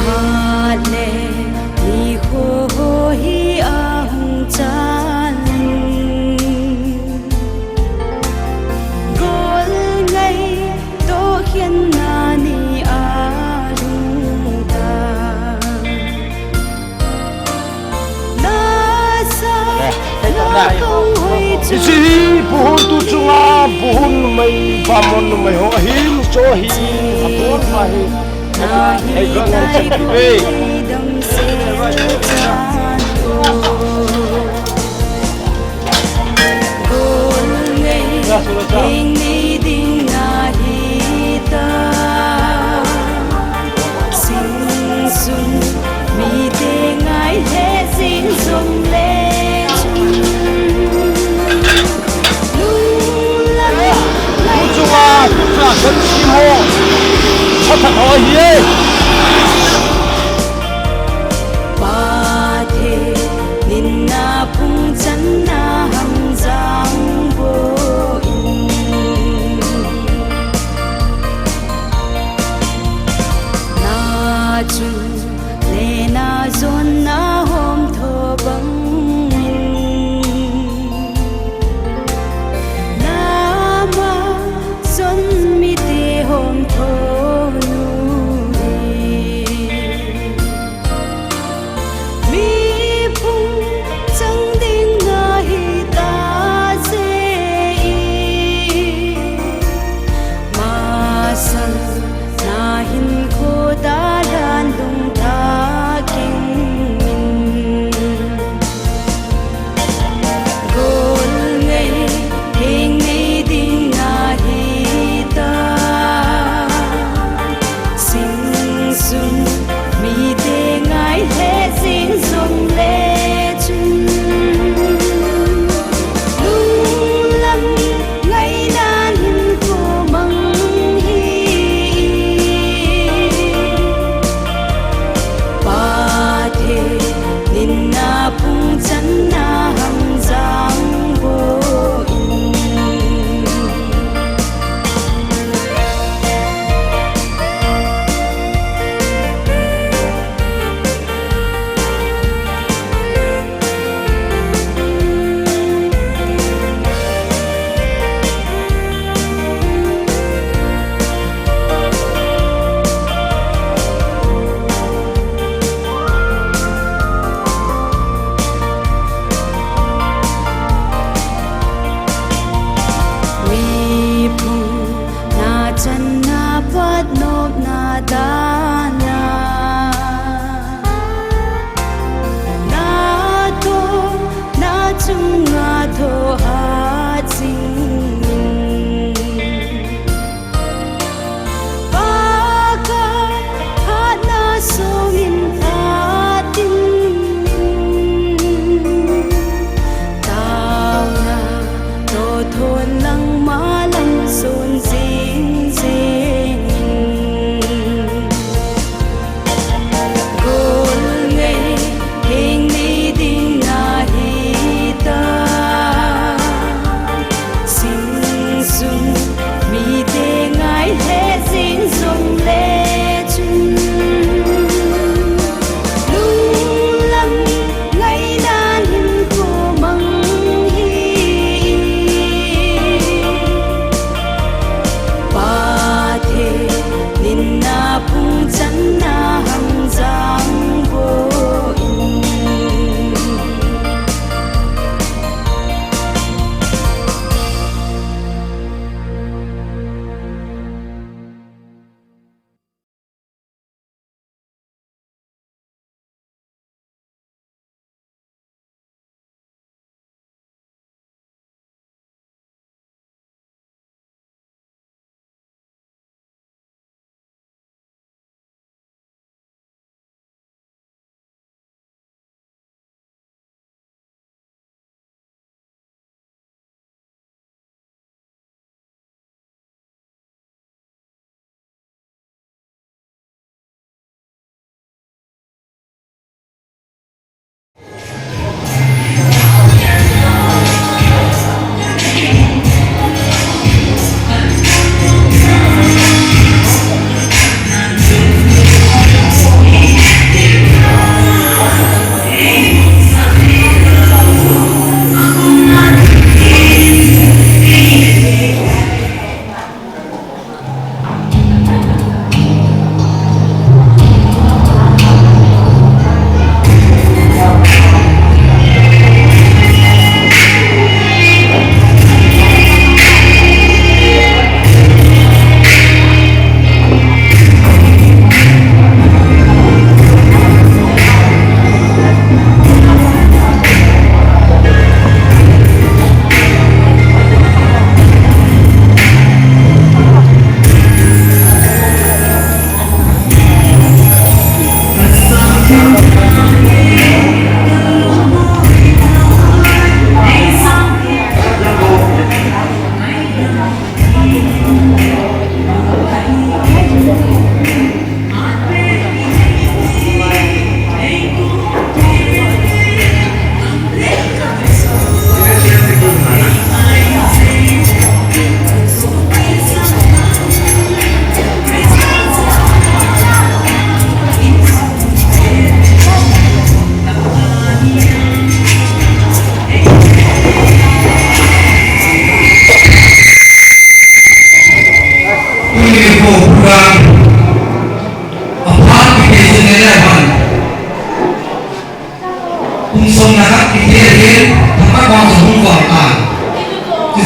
le ni ho hi ahung chan gol ngai to hian na ni a lung ta na sa la kong hoi chu si puhun tu chunga puhun mai pamon mai ho him cho hi apor ma hi ai gan chi ve dam se chan gol ngai ding ni ding na hi ta sing sun mi te ngai he sing sum le chunga putra kan chi ho cha tha ho hi ba the nin na phung chan na ham giang bo in na chu le na zon na hom tho bang na ma son mi te hom tho nu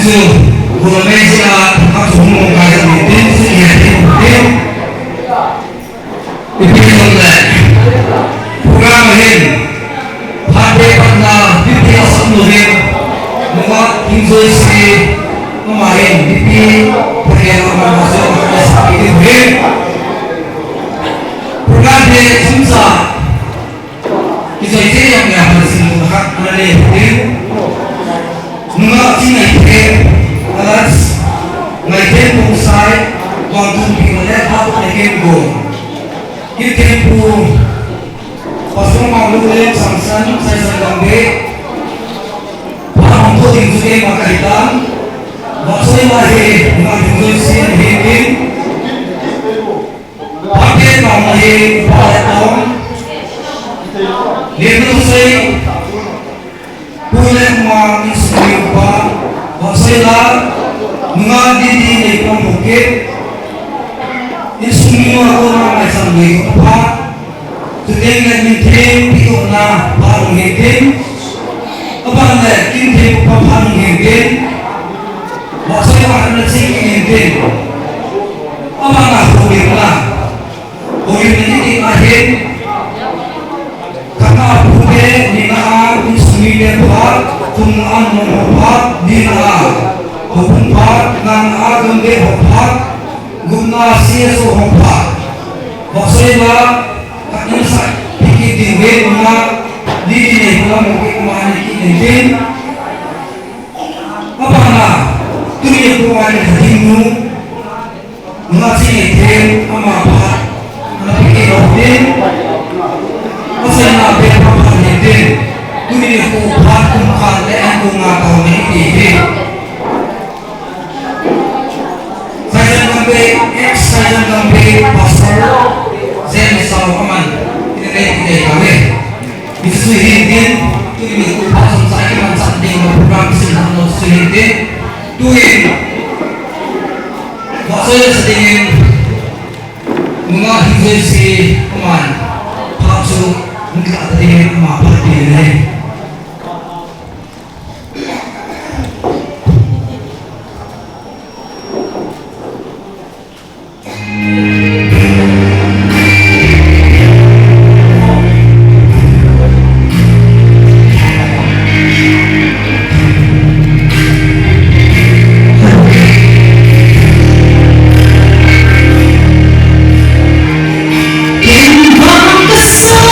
Indonesia aku mau kaya bikin bikin oleh program ini hati pada bikin asal membuat industri kemarin bikin perkembangan masuk ke sakit ini program ini susah itu yang harus dilakukan oleh tim mengerti itu alas ngaiten bungsai waktu dimulai hal ngaiten go itu tempo pasang malu oleh samsan saya sedangbe paham tu tinggi makaitan maksudnya lahir dengan tinggi hidup pakai kaum lahir pada tahun lihat saya boleh mengalami sebuah masalah mengalami di pembukit ini semua orang yang sambil apa sedangkan mintim itu na parang mintim apa anda kintim apa parang mintim masalah anda sih mintim apa na hulim ini akhir karena punya dinaan sembilan part tumaan membuat dinaan membuat dengan agam membuat guna sia membuat maksudnya ini saya pikir tinggi guna di sini guna mungkin kemana ini apa nak tu yang kemana hatimu mengasih itu ama apa nak pikir orang masih nak berapa ini tuh aku pakai makan aku ngakau ini saya sampai pasal saya misal aman ini kami itu hidin tuh aku pasal saya macam di program sedang hidin tuh maksudnya sedingin mengakhiri si aman pasal mungkin ada dengan apa ini Kesal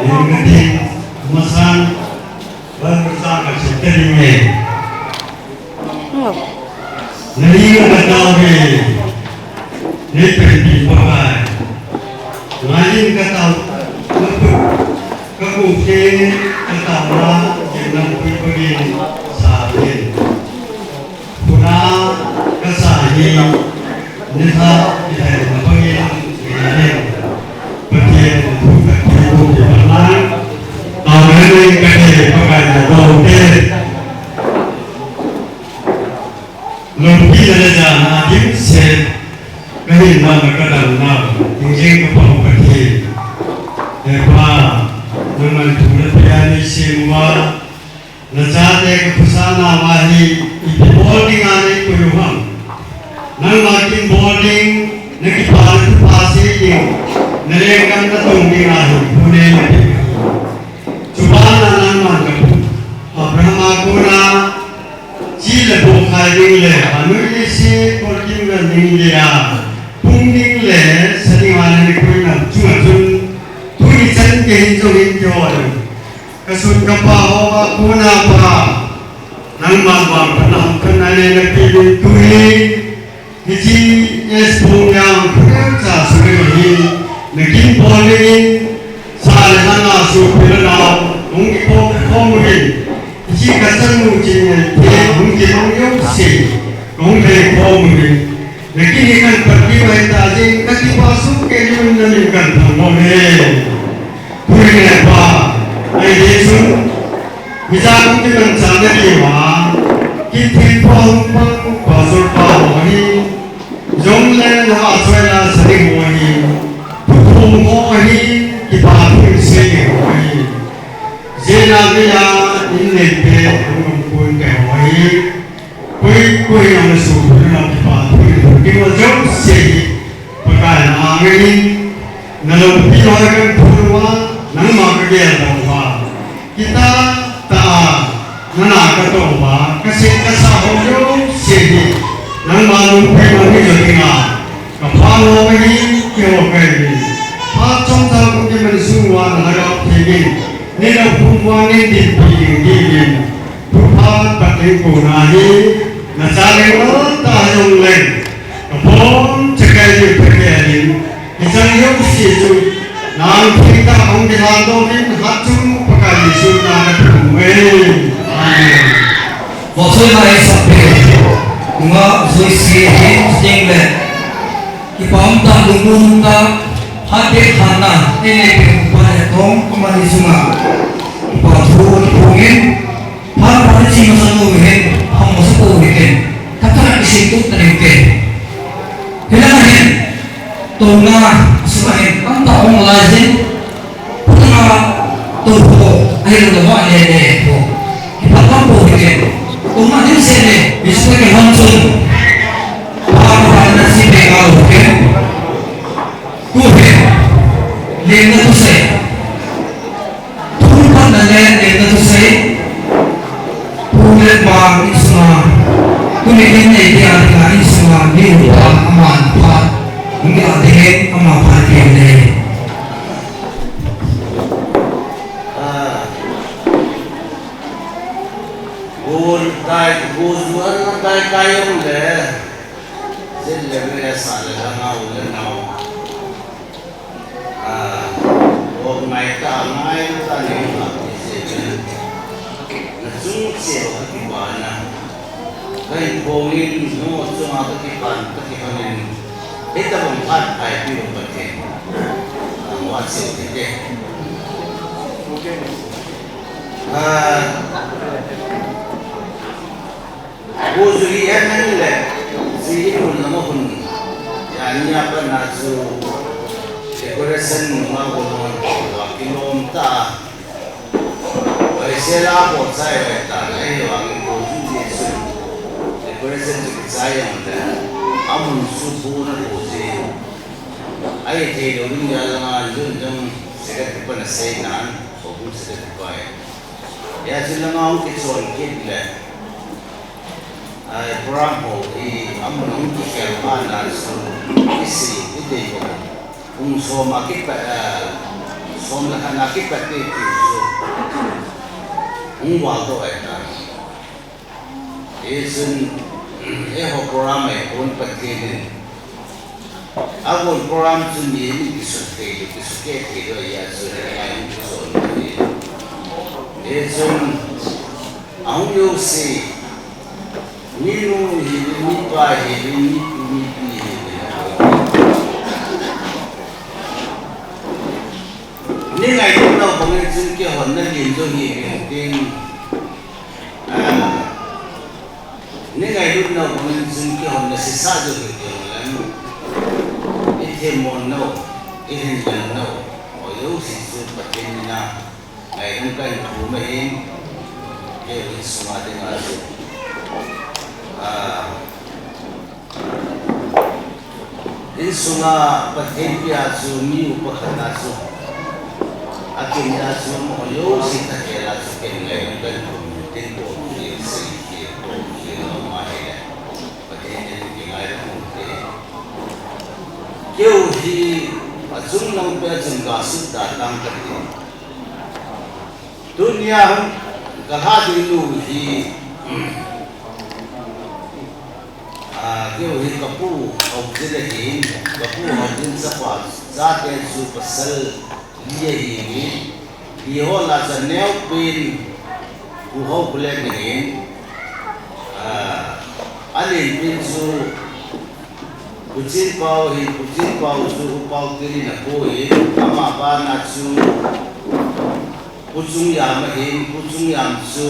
Ingin masan bersama seterusnya. Nari kataw ke ni pergi pakai. Lain kataw kabuke kataw na jangan pergi sahaja. Puna kasahi nisa kita pergi ini pergi di mana? Tahun ini kita pakai kabuke. Lompi ada jana dim set kahin nama kadang nama tinggi kepala kaki. Apa dengan tulen piani semua najate kepesana wahi itu boarding ane kuyuham. Nang makin boarding naki palu pasi yang nerengkan ketunggi ahi pune naki. Coba nang mangkapu Abraham aguna Cila bukai ding le, anu ini si korkim gan ding le ya, pung ding le, sering mana ni kau nak cuma tu ni cen ke hinjo ada, kesun kapa hawa kuna apa, nang mabang penam kena ni nak pilih tu ni, hiji es pung yang kerja sudah ni, nakin boleh salah sana supir na, mungkin kau mungkin. Jika sanggup mungkin mengyusi, mungkin mungkin. Lekin ikan pergi baita jeng kaki pasuk ke jun dan ikan pemoleh. Puri apa? Aisyun, bisa mungkin mencari lima. Kita pang pasuk pawani, jomlen aswela sering wani, pupung wani kita pun sering wani. Jenabia ini pun kawai, koi yang sudah nak dipakai. Kita jauh sih pakai angin, nalar piawai purwa, nama kerja doa. Kita tak nak katawa, kasih kasah jauh sih, nama lupa ni jadinya. Kapal ini kiawakai, hacung tak mungkin mensuruh harap tinggi. Nila pumwani di pingin, pupat pating punani, nasaling tayong len, kapon cekay di perkerin, isang yung sisu, nang kita ang dihadokin hacung pakalisun na natumay. Amen. Maksud saya sampai, cuma suisi tinggal, kita tak dulu tak hati hana ini kepada kong kembali semua. Patrol pungin, para si masaluhin, ang masaluhin, katarak isituk tanimke. Kailangan tunga sumahin ang taong lazim, tunga turbo ay lumawa niya po. Ipatampo hikin, tunga din sila, bisa kay Hanson, para na si Bengal hikin. Kuhin, lena tu saya, turun dan lena tu saya, punya bang isma, kuning ini dia dengan isma ni aman pat, enggak deh aman pat ini. Guzuan kayong le, sila may salah na ulan na. Huwag may kamay tanim at isipin na sumisiyaw at iba na kahit pongin mo at sumakakipan kakipanin ito bang pat ay pinupatin ang watsiw titi Buzurian na nila sihirul na mo kung yan niya pa naso decoration mga gulong kilomita ay sila po tayo ay talay ang produce decoration sa sayang na amun subo na pusi ay tayo rin nga lang yun yung sikat pa na saynan o kung sikat pa kaya sila nga ang kitson kidla ay promo amun ang kikelman na isi ide ko kung so makita som la khana ki pati ki so wa to ai ta esun ho program e on pati ni agon program tu ni ki so ke do ya so ai so ni esun ang yo si Nino ni pa ni nên ngày hôm đầu có người dân kia hồn nên liền cho nghỉ việc tiền nên ngày hôm đầu có người dân kia hồn là sẽ xa được việc tiền lắm ít thêm món đâu ít thêm lần đâu ở yếu thì sự bật lên na ngày hôm nay cũng mới in cái việc số mà đến là sự in số mà bật lên kia số nhiều bậc là số akin na sumo yo si takela sa kanya ng tin ko si ko si no mahila pati ni kingai ko kyo hi asung nang pe jung ga su da tang ka ti dunya ka ha di lu hi kyo hi kapu au de hi kapu ha din sa pa za te su pasal ये ही ये हो लाचा नेव पिन उहो प्लेन नहीं अलिन पिन सु कुचिन पाव सु पाव तेरी न कोई अमा बा ना सु कुचुंग याम सु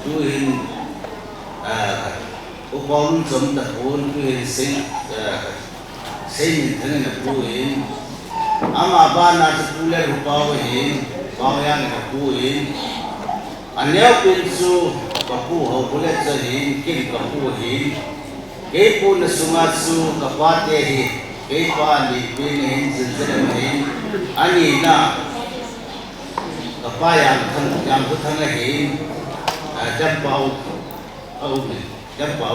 तु हिन उपाउन जम द कोन तु हिन से निधन न कोई ama ba na pule rupaw hin pawyan na puin anyaw pinsu kapu ho pule sa hin kin kapu hin ke pu na sumatsu kapate hi ke pa ni pin hin zin hin ani na kapayang yang thang hin jam pau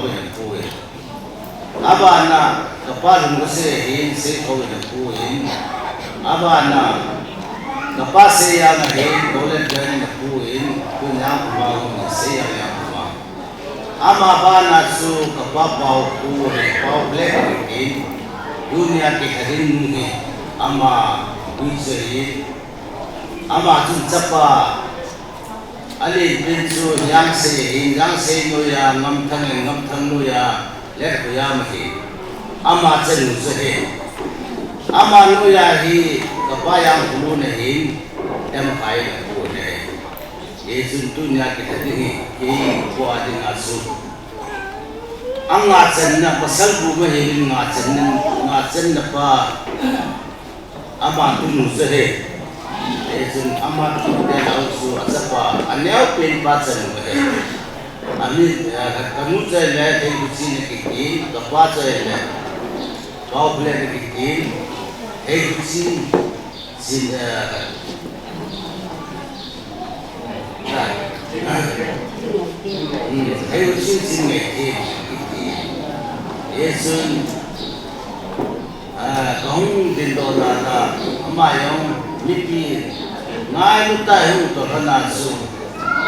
hin puin aba na kapalung se hin se ho hin puin abana kapase yang hin dolen dan puin punya pau se yang pau ama bana su kapapau pau black hin dunia ke harin ni ama wiseri ama tun chapa ali bin su yang se no ya ngam thang no ya le ko ya ma hi ama chen su he ama no ya hi kapayang bulu nahin em kai na bu ne yesun dunya ke tadi hi ko adin asu anga chen na pasal bu ma hi nga chen na pa ama tu nu se he yesun ama tu de la su asapa anyau pen pa chen ne ami kamu se le de ku sin ke ki kapa se le kau boleh bikin sin sin yesun kau din dola na amayong lipi ngai luta hu to kana su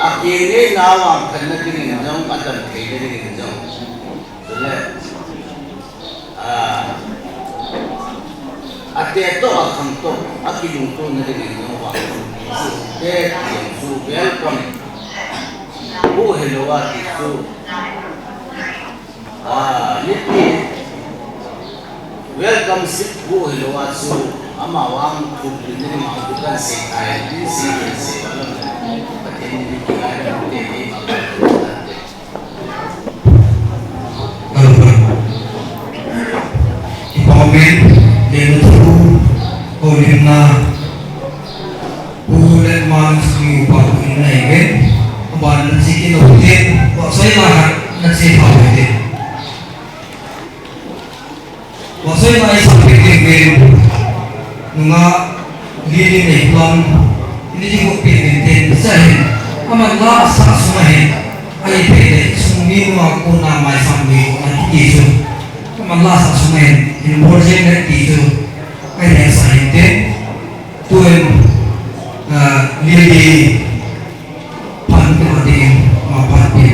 akene nawang kana kini jong adam kene kini jong dole ate to akham to akilung to nare ni wa te su welcome o hello wa ti su lipi welcome sit o hello wa su ama wang tu ni ma tu kan se ai ni se walam paten ni ki ai te ni ma Dengan tu, olehna bulan manusia upah ini kan, abang nasi kita hotel, waktu lah nasi hotel, waktu lah sampai kan, nunga gini ni plan, ini juga pilihan saya, amat lah sah semua ayat pilihan, semua aku nama sambil nanti itu. Malah sasumen in borjen na dito ay nasa hindi tuwin Lili Pantuadi Mapati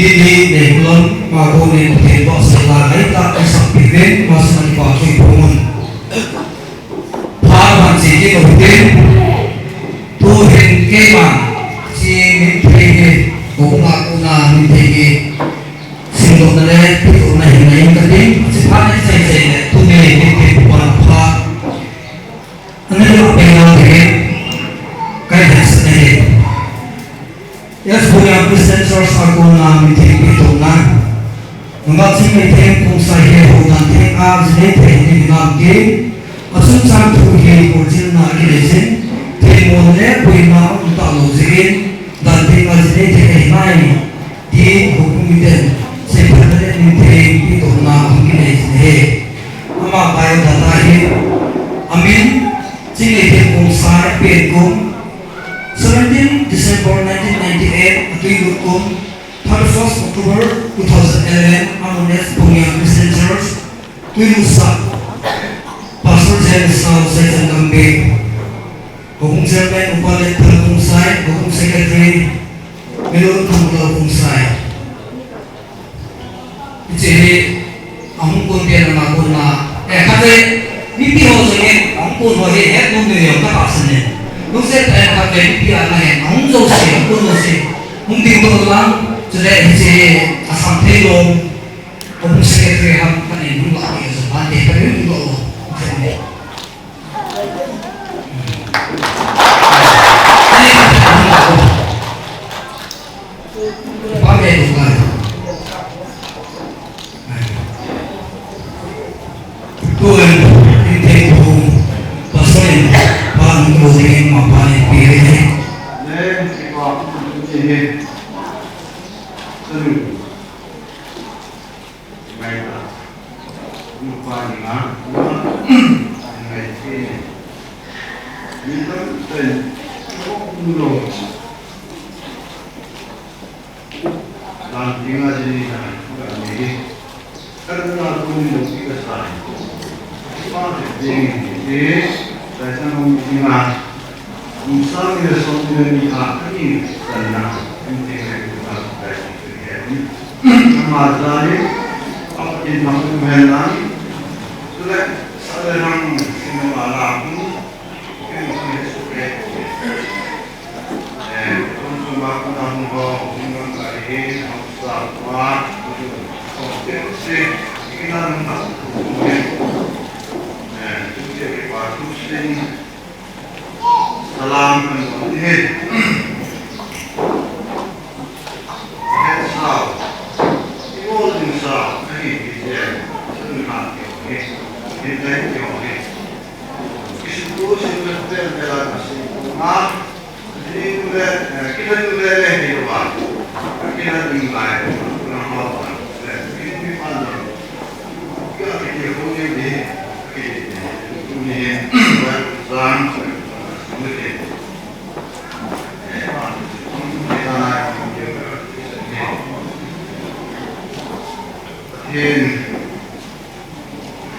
Lili Nehlon Magonin Tembok Selai Tak Isap Pirin Masa Dipakai Pungun Pahaman Siji Kautin Tuhin Kemang Si Mintegi Bunga Kuna Mintegi Sindok Nale Pitu Nahi Nahi Kadim Sipani Sai Sai Tumi Mintegi Puan Pa Anil Pengang Kiri Kaya Senahi Yes, punya presenter aku na meeting itu na. Nggak sih meeting kung saya hutan ting abis meeting di nangke. Asun satu hari kurjil na kilesin. Timone puima untuk lozin dan ting abis meeting ini di hukum itu. Sebenarnya meeting itu na kilesin he. Ama bayo datahi. Amin. Sing meeting kung saya pekung. 17 December 1998, Atuilukum, 31st October 2011, Amones Pungyang Christian Church, Tuilusak, Pastor James Now Satan Gambe, Bukong Chairman Upalit Palakungsay, Bukong Secretary, Milon Kamulakungsay. Jadi, among kuntian na ako na, kasi, hindi ho sa'yo, ang kunwari, nung nyo kapasan lúc xếp tại các cái bia này nóng dầu xỉ luôn rồi xỉ không tìm được lắm cho nên thì sản thế luôn cũng sẽ về hàng cái này cũng gọi là sản để cái đấy cũng gọi tuan kita itu pasal panggung yang mapai pilih. nên thì có chỉ hiện từ ngày là một vài ngã ngày kia những cái tình không rồi làm tiếng là gì này cả này các bạn cùng một cái sai ba thì thế tại sao không tiếng là Insan yang sesuatu yang ini karena intinya kita berjaya. Kemajuan apa yang kamu mengenai sudah sederhana semua laku yang sudah sudah. Untuk melakukan hubungan kali apa potensi kita melakukan jadi waktu sing salam and head sao vô tình sao cái gì thì sự hạt kiểu hiện tại kiểu này cái sự cố sinh vật tên là sự mà thì cái thân người này thì bạn cái thân mình lại là họ là cái phần cái điều không như thế cái như rằng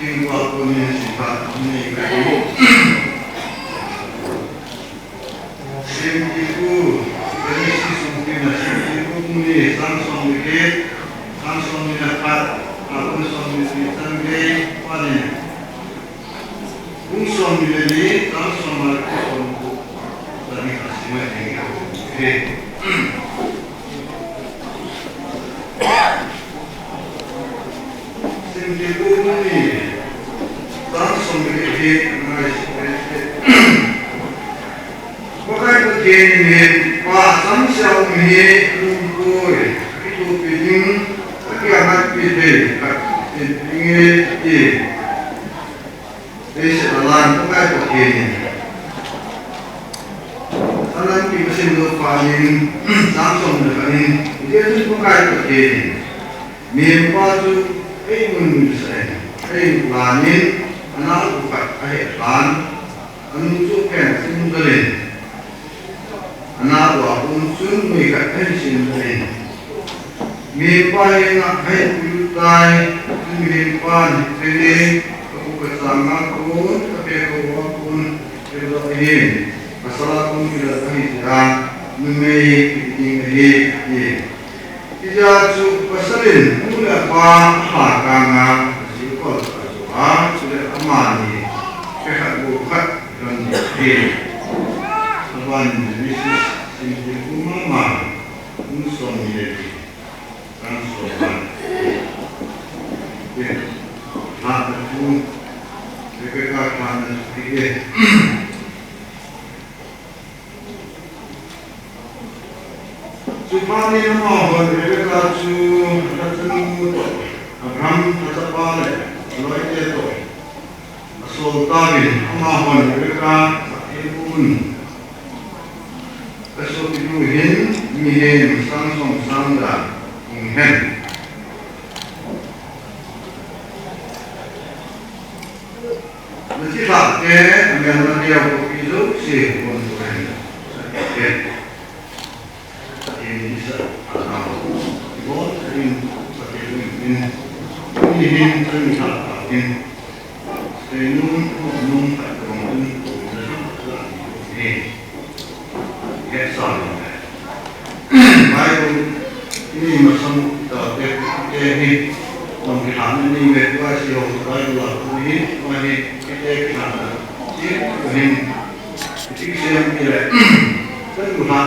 Thiên qua con nhân sĩ phạt này cái xem đi cu cái gì xung quanh là xem đi cu này sang sông đi cái sang sông đi là phạt con sông đi sang cái quan này cũng sông đi là sang sông là cái sông cu là những cái gì mà những cái Jadi ini langsung dilihat Pakai begini pasang siapa lumpuh itu pinjam tapi anak pinjam pinjam setelah pakai begini anak mesin lupain langsung dengan dia tu pakai begini memang Ayun saya, ayun lanin, anak bukan ayat lan, anjukan simbolin, anak wapun sun mereka ayat simbolin. Mereka yang ayat jutai, mereka ini aku bersama pun, tapi aku wapun berdoain, masalah pun tidak terhitung, memilih ini. Ia tu pasalin mula pa hakanga sikol pa sudah amani pihak bukat dan diri awan bisnis sini mama muson ini transforman ada pun mereka kan sedikit Supaya nama mereka tu tertentu Abraham tercapai oleh itu Sultan amahan mereka pun kesulitan mihen sangsong sangda mihen mesti tak yang dia begitu sih untuk ini terlihat senum tak kemudian ini kesal baik ini macam ini mungkin ini berkuasa yang baik ini mari kita kita ini yang tidak Tuhan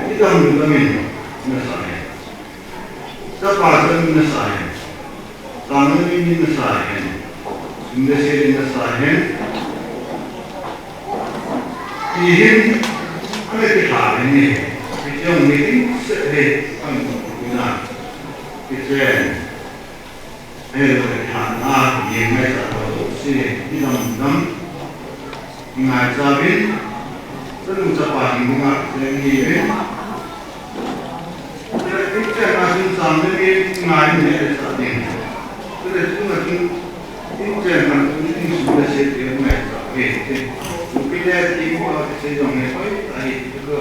kita mengamin nasai Siapa nasai Tangan ini nasai Industri nasai Ini ada kita ini kita meeting sedih guna kita kita yang mereka si idam ngai zabin sanu sapa hingunga lengi ben ikte asin samne ke ngai ne sa din tere tunga tin ikte man tin sudah se ke ngai sa ke upile tin ko se jong ne koi ai ko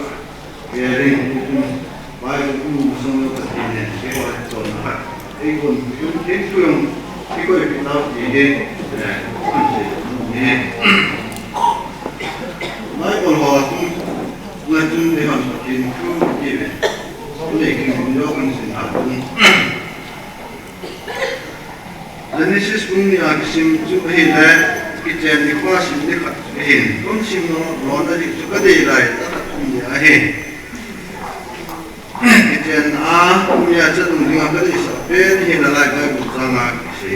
ye ring bai ku so ta tin ke ko to na ai kon yun tin tu yung ke ko ke ta ye ne mai kon ho tu na tu ne han tin ku ye ne le ke ni yo kan sin ha tu Genesis pun ya kisim tu hina kita ni kuasim ni kat hin kon sim no rona di tu kade lai ta tu ya he kita a punya cenderung dengan kade sa pen hina lai ka ku sanga kisi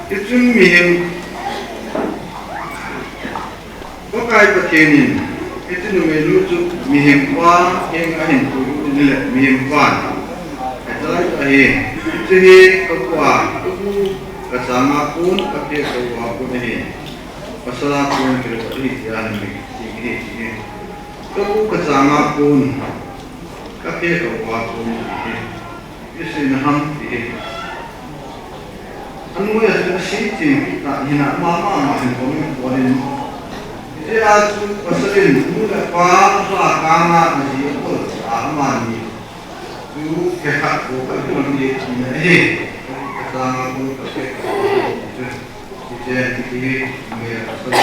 itu mihim pakai pakenin itu numelu tu mihim kwa yang ahin tu ni mihim kwa adalah ahe jadi kekwa kesama pun pakai kekwa pun ini masalah pun kerja jalan ini keku kesama pun pakai kekwa pun ini isi naham ini anu ya sudah siting kita hina mama masih boleh jadi aku pasalin mula pa kama masih pun amani tu kehat ko kan ni ni sama ko ke kita ini me asal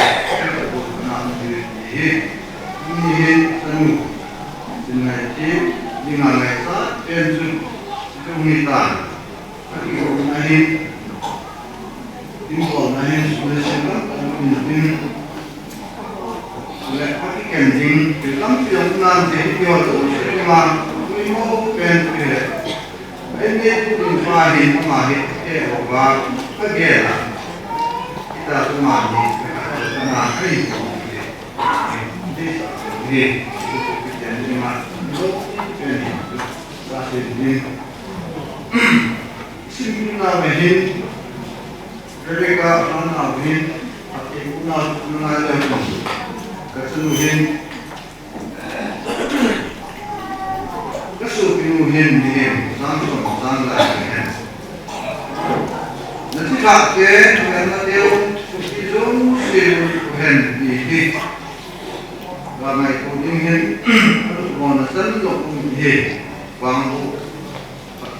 ko nama ni sanu dengan dengan lesa enju komunitas ko nahin info nahin sudah siapa ini le pati kenjing dalam film nanti dia tu memang mau pen kira ini pun fahin mahin orang kerja kita tu mahin karena ini jadi memang ini masih ini simpulan mahin mereka mana mahin tapi punan ada keseluruhan kesu pinuhin dia langsung sangat nanti kakek karena dia itu siluhan ini karena itu ingin monasan untuk dia bangku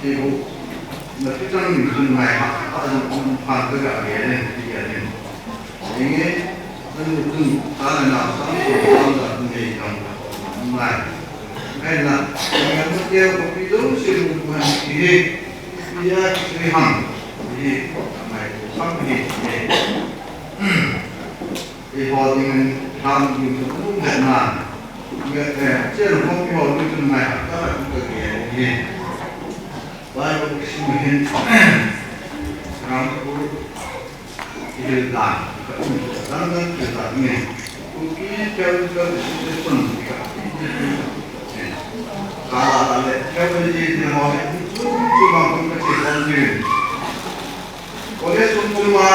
ibu nanti kan sungai ada umpan kerja dia ini tentu karena sampai ini mulai karena dengan dia begitu siluman ini dia seriham jadi ramai sampai ini dengan ham itu pun benar jadi kopi orang itu ramai apa juga ini baik kesemuanya sekarang itu dah karena kita ini mungkin jauh pun kalau ada kerja di mana itu cuma kompetisi sendiri. Oleh semua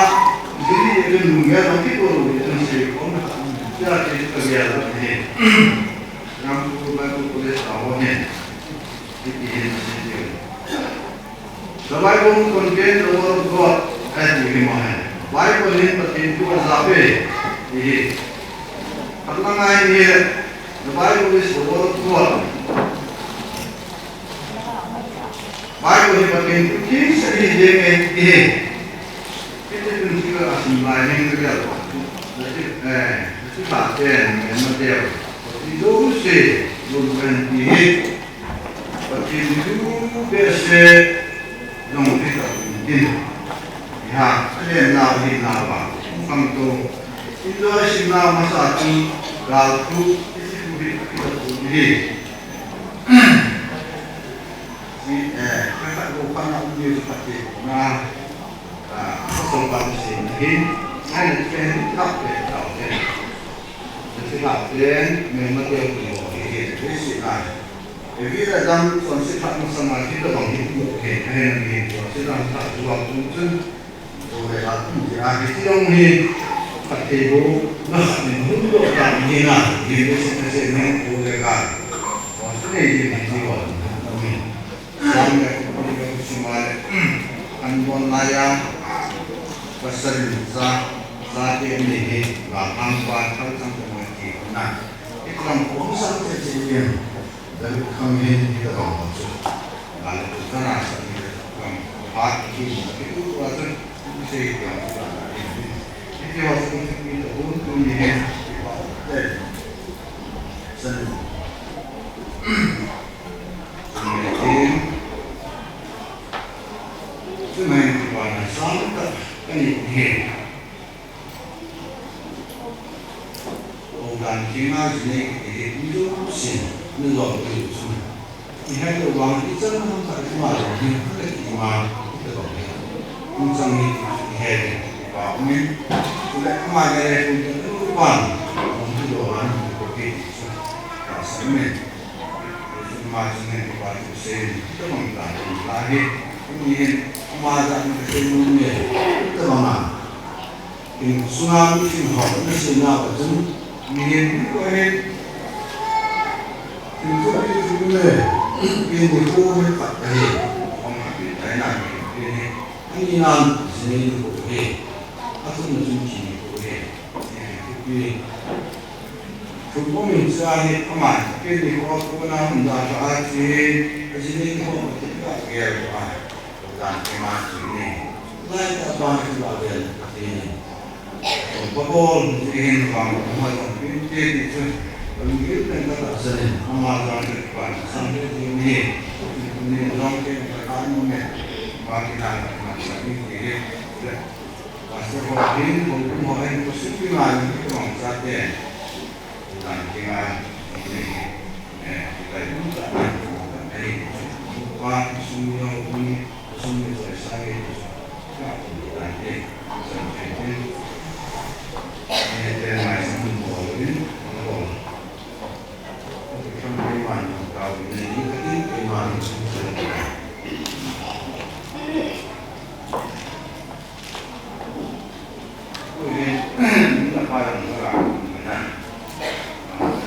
jadi itu dunia nanti kalau itu sih jadi kebiasaan ini. Yang baru boleh tahunya ini sendiri. Sebab pun konten orang buat di mana. Baik boleh tertentu sampai ini. Karena ini sebab boleh orang buat baik boleh pakai kucing sedih ini kita pun juga asing lain juga jadi paten material itu sih bukan ini pakai itu biasa dong kita ini ya ada nabi kamu itu asing nama satu galtu itu kita kakak bukan nak dia seperti nah kesempatan sini ada kan tak tahu kan jadi kan memang dia punya ini sih jadi dalam konsep sama kita bang itu oke ini kita sedang tak jual tujuan rồi là cũng là cái tiêu đi phát triển bộ nó mình muốn độ cảm như nào thì nó sẽ nên bộ đề cả còn cái này thì mình gọi là mình xong rồi cũng đi cái gì mà anh còn lại và sân ra tiền để và an toàn trong trong mọi chuyện này cái lòng cũng rất là dễ dàng để không hiện thì là một chút là rất là sẽ làm phát khi cái ước là rất dễ dàng cái điều gì cũng được bốn tuần như thế để sân ngày thêm cái này gọi là sáng tạo cái gì hiện dan kima jine ke itu sin nelo itu semua. Ini ada orang itu jangan tak cuma ini ada kima itu loh. Macam ni head, kami sudah kemarin untuk lupa untuk orang itu rasanya macam ni buat sen itu mungkin lahir ini macam ni itu mana? Ini tsunami sih hot ni sih nak macam miền có hết thì có cái thứ này miền thì khô hết phải cái không phải cái này miền này anh đi làm thì nên khô hết các thứ là chung chỉ khô hết thì chúng có mình ra hết không phải cái gì có nào mình làm cho ai thì cái gì nên không có tất cả cái của ai làm cái mà chỉ này lại ta toàn cái bảo vệ thì có con thì hình vòng mọi người biết thì chứ mình biết là các bạn sẽ mà làm được quản sang cái gì nên trong cái cái này và cái này là sẽ đi thì và sẽ có đến một mọi anh có sức với lại cái vòng ra tiền làm cái này cái đúng là đây qua xung nhau xung rồi sai cái là đây sẽ phải để lại những mối còn trong cái màn cầu này những cái màn là phải là người ta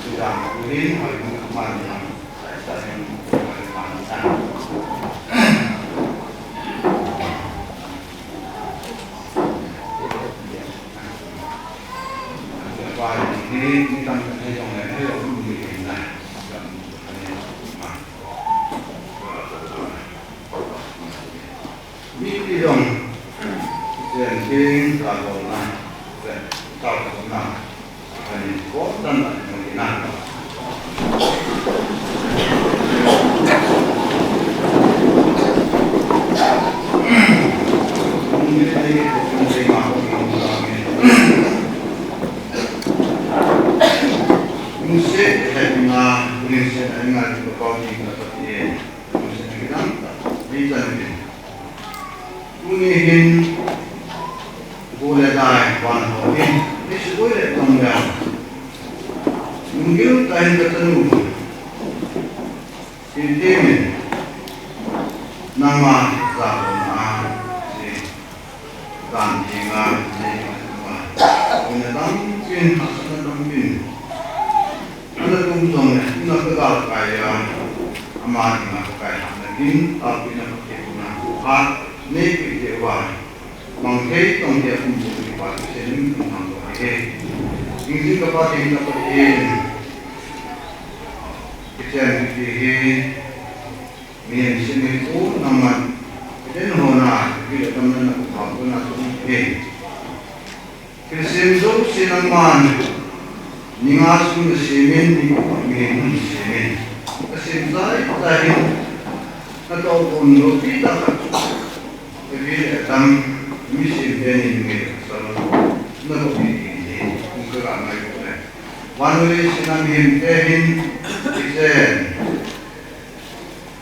từ làm đến hỏi màn tại màn ta và cái tâm cái dòng này nó cũng bị hình này đi dòng trên cái là đồ này để tạo cái nào thì có tâm là một cái nào như đây cũng thấy mà Mesti hanya Indonesia dengan berkongsi seperti ini, mesti kita bisa ini. Mungkin boleh dah wan hobi, ini boleh tanggal. Mungkin tahun ketemu, ini nama zaman si gantingan si semua. Ini mungkin hasil mungkin. Nó cũng dùng này, nó cứ vào cái mà thì mà cái kín ở bên nó cái cũng là nên cái điều vào bằng thế trong việc cũng bị vào cái những hàng của cái nhưng các bạn thì nó có cái chuyện thì mình xin mình cố nằm mà đến hồi nào khi ở trong nó cũng học nó cũng cái xin giúp xin ăn màn Ningasun semen di minum semen. Kesimpai tadi atau pun kita jadi dalam misi ini selalu nabi ini mungkin ramai boleh. Wanita senang himtehin isen.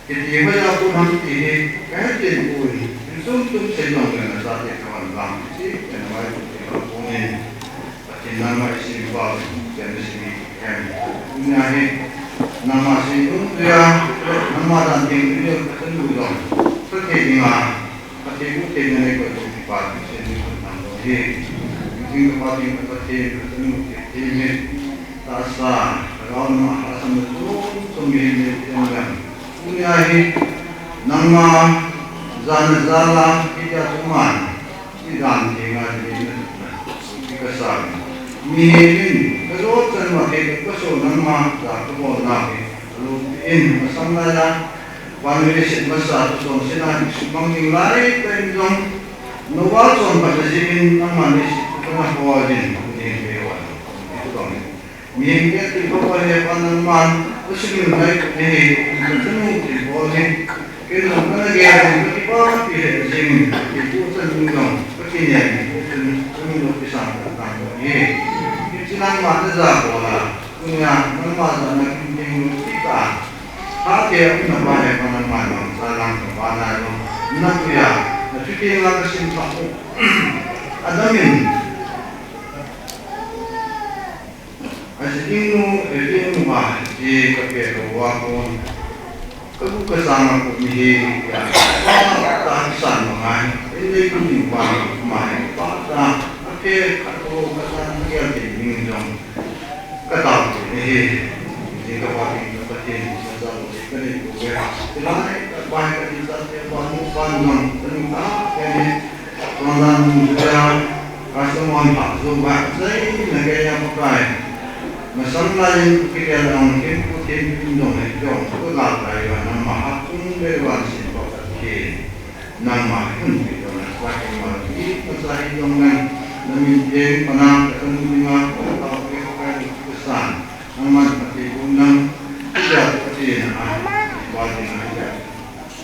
Jadi apa pun nanti kajian pun untuk senang dengan sahaja kawan bang itu yang wajib kita punya. Nama istighfar dan istighfar. Ini nama itu dia nama dan tinggi dia ketemu dong. Seperti ini mah, seperti itu tinggal itu. party sini menambah ini party party ini tasa kalau mah asam itu sembilan yang punya nama zana kita cuman tidak tinggal di kesal mihin kalau termakai kesal nama tak boleh nabi lalu in masalah Panggilis masa tu sina mengingai penjong nuwal son pagsimin ng manis tengah kawalin ni dewan itu dong miengnya tiba pada panman usigin naik ni tenu boleh kena mana gaya tiba pilih sini itu senang begini senang pisang tentang ini senang mana zakola punya mana nak kita hati aku nak banyak mana salam kepada lo nak ya fikir lagi simpah ada min asyik bah di kapel wakon kamu kesana aku ni ya tak san mengai ini pun bang mai pada akhir aku kesana dia di minjong kata ni jika bagi kepastian sebab ini juga selain banyak kita bangun panjang tentang ini pelan juga customer juga saya negara pakai masalah yang kita mungkin putin Indonesia juga ada nama akun dewan simpati nama pun kita lagi lagi masalah dengan demikian pernah ketemu dengan atau pakai pesan nama seperti undang tidak seperti wajib aja.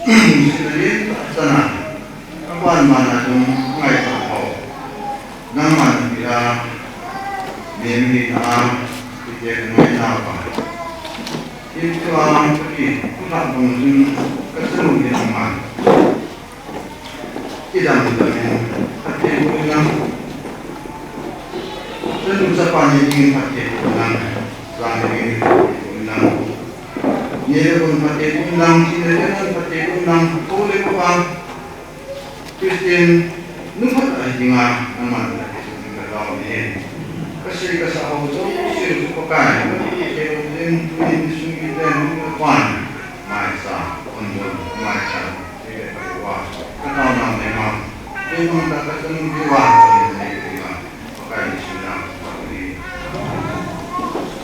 Sebenarnya sana kapan mana tu ngai tahu. Nama kita Memita kita kenal apa. Itu orang pergi kita mungkin ketemu di rumah. Tidak mungkin tapi undang tentu siapa ingin pakai undang selama ini undang ni pun pakai undang sini pakai undang boleh buat Kristen numpat aja nama kalau ni kasih kesahau tu sih pakai kemudian tuin sungi dan kuan masa untuk masa tidak berkuah kalau nama memang memang tak ketemu jiwa pakai di sana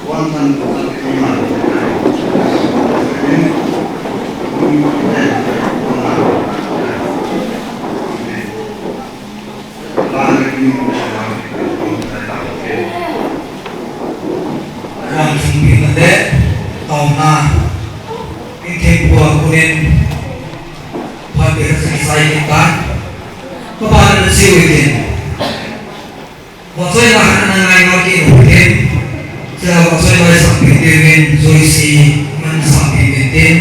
wantan iman Ram sumbi mende tauna ini buat kunin pada selesai kita kepada siwidin waktu yang nangai lagi kunin saya waktu yang sampai dengan zoisi mensampai dengan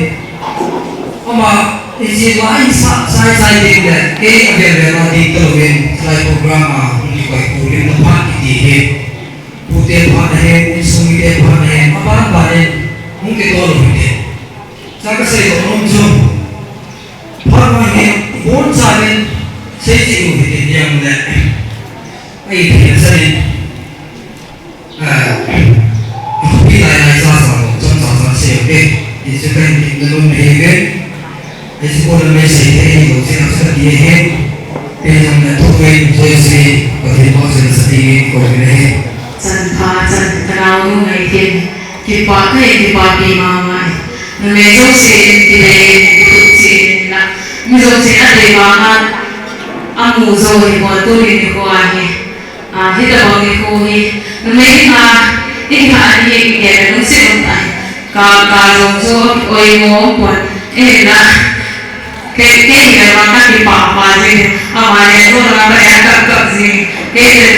ama isi lain saya dengan ada di terus selain program untuk kunin tempat di putih panen, sungai panen, apa panen mungkin todo mungkin. Saya kasih contoh, panen bonsai saya juga mungkin yang mana, ini biasanya, kita yang sama, contoh saya, ini sekarang kita lumpuhkan, ini sekolah mesej ini, saya rasa dia, yang tujuan saya bagi masa sedikit kau ini. Chân pha chân trao nu ngày thiên thì quá cái thì quá bị mà mày người dâu xịn thì này tụt xịn là người dâu xịn là để mà ăn ngủ rồi còn tôi thì qua thì hết là bọn người cô thì mấy mà đi cả đi để nó xịn lại cả dòng số ôi ngố còn là cái này mà các cái bảo mà gì mà này tôi là phải cặp gì cái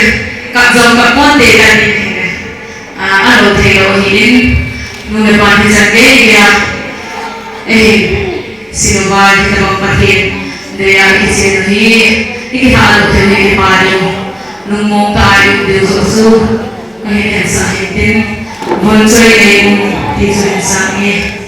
các dòng các con để là gì ano thì đâu hiền người bạn thì chẳng cái gì sino ba kita magpatid daya isin hi ikihalo tayo ni Mario nung mong tayo Diyos oso ngayon sa hitin monsoy ngayon dito sa amin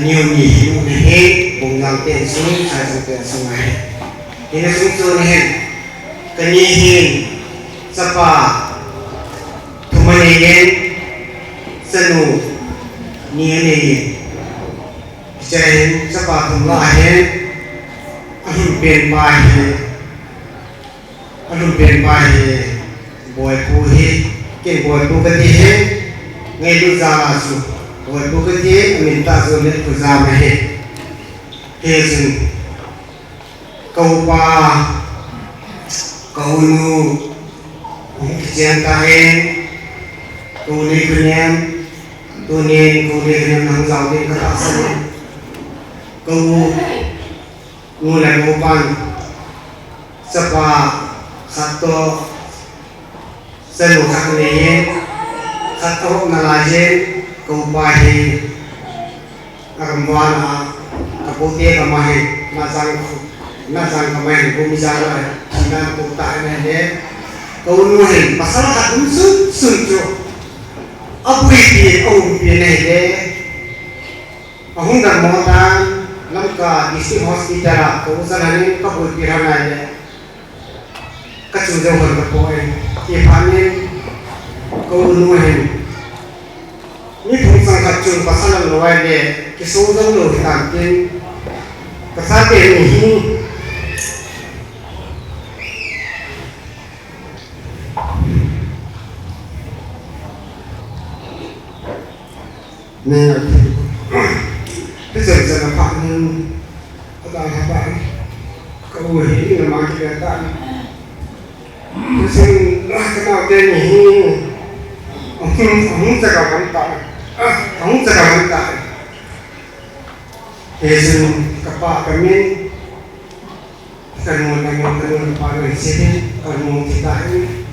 nhiều nhỉ này hết vùng lòng tiền xuống sai sang tiền sang này thì nó xuống xuống này cái nhỉ hin sapa thu mà này hết sanu nhỉ này chơi sapa thu lại hết anh biển bài anh biển bài boy cô hết cái boy cô cái gì hết ngay lúc ra xuống boy cô cái gì mình ta rồi lên cô ra mà hết hết rồi câu ba câu nu những chuyện ta hết câu này câu nem câu nem nắng giàu đến cả sân câu nu là câu ban sapa satu selu sakne satu nalaje câu bahi agamwana kapote kamahe nazang kamahe kumisara china kutai ne câu nuhe pasal katum sunjo apuiti pi ne de ahung dar motan lamka district hospital ko sanani kapote rana de kacu jauh berpoin, tiapnya kau nuahin. Ini fungsi kacu pasal luar dia, kisah jauh lu hitamkin, kesat ini. Nih, bisa nampak ni, apa? Kau ini nama kita. Musim kenal dia ni, ông sẽ gặp anh tại, Yesus kepak kami, kenal kepada sini, kenal kita ini,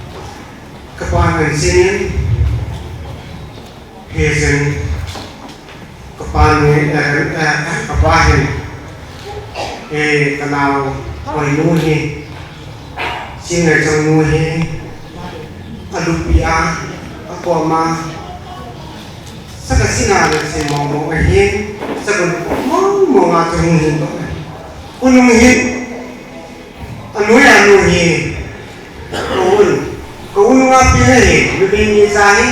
kepada sini, Yesus kepada kenal orang ini. Xin ngày trong nuôi he alupia aquama saka sina na si mo he saka mo nga trong hin to unung hin anu he ko nga pi he lubin ni sa he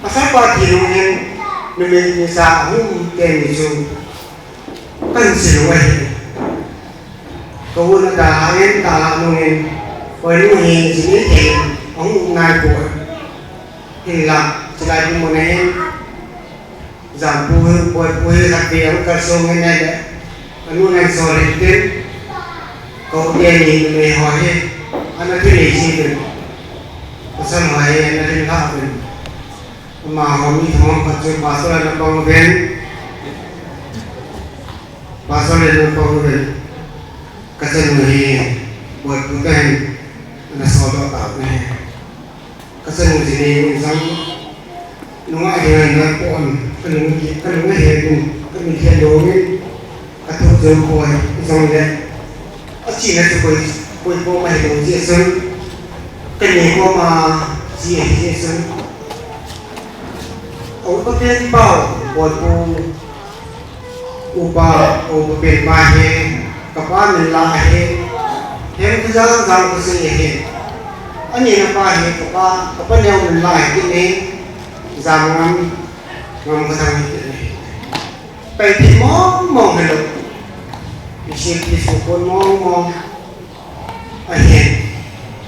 pasal pa ti nu hin lubin ni sa ke ni su kan si lu he câu nó đã đến ta nuôi với nuôi chỉ biết thì ông ngài của thì làm chỉ là một ngày giảm bùi đặc biệt ông cắt sông cái này đấy nuôi ngày sau đến tết câu tiền nhìn người hỏi anh là cái gì được sao hỏi anh là cái khác được mà họ mi thong phát triển bà số là nó bằng bên bà số là nó bằng bên kasan ni buat bukan na sodo tak ni kasan ni misal nunga dia na pon kan he kan he do ni atau jauh koi misal dia aci na koi po mai do je sun kan ni ko ma je sun au ko te bao buat upa ben ba he kapal nilai yang kejalan jalan kesini ani apa he kapal yang nilai ini zaman ngam kesana ini pergi mau hidup isi pun mau akhir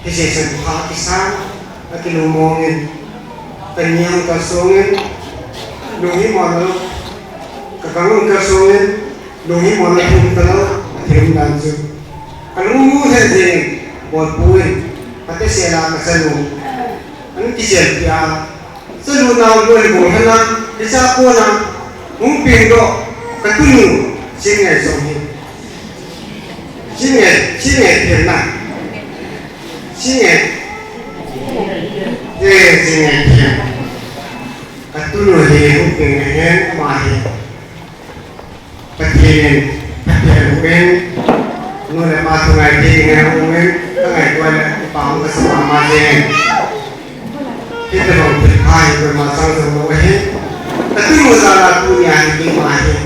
isi sebuah kisah lagi ngomongin penyang kasongin dungi mana kekangun kasongin dungi mana pun terlalu thêm đàn dương, anh ngu thế gì, buồn vui, có thể sẽ làm cái sân lù, anh chỉ xem thì sân lù nào luôn buồn hơn lắm, thì sao cô nào muốn tiền đó, cái túi lù, xin ngày sống hi, xin ngày tiền nào, xin ngày tiền, cái túi lù thì không tiền ngày hết mà hi, cái tiền mungkin nuna masuk ngaji dengan mungkin tengah tuan paham kesepahaman kita mau berkait bermasang semua ini tapi masalah punya ini mahir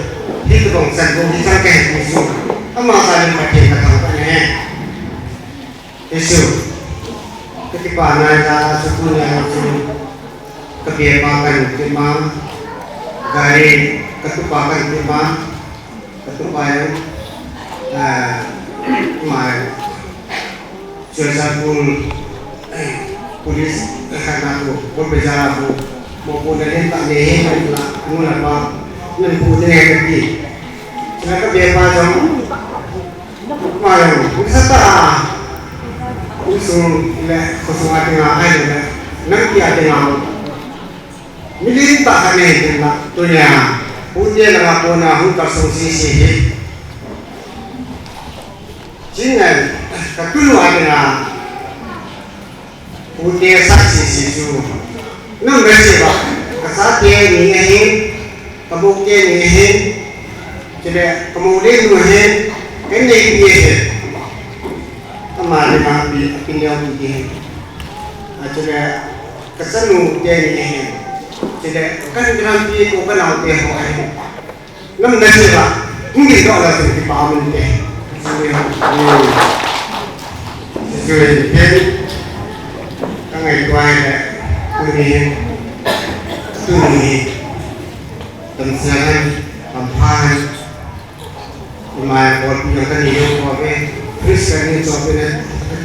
itu bangsa bangsa cakap isu apa saling pakai kata-katanya isu ketika anak sukunya itu kebiasakan tema dari ketupakan tema ketupakan kemarin suasana polis karena aku berbicara aku maupun dari tak leher mula apa nempuh dengan lagi mereka biasa malam wisata usung ile kosong tengah air nanti ada yang milih tak kami tengah tunya ujian dengan pona hukum sosial jangan kedua ada ujian saksi situ nam bersiapa kesatian ini kebuktian ini jadi kemudian ini dia kemarin ambil pinjam ini jadi kesenu dia ini jadi kan nanti kau kenal dia orang nam bersiapa mungkin kau ada seperti paham dia sesuai dia kan itu ada ini tentang kampanye lumayan buat yang hidup apa Kristen itu apa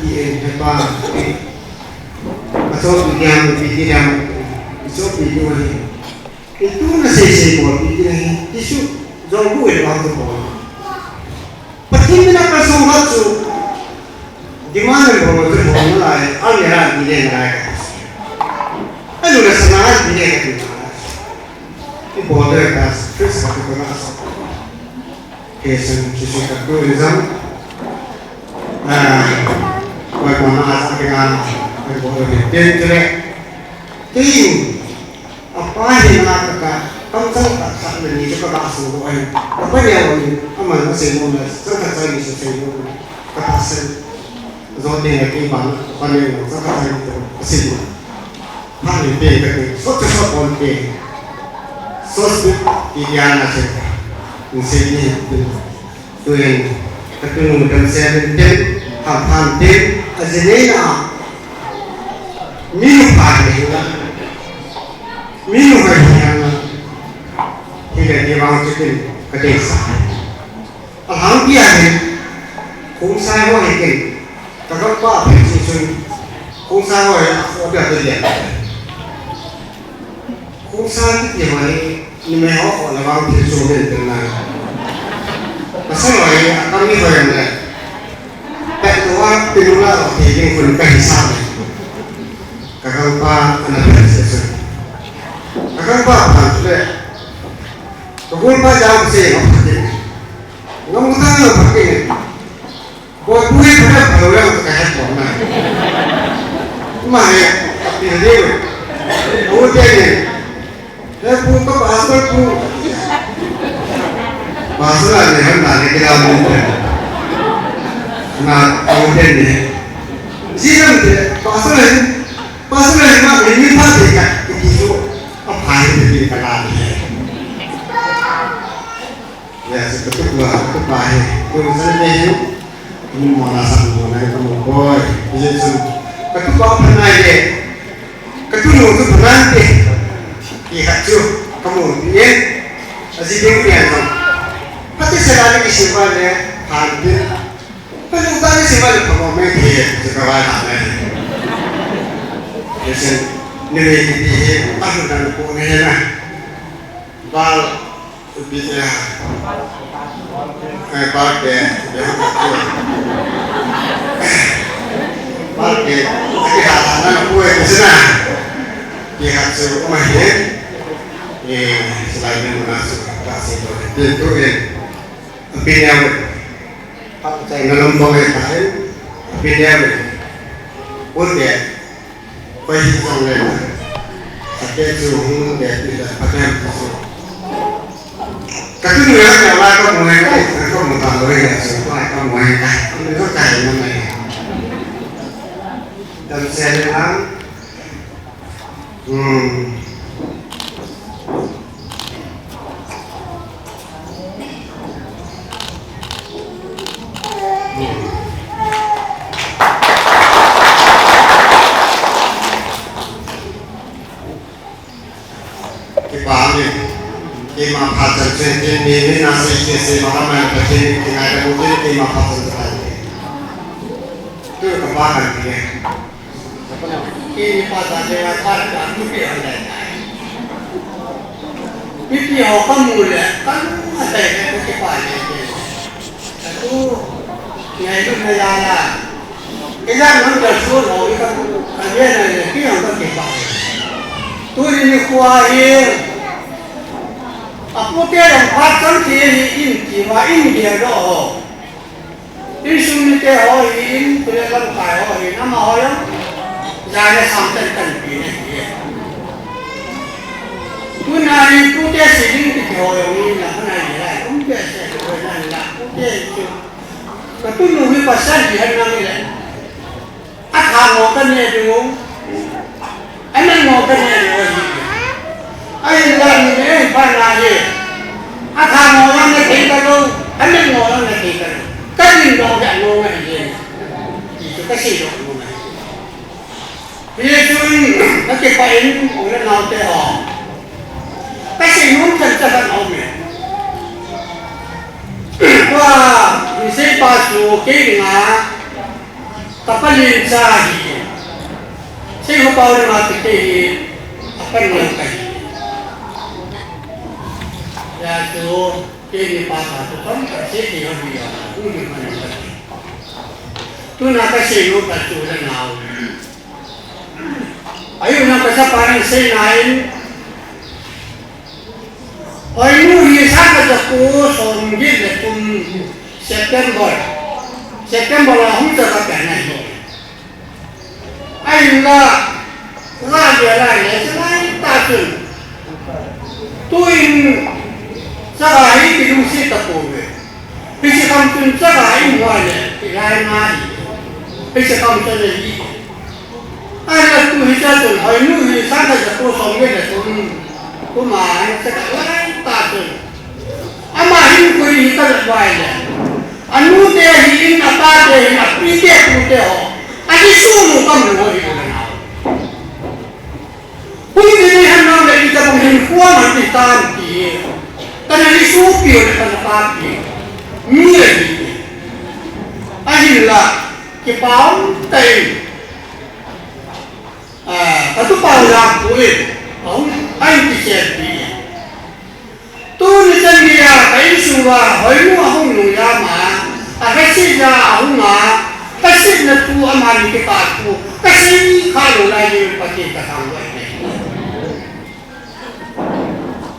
dia apa masuk yang pikiran masuk pikiran itu nasi buat pikiran isu jauh itu waktu itu pasti kita kesungguh tu di mana bawa tu bawa lagi alhamdulillah dia naik aduh dah semangat dia itu boleh kas Kristen itu keras Kristen sisi katolik bagaimana asal dengan boleh dia tim apa yang nak kamu tak sahaja ni juga tak suruh apa yang aman masih mula sangat saya bisa mula katakan zodiak ini bang apa yang sangat saya itu sih hari ini satu pon sosbuk ideal nasi ini tu yang ketemu dan saya dan ham azalina minum tidak dimasukin ke desa. Alhamdulillah, kung saya mau ikin, kalau apa pensiun, kung saya mau ada kerja. Kung saya itu ni mehok orang orang pensiun dengan. Masalah ini kami bayangkan, petua penula yang pun kehisap. Kakak apa anak pensiun, kakak apa sudah. Kau pas jam saya ngomong tanya pakai, kau punya berapa orang terkait mana? Mana dia? Kau jadi, saya pun kau pasal pun, pasal ni hendak ni kita mungkin, nak kau jadi, siapa dia? Pasal ni mak ini pasti kan, itu apa yang dikatakan? Ya seperti dua itu baik. Kalau saya ini mau rasa mau naik mau boy, jadi ketu apa naik? Ketu itu berarti lihat tu kemudian masih demikian tu. Pasti sekali isipannya hadir. Pada utara isipannya pemain dia sekarang ada. Jadi nilai dia apa dan punya bal bisa pakai kehalalan kue di sana pihak rumah selain masuk kasih itu pinjam saya ngelompok lain pinjam pun dia pasti sampai pakai suhu dia tidak pakai suhu. Tapi ni orang yang kau mulai kau mula lagi supaya kau mulai kau cari mana ni. Dan saya bilang, จันทร์เจนมีไม่น่าเสียเสียมาทำไมประเทศที่ไหนแต่บุตรที่มาพัฒนาได้คือกับบ้านกันเนี่ยที่ภาษาเทวทัตการทุกอย่างเลยพิธีหอกมูลเลยตั้งแต่ในพุทธภาษิตแต่ตู้ไงก็ไม่ได้ละไอ้ด้านนั้นจะช่วยเราอีกครั้งอันนี้เนี่ยที่เราต้องเก็บไว้ตัวนี้ควายAku tiada pasal tiada ini, wah ini dia doh. Ini sumber tiada ini, perlu kaya ini, nama orang jangan sampai terpilih dia. Tu nari tu dia sedih tiada ini, nak nari, tu dia sedih nak, tu dia itu. Tapi nuhi pasal dia nami lah. Akak ngokan ni dulu, anak ngokan ni dulu. Ai làm gì phải làm gì? Thằng ngồi ăn cái thịt cái luôn, anh mình ngồi ăn cái thịt cái luôn. Cái gì đồ vậy luôn này gì? Chỉ cho cái gì đồ luôn này. Bây giờ nó chỉ phải in của nó nào để họ. Cái gì muốn chân chân nó mẹ. Qua mình sẽ bắt đầu cái ngã tập luyện ra gì? Sẽ không bao giờ mà cái apa yang ya tu ini pasal tu kan kasih dia dia, ini mana lagi. Tu nak kasih lu kasih orang naw. Ayo nak kasih parang saya nain. Ayo ni sangat aku songgil letum September lah kita pakai naik. Ayo lah, dia selain tahun. Tu ini Sarai di Rusia tak boleh. Bisa kamu sarai muanya, lain lagi. Bisa kamu sendiri. Anak tu hijasan, hari ni sangat jatuh sampai tu, kumai sekarang tak tu. Amah ini kuri hitam baik. Anu dia ini apa dia, apa dia tu dia. Adi semua kamu boleh kenal. Kuri ini hendak kita menghilangkan mati tanti. Karena ini supi oleh papi, mirip ini. Akhirlah kepau tay, katu pau lakuin, pau ayu dicerdi. Tu ni dia kain suwa, hoimu ahung nuyama, kasih dia ahung kasih natu amari kepatu, kasih kalau lagi pakai ketangguh ini.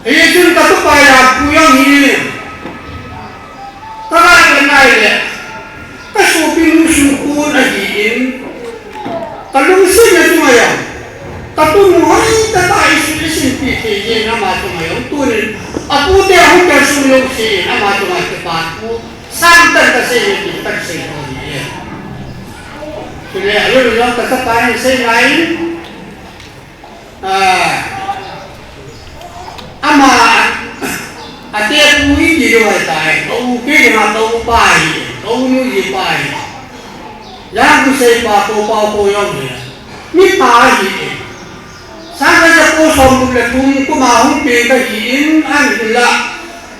Itu kata payah puyang ini. Kalau kenal dia, kasupin musuhku lagi ini. Kalau musuhnya cuma yang, tapi muhai tak isu PTJ nama cuma yang tu ni. Aku dia hukum sulung si nama cuma tempatku. Sampai kesini kita kesini. Jadi ayo bilang kata payah saya lain. Ama ate pui di luar tay, kau ke dengan kau pai, kau nuji pai. Yang tu saya pakai pau yang ni pai. Sampai jauh sampai letung, kau mahu pergi in anda.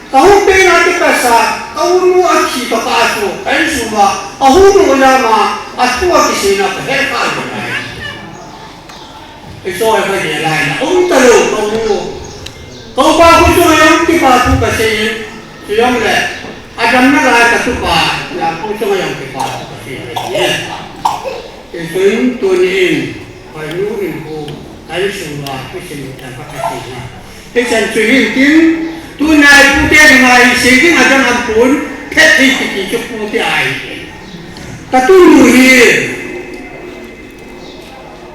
Kau pergi nanti pasar, kau nu aci pakai kain semua. Aku nu lama, aku kisah nak herkal. Itu apa dia lain? Terus kau bagus tu yang kita tu kasih yang le, ada mana lagi tu pa, yang kau tu yang kita kasih le. Itu tu ni, bayu info, kali semua kasih kita kasih. Itu tu tu naik putih dengan segini ada nampun, peti putih air. Tapi luhir,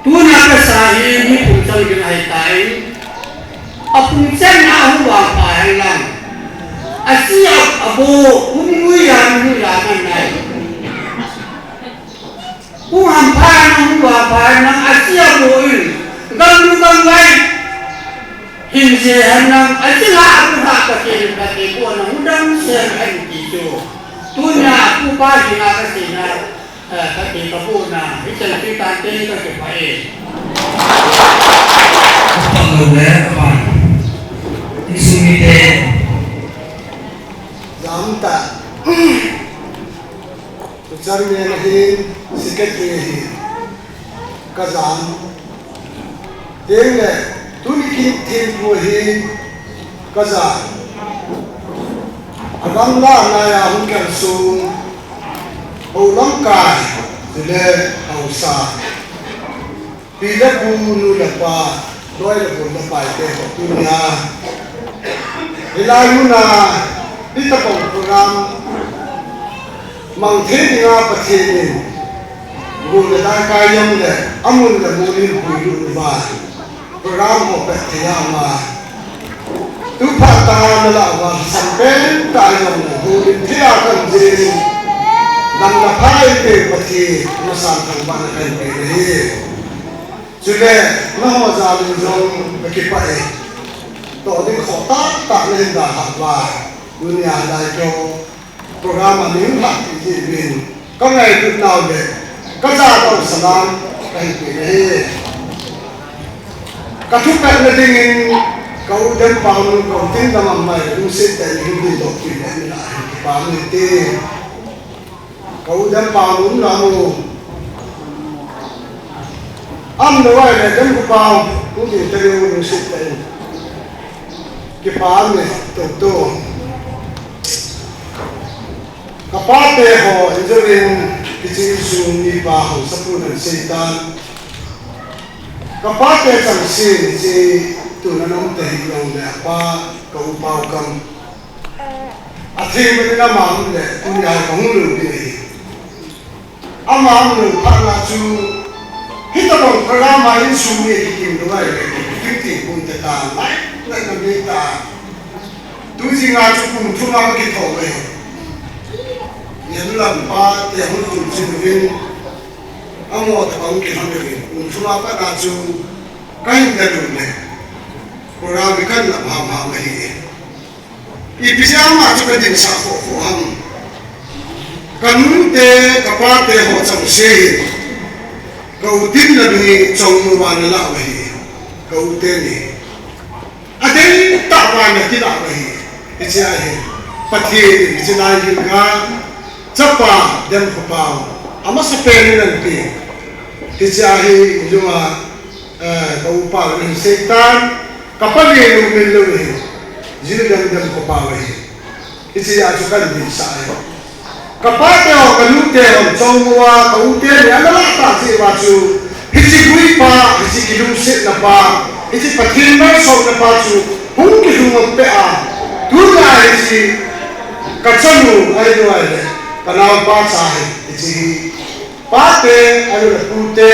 tu nak kasih ni pun tak dengan air. Apun sana huwa pahalang, asiap abo umuyan manai. Uhampan huwa pahalang asiap boil, ganggu hinsehanang asiap aku tak pakai pakai kuana udang sehan itu. Tunya aku pagi nak kesina, pakai kapuna, ikan kita teh pakai pakai. Apa? Isumite Jeremy hin secretary hin kazan denge tuni kin tin bu hin kazan agam la na ya hun kan sung olam kai le ausa pila bu nu la pa doi la bu la pa te tunya ilayuna ita program mang thế thì nga bạch thiên gồm là đại ca yếm lệ amun là mô linh bùi lụn và program một bạch thế mà tu phát ta là và sẵn bên tại dòng là mô linh thế à cần gì nằm là phai về bạch thiên nó sẵn thằng bạn là cần về đấy cho nên nó họ ra lên dòng bạch kỳ bạch tổ đến khó tác tạo lên đã hạt và dunia đại cho program ini tak diizinkan. Kau ngai ikut nào deh? Kau tahu salam kayak gini. Kau cuma ngedingin kau dan paunu kau tinggal mamai musik dan hindi dokter ini lah. Paunu itu kau dan paunu namu. Am doai le dan kau paunu mungkin terlalu musik dan kepaunu tu. Kapate ho injurin kichi suni pa ho sapunan setan kapate sang sin si tunanom te long le pa ko pau kam athi me na mam le tunya kong lu bi amam lu pa na chu hita bong programa in suni ki do ai le ki pun te ta lai na ni ta tu ji nga chu pun thu ma ki tho le những lần ba thì không dùng sinh viên ông ngồi tập ông kỹ năng được cũng chúng ta bắt đầu chú cái hình được này program cái làm hàm này ý bây giờ mà chúng ta định xã khổ hầm cần để các bạn để họ trồng xe cầu tin là đi trồng một vài là vậy cầu tên này à thế tạo vài là cái đạo này cái gì ấy phát hiện cái này cái Japa dan kupau, ama sepele nanti, kijahi cuma kupau ini setan, kapal ini milu ini, jadi dan kupau ini, kijahi juga bisa. Kapal teh kalau teh congwa kau teh ni adalah tak sih baju, kijahi pa, kijahi kidung set napa, kijahi patin masuk napa tu, hung kidung apa, tu lah kijahi kacanu ada dua ni. Kalau bahasa ini, pakai ada pute,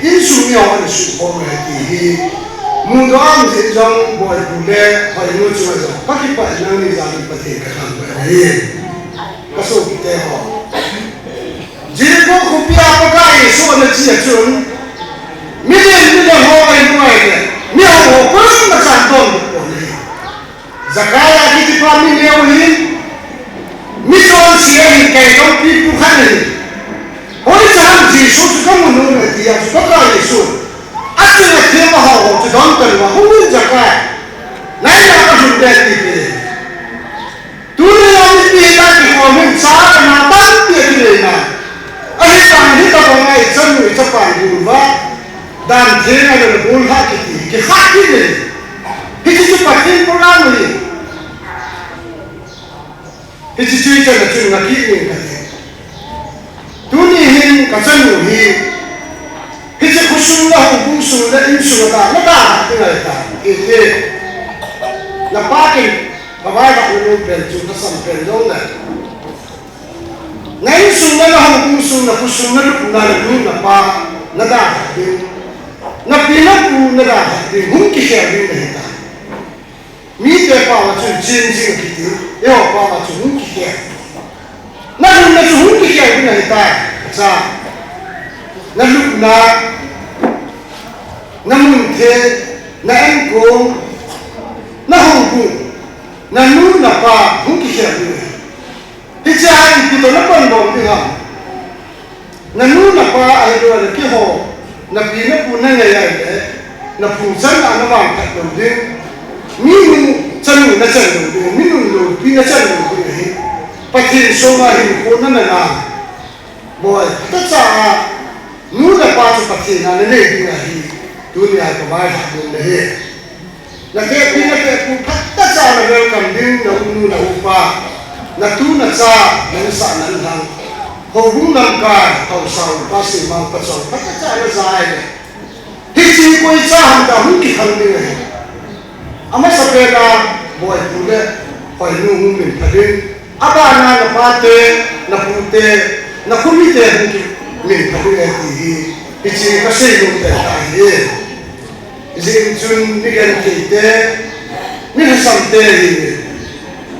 insumio ada supporter ini, mungkin sejauh boleh pule, boleh lucu aja. Pakai pakai nanti jadi pakai kerana ini, kasut kita ho. Jadi kau kopi apa kaya, soalnya ciacun, milian ho ini mana, milian ho pun macam tu. Zakaya kita pahami milian ini. Mison siya kay kau pipu kanin. Hoy saham Jesus kamu nuna dia sebagai Yesus. Asal dia mahu tergantung mahu jaga. Naya apa sudah tipe. Tulen yang dia lagi komen sah nata dia dia. Asyik kami kita bangai senu cepat berubah dan dia ada berubah kita hati ni. Kita cepatin program ni. Itu cerita macam nak ini kata. Tunihin kacau ni. Itu khususlah khususlah insulah nak tinggal tak. Itu nampakin bagai tak perlu berjumpa sampai dona. Naik sunnah lah khususlah khususlah bukan nampak nada. Napilah pun nada. Mungkin siapa ni tak. Mite pa macam jinjing gitu, ya pa macam mungkin. Nak mungkin bina kita, sah. Nak mungkin, nak engkau, nak hongkong, nak pa mungkin bina. Dijahit kita nak pandang dia. Nak pa ada ada kihau, nak bina pun nak ayat, nak pusat anak bang tak boleh. Minu canu na canu, minu lo pina canu ni. Pakai soal ini pun na. boy tất cả nu là ba chục bát thiên là nên đi này dunia có bài học được đấy là cái pin là cái cũng tất cả là welcome đến là nu là upa là tu là sa là sa là thằng hầu cũng làm cả hầu sau ba sự mang phát sau tất cả là dài đấy thì chỉ coi sa hàng ta không kịp hàng đấy ama sa pe ka boy tu le hỏi nu mình phải đến abana là ba te là pute là không biết thế mình phải đến thì chỉ có xây dựng để tại hiện riêng chun đi gần thì thế mình sang thế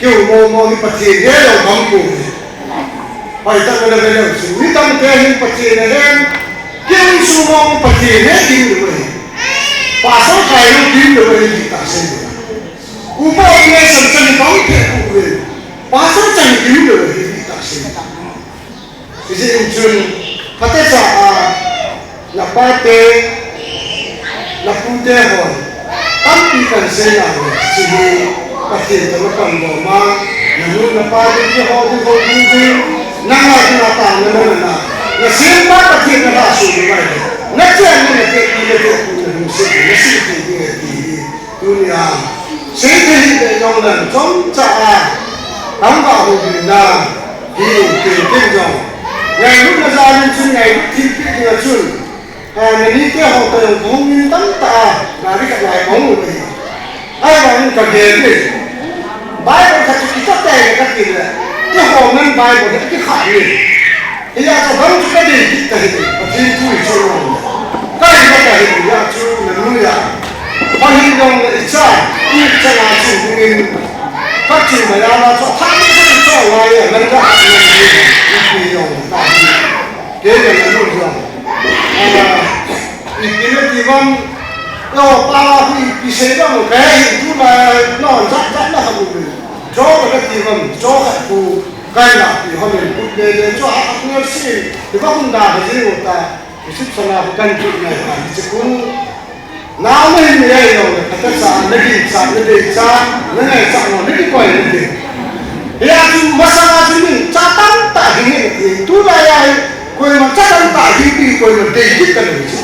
kiểu mò đi bắt tiền đấy là không đủ phải ta cái này là sự mình tăng thế mình bắt tiền này kiểu số mò bắt tiền đấy đi được rồi và số cái nó đi được rồi thì ta xây dựng upo này sản sinh không thể không được và số chẳng đi được rồi thì ta xây dựng riêng chun phát ra là ba tê là pute hồi tâm đi cần xây là chỉ phát triển cho nó cần bỏ mà là luôn là ba tê cái hồi đi năng là tạo nên là xuyên ba phát triển là sự như vậy nó chơi như là cái nó sự thì dunia xây dựng để trong lần chống trả đóng vào hồ biển là thì tiền rồi ngày lúc nó ra lên chuyên ngày thì cái là chuyên ngày đi cái họ từ không như tấm ta là cái lại bóng người ai mà không cần tiền gì bài còn thật cái chất này là cái gì đấy cái họ ngân bài của cái khải gì thì ra cho vẫn cái gì cái gì và thì chui cho rồi cái gì cái gì ra chui là nuôi à họ hình dung là sao như cho là chủ mình phát triển mà ra cho tham cho ngoài ở ngân ra mình dùng tại cái này là luôn rồi cái này thì vâng đâu ba thì sẽ có một cái thứ mà nó rất là hấp dẫn cho cái thì vâng cho cái phụ cái là thì họ mình cũng để cho họ nghe xin thì có không đạt được gì một ta thì sức sản là cần chuyện này là chỉ cũng nào mình đây rồi tất cả nó đi xa nó này sang nó đi quay lên đi ya tu masalah ini catatan tak ini itu lah yang kau macam tak hidup kau mendidik kan itu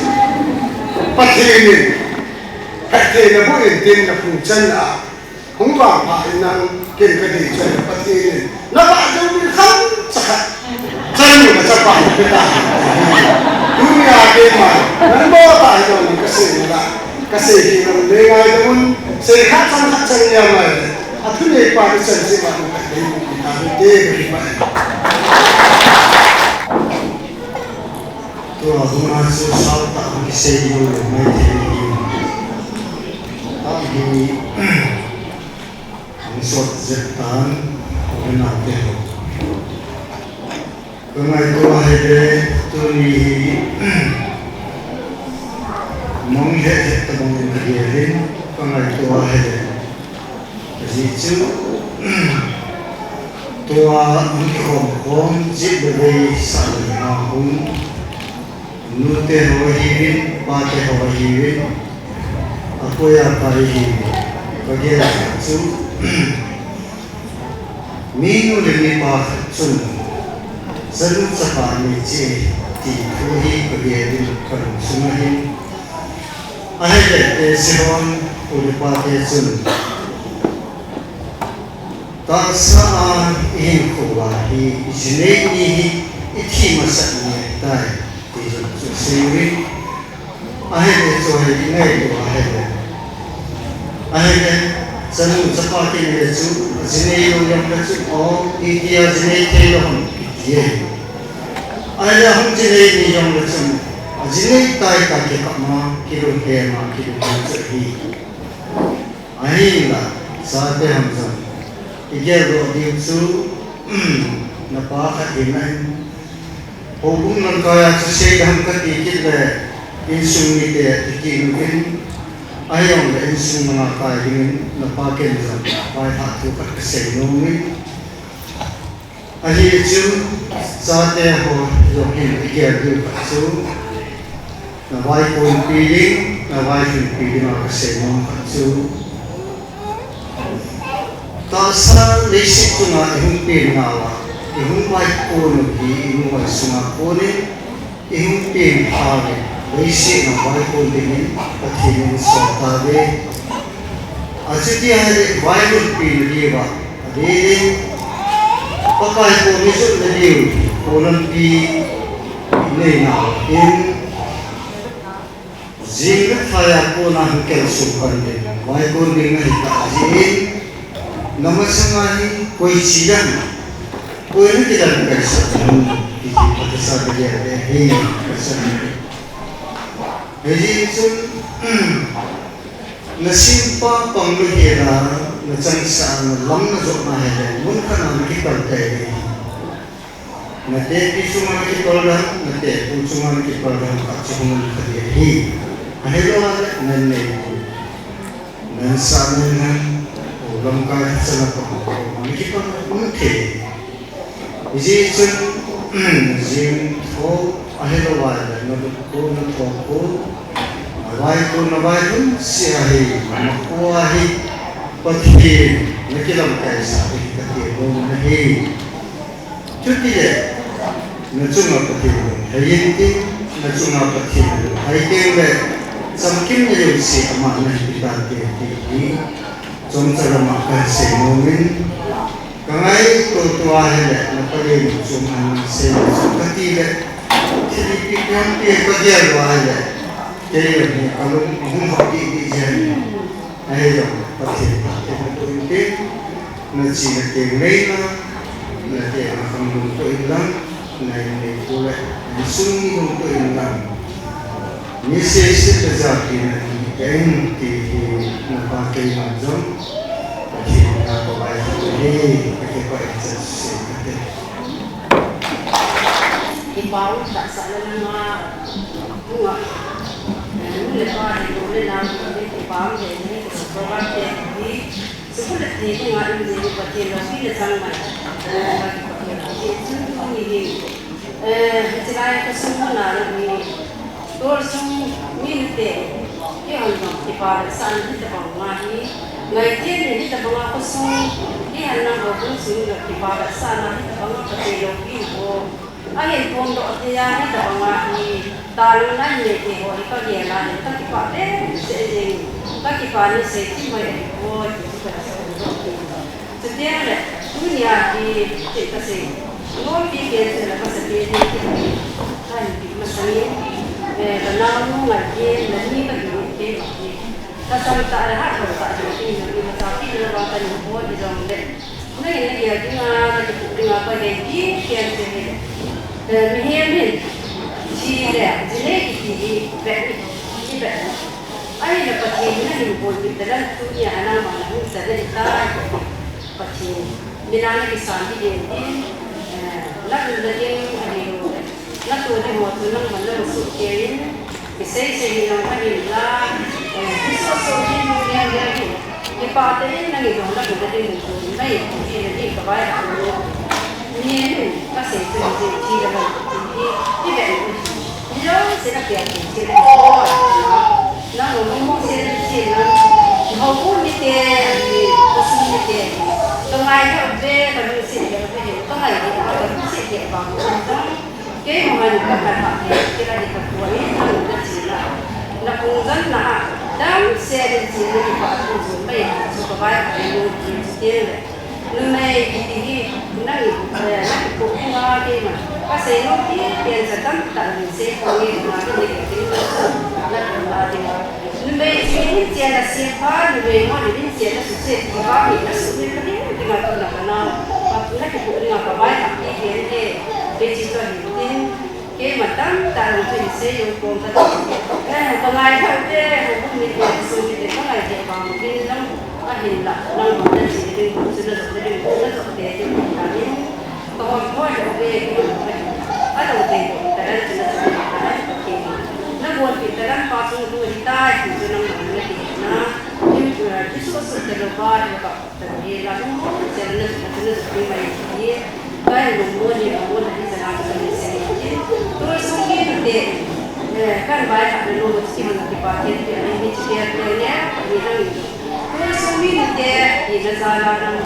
pasti ini pasti nak buat ini nak puncan lah không phải phải năng kiên cái gì cho pasti ini nak ada không chắc chân mà chắc phải cái ta dunia cái mà nó bao tại rồi cái gì thì mình để ngay đó mình sẽ khác sang nhau mà thứ này qua cái chân sẽ vào cái tôi hôm nay sẽ sao tạo cái xe yêu được mấy thế này vì những số dịch tán bên nào thế hôm nay tôi hay để tôi mong hệ tôi mong những cái gì đến hôm nay tôi hay để gì chứ tua khom jib beri salahun nute hohibin pate hohibin aku ya parihi bagian su minu demi pa sun selu sapani ce ti kuhi bagian kan sumahin ahai sihon ulipate sun tak saan in kuwahi jinei ithi masaknya tai itu sendiri akhirnya soal ini itu akhirnya sanu seperti itu jinei yang itu oh dia jinei kelon dia akhirnya hum jinei yang itu jinei tai tak kama kilo kema kilo jadi akhirnya saat hamzah Ijazah diusu napakat iman hubung ng kaya susayang katikit na insung ite ikinugin ayaw na insung mga kainin napakin sa kahit hatukat kasaynungin ahiyatsu sa ate ako yokin ikiyagil katsu na wai po yung piling na wai po yung piling mga kasaynung katsu tasa lesik ko na ihumpin nga wa ihung mai kono ki ihung mai sunga kone ihung pin phare reisi na mai ko dingin pathinin sotave achuti hare bible pin riwa adele pakai ko misu na liu konon pi leina in jing thaya ko na kel sukan de mai ko ding na ta ajin namasangahi koi chidan koi na kidan ka sa ki patasa de he kasan he sun nasimpa panglu hera na chang sa lam na jok na he mun kana ki kal te na te pi suma ki kolgan na te pu suma ki kolgan ka chumun ka de he ahelo nan ne nan sa nan lam ka sana ko ki pa mun the iji chun jing tho ahelo wa na ko na tho ko na vai ko si ahi ma ko ahi pathi na ki lam ka sa ka ti ko na he chuti le na chunga pathi hayin ti na chunga pathi hai ke le samkim ne yo si ama na pita ke ti chom charama ka se momin kangai to hele na pare chum an se kati le chili pikam pe ko dia wa hele ke ni alum hum hati di jan ai yo pati te to inte na chi na ke leina na te na kam to ilang na ni to le ni sumi to ilang ni se te za ki na ken ti na pa ke ma jom na ko ba ni ke ko se se di bawah tak salah nama bunga. Mula pada mula nama di bawah jadi program jadi sekolah di bunga ini jadi pakai lagi le sama bagi pakai lagi semua ini celaya kesemua nari dor semua minte yang di bawah sana di bawah ini ngaji di bawah kosong yang nama pun semua di bawah sana di bawah pakai lagi ai pondok dia ni dah mengahi tahu nak ni ke boleh kau dia lah ni tak kipat sejeng tak kipat ni sejeng mai boleh kita setiap le dunia di kita sih ngomong dia tu lepas dia ni kan masalah kenal ngaji ni tak dia kasar tak ada hak tak ada ini tapi dalam kan buat di dalam le ni dia dengar apa dia kian sini Mihiamin, Cina, Cina ini berat. Ayah dapat ini himpun di dalam dunia anak mahu sedang kita pasti. Bila lagi sambil ini, lalu lagi ada lalu ada waktu nang mana masuk kirim, bisa yang kami lah, bisa soalnya dunia lagi. Lepas ini nang itu lalu ada himpun, naik ini kebayang. Ni kasih tu jadi dalam ini betul. Jadi saya nak jadi nak ngomong saya jadi ngomong ni khusus ni tengah ada kalau sih tengah ada kalau sih dia bangun ke mana kata kira di ketua ini ada Cina nak punggan nak dan saya di Cina di Pak Zumbai supaya ada Cina Lumai ini nak bukan ke mana? Pasal dia sedang tak bisa kami nak ini nak Lumai ini dia siapa? Lumai mana ini dia susah siapa? Ini susah ni dengan tu nak kenal. Apa nak bukan apa baik? Ini digital ini ke macam tak bisa yang kongkat. Pengai sahaja hukum ini sulit. Pengai dia bangun ini ahin lah, nang mana sih jadi sudah dia jadi kami kalau mau ada ada utang terus sudah pakai nang buat kita kan pasang tu kita itu nang mana kita itu sudah terlepas tapi lalu jalan pribadi dia kan lumur di sana terus mungkin dia kan banyak dulu mesti dipakai ini dia terus semua dia di negara dan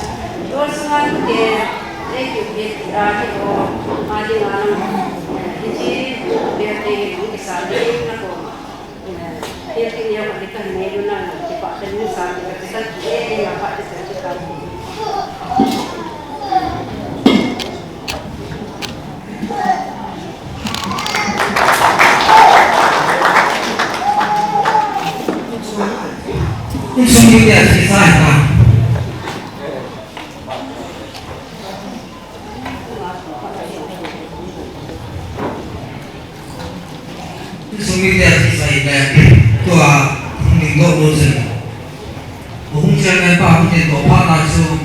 terus semua dia đây chụp hiện ra thì có mà đi làm thì chỉ việc thì cũng cái sản đấy nó có hiện cái nhiều cái cần này luôn là cái bạn tên như sản thì cái sản thì là bạn sẽ được làm những suy nghĩ là chỉ sai à suy nghĩ là chỉ sai là tua mình có đồ gì cũng chưa nghe bao nhiêu đồ phát ra chú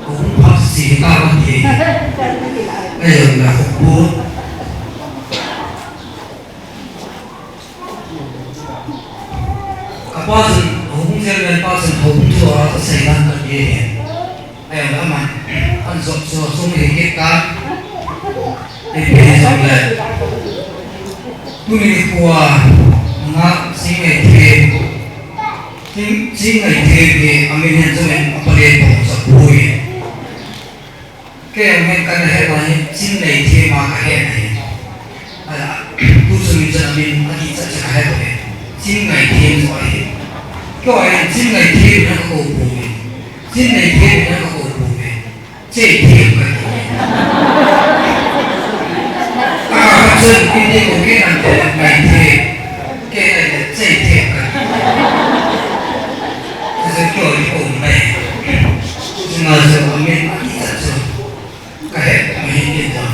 cũng phát xì cao vấn đề bây giờ là phục vụ các bác sĩ cũng chưa nghe bao nhiêu không cho xảy ra cái gì bây giờ là mà anh sốt sốt xuống thì kết cả để bây giờ là tôi nghĩ qua ngã sinh ngày thêm sinh ngày thêm thì anh mình cho mình apple to sắp bùi cái anh mình cần hay là sinh ngày thêm mà cái này là tôi cho mình cho mình anh đi chắc hay rồi sinh ngày thêm rồi cái anh sinh ngày thêm nó có bùi sinh ngày thêm nó có bùi chế thêm cái dân kinh tế của cái này là ngày thêm cái này là dây thêm cả giờ kiểu đi ổn này nhưng mà giờ ở miền Bắc thì thật sự cái hệ của mình hiện giờ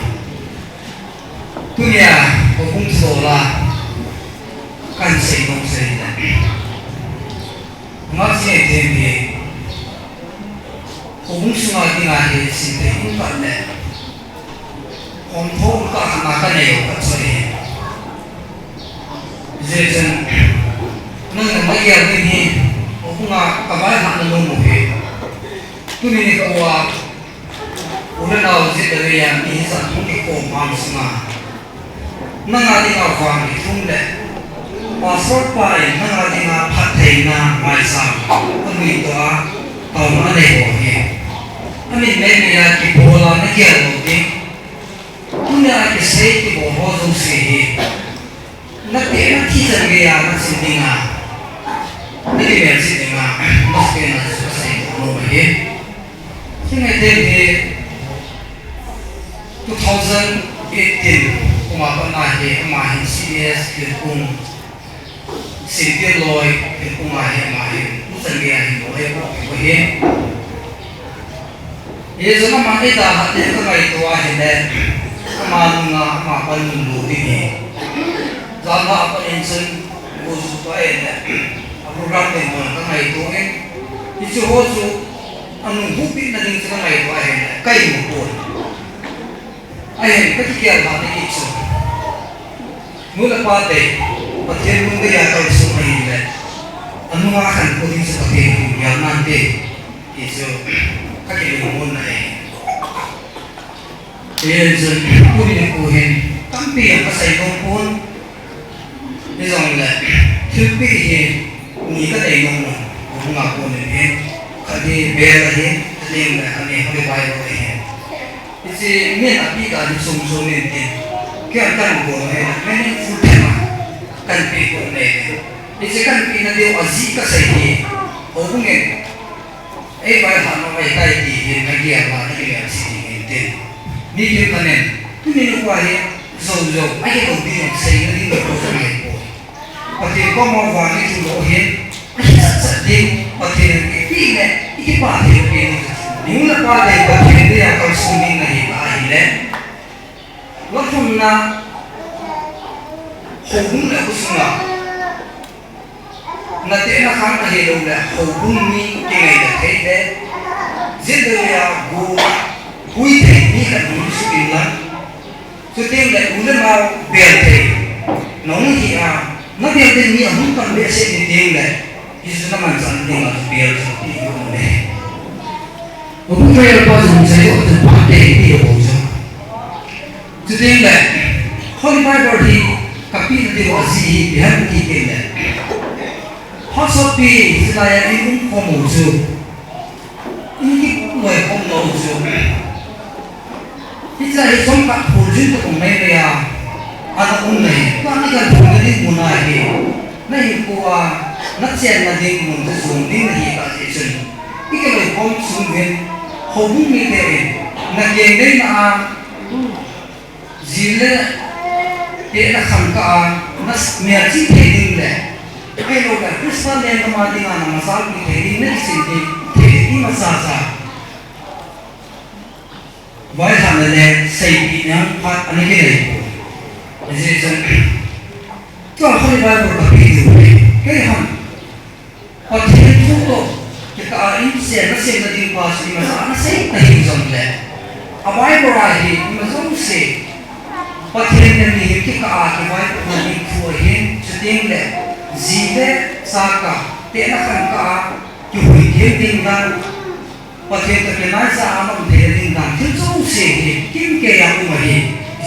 tôi nhà có cũng số là căn xây không xây này nó sẽ thêm thì cũng suy nghĩ là thì xin thấy cũng vậy đấy không thấu cả mà cái này cũng có thể dễ dàng nên là mấy cái này cũng là các bạn làm được một cái tôi nghĩ là udah nào dễ được yang ini sản cũng cái cổ mang sang nang ada yang vàng thì không lẽ passport phải nang ada yang phát thầy na mai sang tôi nghĩ đó tàu nó này bỏ đi anh mình mấy cái cái bộ là nó kia một cái punya cái xe cái bộ hoa giống xe nó để nó thi ra cái nó xin đi à nó đi về xin đi à nó cái nó sẽ xây nó vậy cái này thì 2018 cũng mà con này thì mà hình CS thì cũng xin tiền lôi thì cũng mà hình lúc dân nghe hình của em của em ये जो ना माने दा हाथे को नहीं तो आहे ने मानुंगा मापन लूटी ने जाना अपन इंसान वो जो तो है ने प्रोग्राम में तो नहीं तो है इसे हो जो अनुभूति नहीं तो नहीं तो है ने कई मुकोन आहे कति क्या बात है किच्छ मूल पाते पत्थर मुंगे या तो सुन नहीं है अनुवाkan को दिन से पत्थर या नांते इसे kaki lumon na Yesus kunin kuhin tampi yang pasai lumpun isong le tupi he ni ka dai nong bunga kunin he kadi bela he ling le ani hoi bai ro he isi men api ka ni sum sum ni tin kya kan ko he men fu tema kan pi ko ne isi kan pi na dio azi ka sai he obungen ấy bài học nó phải cái gì thì cái gì mà nó cái gì thì tiền đi chơi cái này cứ đi qua đi rồi mấy cái đầu tiên là xây nó đi được cái này và thì có mong vào cái chủ độ hiện rất đi và thì cái gì này cái bà thì cái những là qua đây và thì đây là cái suy nghĩ này là gì đấy nó không là không là cái suy nghĩ na te na khang ka helo la hobung ni ke ngai da thai de zin de ya gu hui thai ni ka ni su tin la su tin la u le ma be thai nong hi a na be de ni hum kan be se ni tin la is na man san ni ma be su ti yu ne o bu me la pa su sai o de pa te ti o so su tin la holy bible thi ka pi de o si bi ha ki tin la Hosopi saya ini komuju, ini mulai komuju. là hệ thống các phụ huynh của mấy người à ông này có những cái phụ nữ đi buôn này thì này của nó xem là đi buôn cái dùng đi là gì cả gì chứ cái lời con xuống bên không nghĩ thế là cái đấy là gì là để là khẳng cả nó miệt chỉ thể định lệ cái lúc là Christmas lên cái mà đi ăn mà sao bị thể định này xin thể định mà sao sao vậy thằng này xây bị nhá phát anh cái này gì chứ cho không đi vào một cái gì cái hẳn và thế thu độ cái cả in xe nó xem là đi qua thì mà sao nó sẽ thành dòng lệ à vậy rồi thì mà giống xe và thế nên thì cái cả cái vậy là đi phù hiện cho tiền lệ gì đấy sao cả thế là khăn cả chụp hình tiền đang và thế cái nói ra nó thể hiện rằng thiếu số xe thì kim kê áo mà đi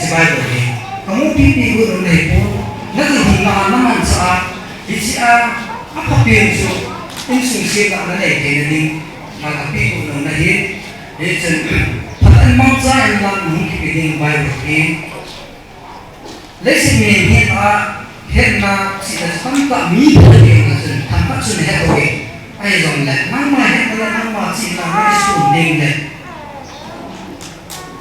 sẽ bay rồi kamu pipi guru nepo, nanti hingga naman sa isia apa pienso insumsi ka na leke na ding magapi guru na hit isen patan mangsa ang lang mungkin piding bayo ki lesi min hit a hit na sila tanta mi pwede na sun tampak sun hit away ay zong la nang ma hit na nang ma sila na sun ding le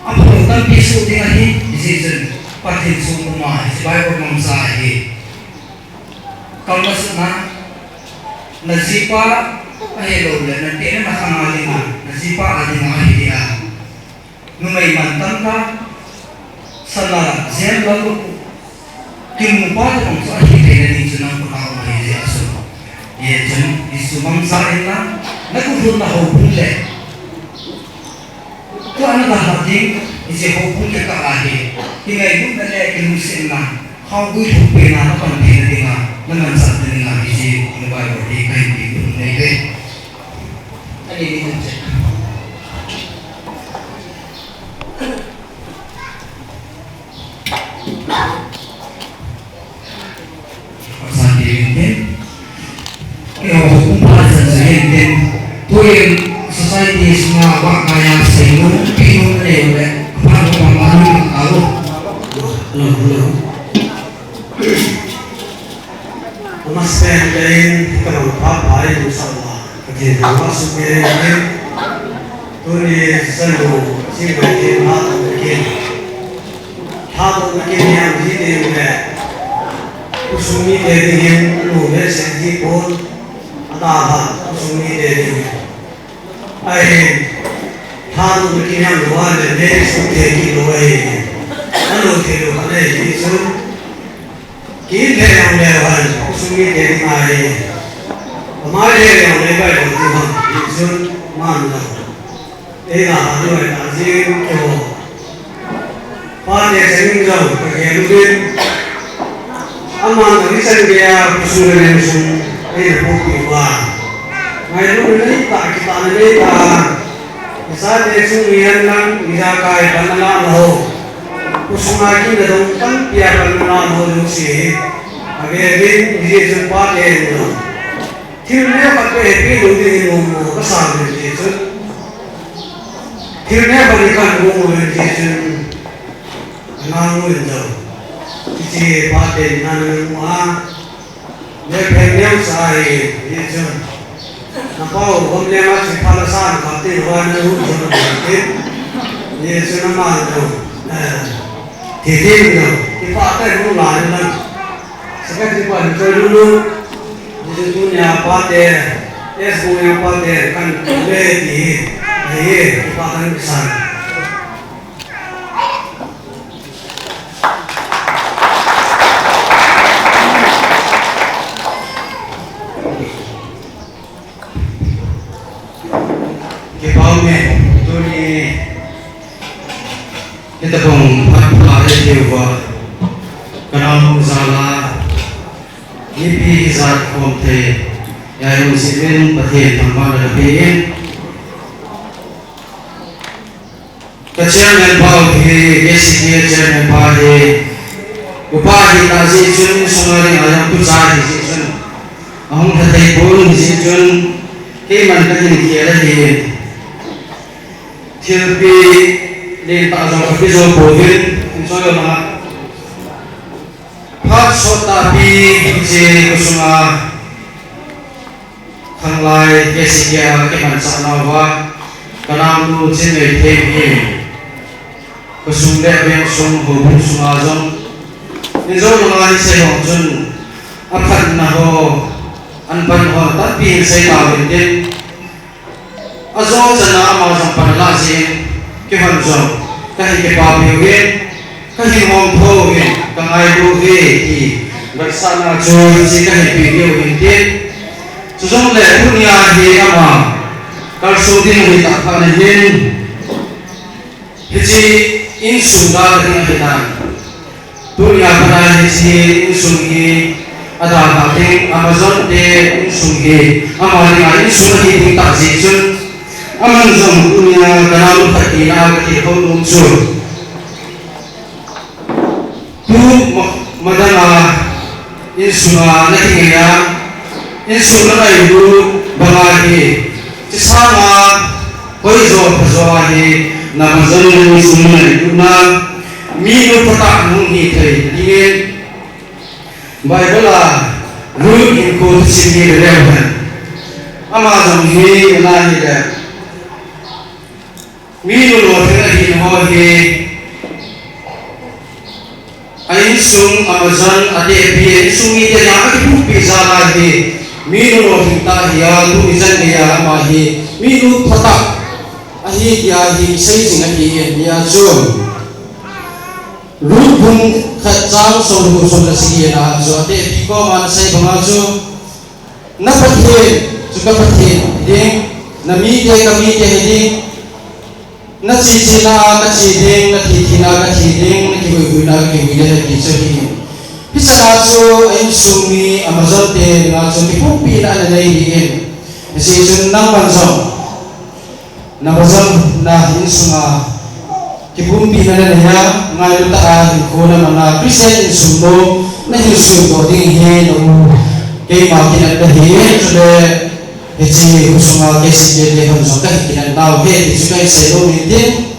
apa tan piso ding hit isen patin sumuma sebagai bangsa ini. Kalau maksudnya nazipa ahelo dan nanti ini makan alingan nazipa alingan dia. Numai mantan ka salah zen lalu kimupa bangsa ini dari jenang pernah ini asu. Ia jen isu bangsa ini nak urut nak hubung le. Kau anak dah hati isi hubung kita lagi. Hingga ibu dan ayah kelusin lah, kau gue hukum na apa nanti dengar, dengan saat dengar isi mobile body kain ibu nanti, ini saja. Pasal ini, kalau hukum pasal ini, tuh yang society semua awak kaya sehingga pinun lewat, apa orang lalu Namaste Jain kalau apa itu salah kerja masuk ke ini tuni selalu sibuk hatu bikin yang jadi udah usumi dari yang udah sedih pun ada apa usumi dari hatu bikin yang luar dari sedih luar lalu kalau ada itu kita yang lewat usumi dari mana हमारे yang lewat itu हम itu mana ada azim itu pada sering jauh kemudian aman riset dia usul bukti wah itu tak kita saat sungian lang isakai panala ho usumaki na dong kan pia panala ho si again dia sempat dia Tirne pakai happy ludi ngomo kasar dia tu. Tirne berikan ngomo dia tu. Nangu itu. Isi pakai nangu ah. Dia pengen saya dia tu. Nampak homnya masih palasan kati warna itu tu. Dia tu nama tu. Tidur tu. Dipakai dulu lah. Sekarang dipakai dulu. Itu punya pater, punya pater kan lebih kepakan besar. Kepalanya itu ni kita pun ada juga kalau salah Ipi zat komte ya muslimin pakai tambah lebih kecil dan bau di kesi kecil dan bau upah nasi cun sumari ayam pucai cun ahum katai pun cun keman katin kira di tapi đi tạo ra cái giờ bổ viên cho nó mà phát xuất ta đi chế của chúng ta thằng lai cái gì cái bản sắc nào và cái nam nu trên người thêm gì cái sung đẹp bên sung hồ bung sung à giống nên rồi nó lại xây hỏng chân áp phận nào hồ anh vẫn còn tất nhiên xây tạo đến đến ở do chân nào mà trong phần là gì cái phần rộng cái bao biểu hiện cái hình hồn thô hiện cái ai đua về thì vật sản là rồi chỉ cái hình biểu hiện tiết cho giống lệ phun nhà thì mà các số tiền người ta phải lên thì chỉ in sung ra cái này là tôi nhà phải là chỉ in sung gì ada apa ting Amazon de in sung gì ama là in sung gì thì ta chỉ chun Amazon dunia kenal pati na kiti hong unsur tu madana insuna nakinga insuna na ibu bangagi sisama hoizo pazoahi na Amazon insuna ibu na minu patak nungi thai dingin Bible la root in ko sigi revan Amazon hi na hi de Minu lo tengah di bawah ni, ain sung Amazon ade biye sungi dia yang aku bisa lagi. Minu lo tengah dia tu izan dia mahi. Minu patak, ahi dia hi sei singa dia so. Rupung kacang solu solu segi na so ade biko mana sei bangaju. Napat he, juga pathe. Dia, nami dia kami dia ini. Na chi chi na ka chi ding na thi thi na ka chi ding na ki hui na ki hui na ki so hi pisa na so ai sumi Amazon te na so ki pu pi na na nei hi si sun nang ban so na bazam na hin sunga ki pu pi na na ya ngai lu ta a hi ko na na Christian sum do na hi sum do ding he no ke ma ki na hi so de Hiji kusuma kesi jadi hamzah kan kita tahu he juga saya umitin,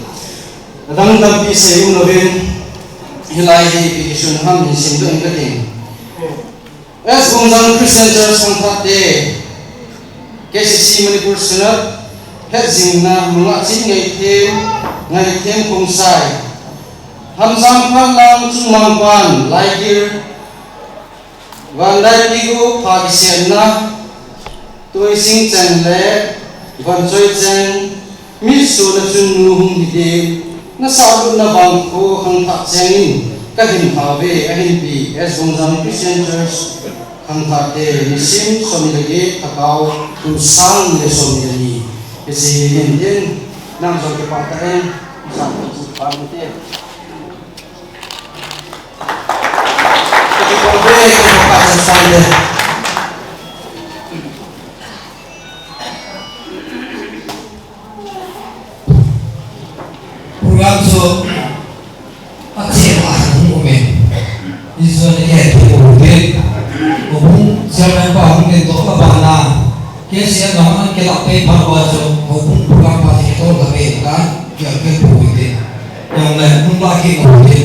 kadang tapi saya unovin hilai pikisun ham di sini tu ingkatin. Es bangsa Christian Church kontak de kesi Manipur senat hezingna mengaji ngai tem kongsai hamzam palang cumangpan laikir vandai tigo pagisianna tôi sinh chân lẽ vẫn chơi chân mít số là chân nu hung đi nó sao luôn nó bằng cô không thật chân các hình thảo về các hình bị as bông răng Christian Church không thật để đi sim so mi lagi takau tu sang để so mi lagi cái gì hiện đến nằm trong cái bàn tay sang chụp bàn tay cái con bé cái bàn sang đây so ache ma hum me iso ne ke tu de hum sama pa hum de to ka bana ke sia na man ke la pe pa wa so hum program pa ke to la pe ka ke ke pu de yang na hum la ki ko de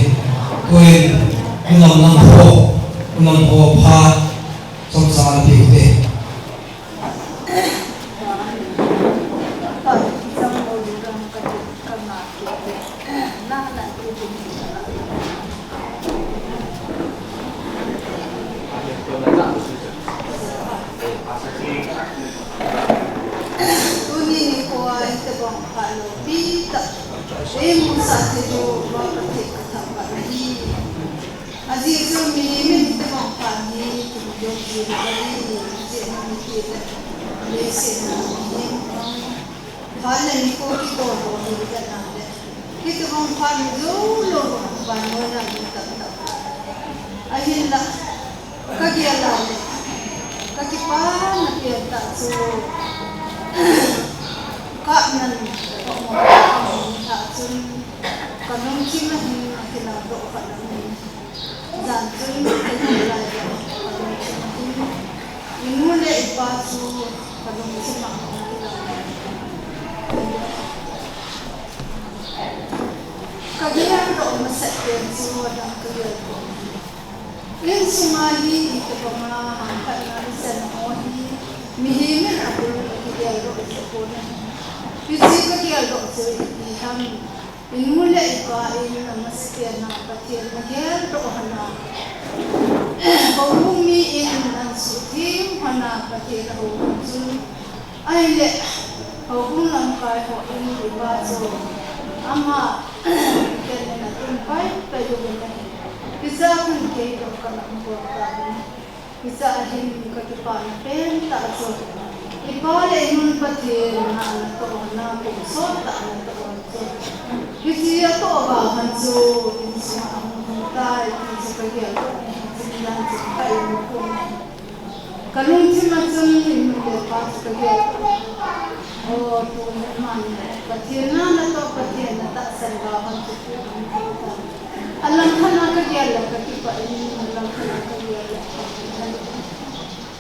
ko en nam ho pa som sa la pe de kagiyan ro masakin suwadang kagiyan ko. Yung sumali ito pa mga hangkat na isa na ohi, mihimin ako ng kagiyan ro ito po na. Kasi kagiyan ro ito iham, inmula ipain ang masakin na kagiyan, kagiyan ro hana. Humiin ang sutim, hana kagiyan ro ito. Ay le, kung lang kayo ini ibaso, ama kaya na tumpay kayo na. Isa kan kayo kalang buwan, isa ahin katipan pen taso. Ipale imun pati na anak ko na puso ta anak ko. Kasi ato ba hanso sa ang tay sa kaya ko silang sa kayo ko. Kalung simatsun imun pa sa kaya oh, tuhan, patiena na to patiena tak serbahan itu. Alam kana kerja ketika ini alam kana kerja.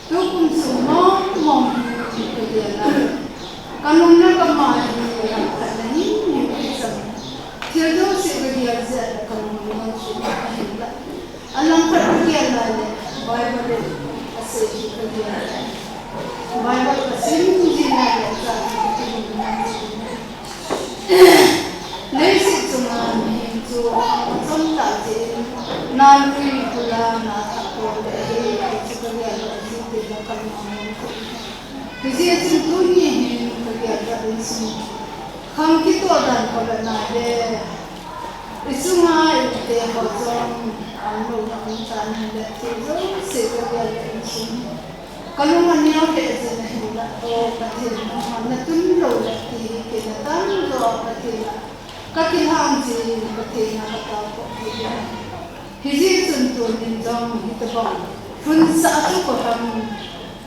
Tukum semua mau kerja. Kalau nak kemana yang tak ini bisa. Tiada sebagai kerja kalau nak kerja. Alam kana kerja lah. Bible asal kerja. Bible asal kerja. Naisip cuma itu contoh je, nanti pula nak aku deh, sebagai orang itu bukan orang. Jadi itu ni kerja dari sini. Kami kita orang kalau nak deh, itu mah itu macam anu macam ada tu sebagai dari sini. Kalau mana ada jenis lah, oh kecil, mana tu loh lagi, kita tahu loh kecil, kecil hanci kecil nak tahu kecil. Hiji contoh ni jam itu bang, pun satu orang,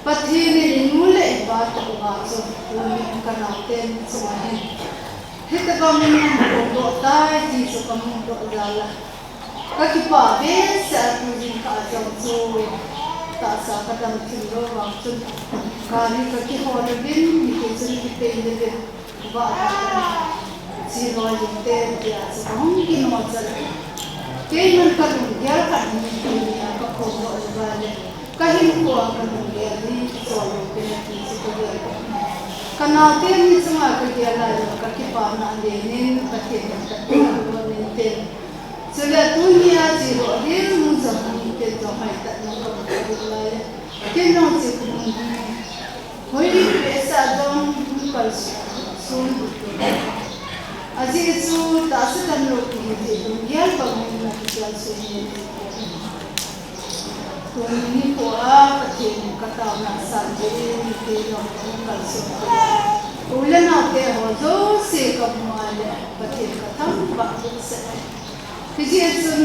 kecil ni mulai baat bahaso, pun kerana ten semua. Itu bang memang bodoh, tay jisu kamu bodoh jalan. Kaki pakai satu jenis kacang tu. Tak sah kadang cendol waktu kali kaki orang bin dikecil kita ini buat si roh jente dia semangkin macam kain kalau dia kan ini apa kau buat balik kain kau akan dia di soal penyakit seperti itu karena dia semua kerja lain kaki panah dia ni kaki kalau ni sudah dunia jiwa dia mungkin kita hai tak nak berlaya. Kita nak sih, hari biasa dong kalsun. Asyik itu tak sedang lagi itu dia bangun nak kalsun. Tuan ini kuah kecil kata nak sambil kita bangun kalsun. Ulen ada hozo se kamu ada kecil kata bagus se. Kecil itu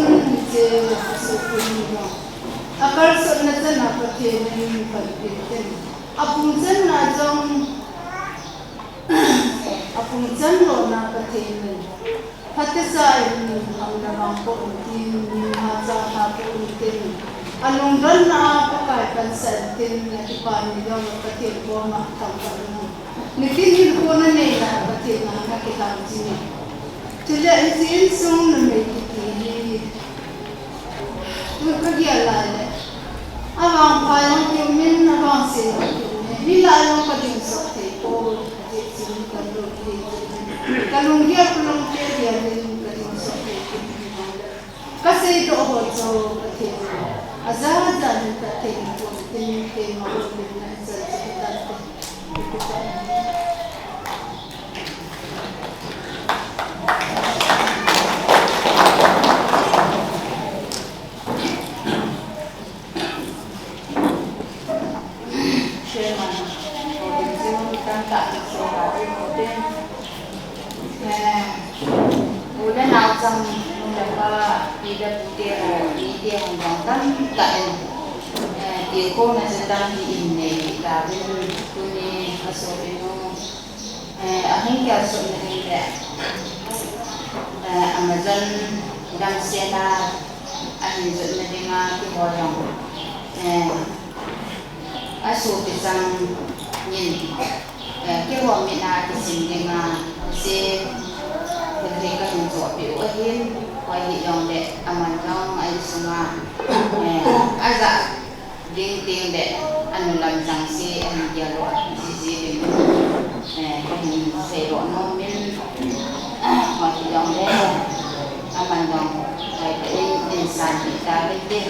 je sesuatu. Akar sana sana pakai ni pakai. Apun sana lo na pakai ni. Hati saya ni anda mampu ni haza hapu ni. Anong na pakai pansan tin na ipan ni jauh pakai buah kamar ni. Nikin ko na ni na pakai na kita sini. Jadi ini sung na may kiki. Kerja lain, awang payung kiumin awang sih, bila awang kadang sakit, oh jadi kalau dia belum dia kadang sakit, kasih itu hojo kadang, azan kadang kadang mau bina sekitar Udah nak sang mendapat tidak putih dia mendatang kain dia kau nak sedang di ini tapi kuni asal itu akhirnya asal ini Amazon dan Sena akhirnya mendengar di orang asal pisang ini kita orang minat di sini dengan si thì các hình chỗ biểu ở hiên quay hiện dòng đệ aman dòng anh sunga aza ding ding đệ anh làm rằng si anh giờ rồi gì gì các hình sẽ độ nó bên quay hiện dòng đệ aman dòng cái insan kita bên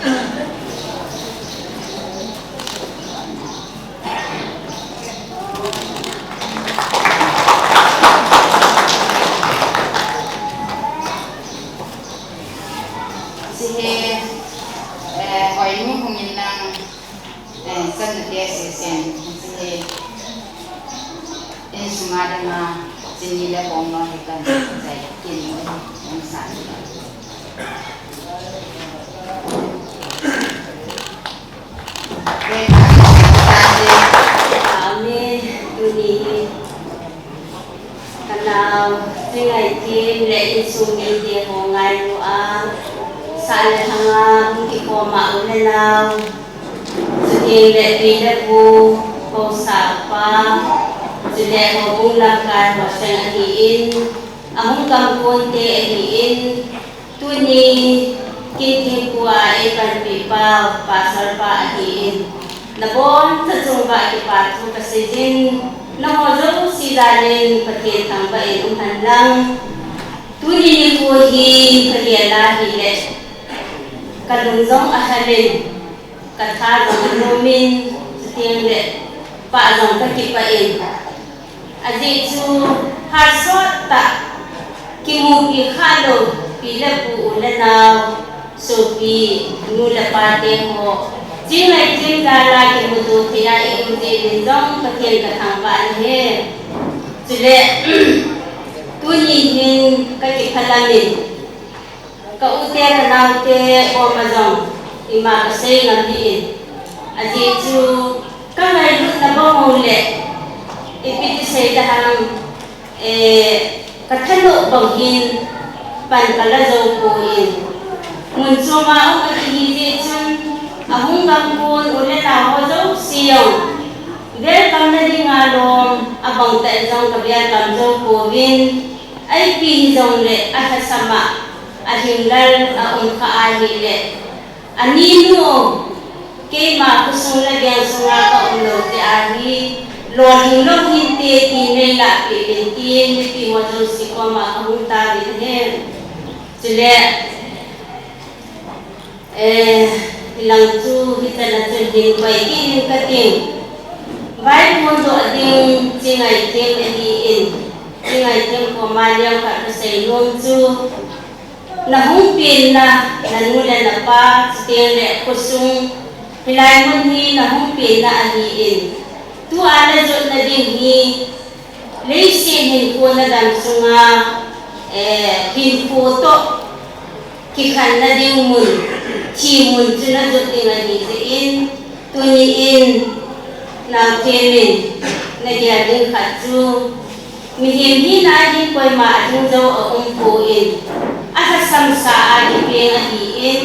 hỏi những không nhìn năng sân địa sẽ xem thì in summa dengan sini le bom nó thì cần phải kiến ông sản về Amin dunia kalau dengan tim le sumi dia hongai doa saat hanga mungkin kau mau lelau sedih le tidak bu kau sapa sedih kau bulakan waseng ahiin ahung kampun te ahiin tuni kini kuah ikan pipa pasar pa ahiin nabon sejumlah kipat tu kesejin namozo sidalin pakai tambahin umhanlang tuni kuhi kalialah hilet kalunzong ahalin kathazong nomin setiang le pa zong kakipain azizu hasot ta kimu khalo pilapu ulanaw sopi nulapate ho jingai jingala kimu tu pia iuji zong patien kathangban he jule tuni hin kakipalamin kautian naute omazong ima kasay ngamdiin azizu kamay lut na bongole ipiti say dahang kathalo banghin pankalazaw kuin munsuma ang katihizitsun ahung kampun ulit ako zaw siyong del kamnadi ngalong abang taizong kabiyan kamzaw kuwin ay pihizong le ahasama ahinggal aung kaahile anino kay makusong lagyang sunga kaulo ti ahi loring lo hinte tinay la pilintin ti wajo si ko makahunta din sile ilang tu kita na din bay kin kating bay mundo ading singay tim ediin singay tim ko malyang ka say nungju nahumpin na nanula na pa sitiang le kusung hilay mo ni nahumpin na ahiin tu ala jod na din hi leisinin ko na damsunga hinputo kikan na din mun chimun na jod din ahiin tuniin na kemin na gyading katsu mihimhi na ahin ko'y maating daw ang umpuin asasam sa aking ahiin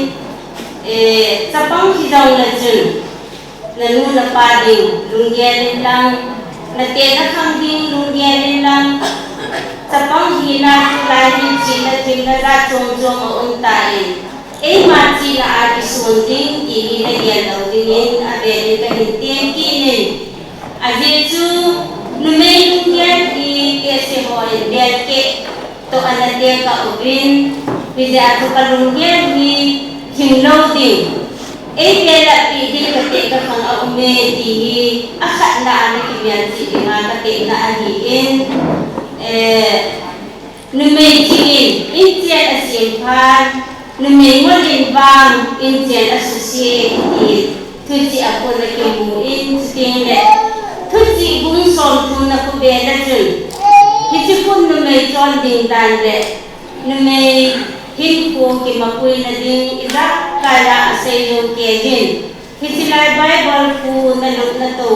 sa panghidaw na dyan nanuna pa din lungyanin lang natinakang din lungyanin lang sa panghina tulahin sila ratong-tong mauntain mati na ati sunding ihinagyan daw dinin abedin kahintien kinin azizu numay lungyan i-kesihoy delke to anate ka ubin pide ato kalungyan ni himlaw din kaya pide kate ka kang aume dihi akat na anak ibyan si nga kate na ahiin numay tingin intiyan asimpan numay walin bang intiyan associated tuji ako na kimuin tingin tuji bungson tu na kubela dun hiti pun numay ton ding dande numay himpo kimapuy na ding idak kala sa iyo kegin hiti lai Bible po nalot na to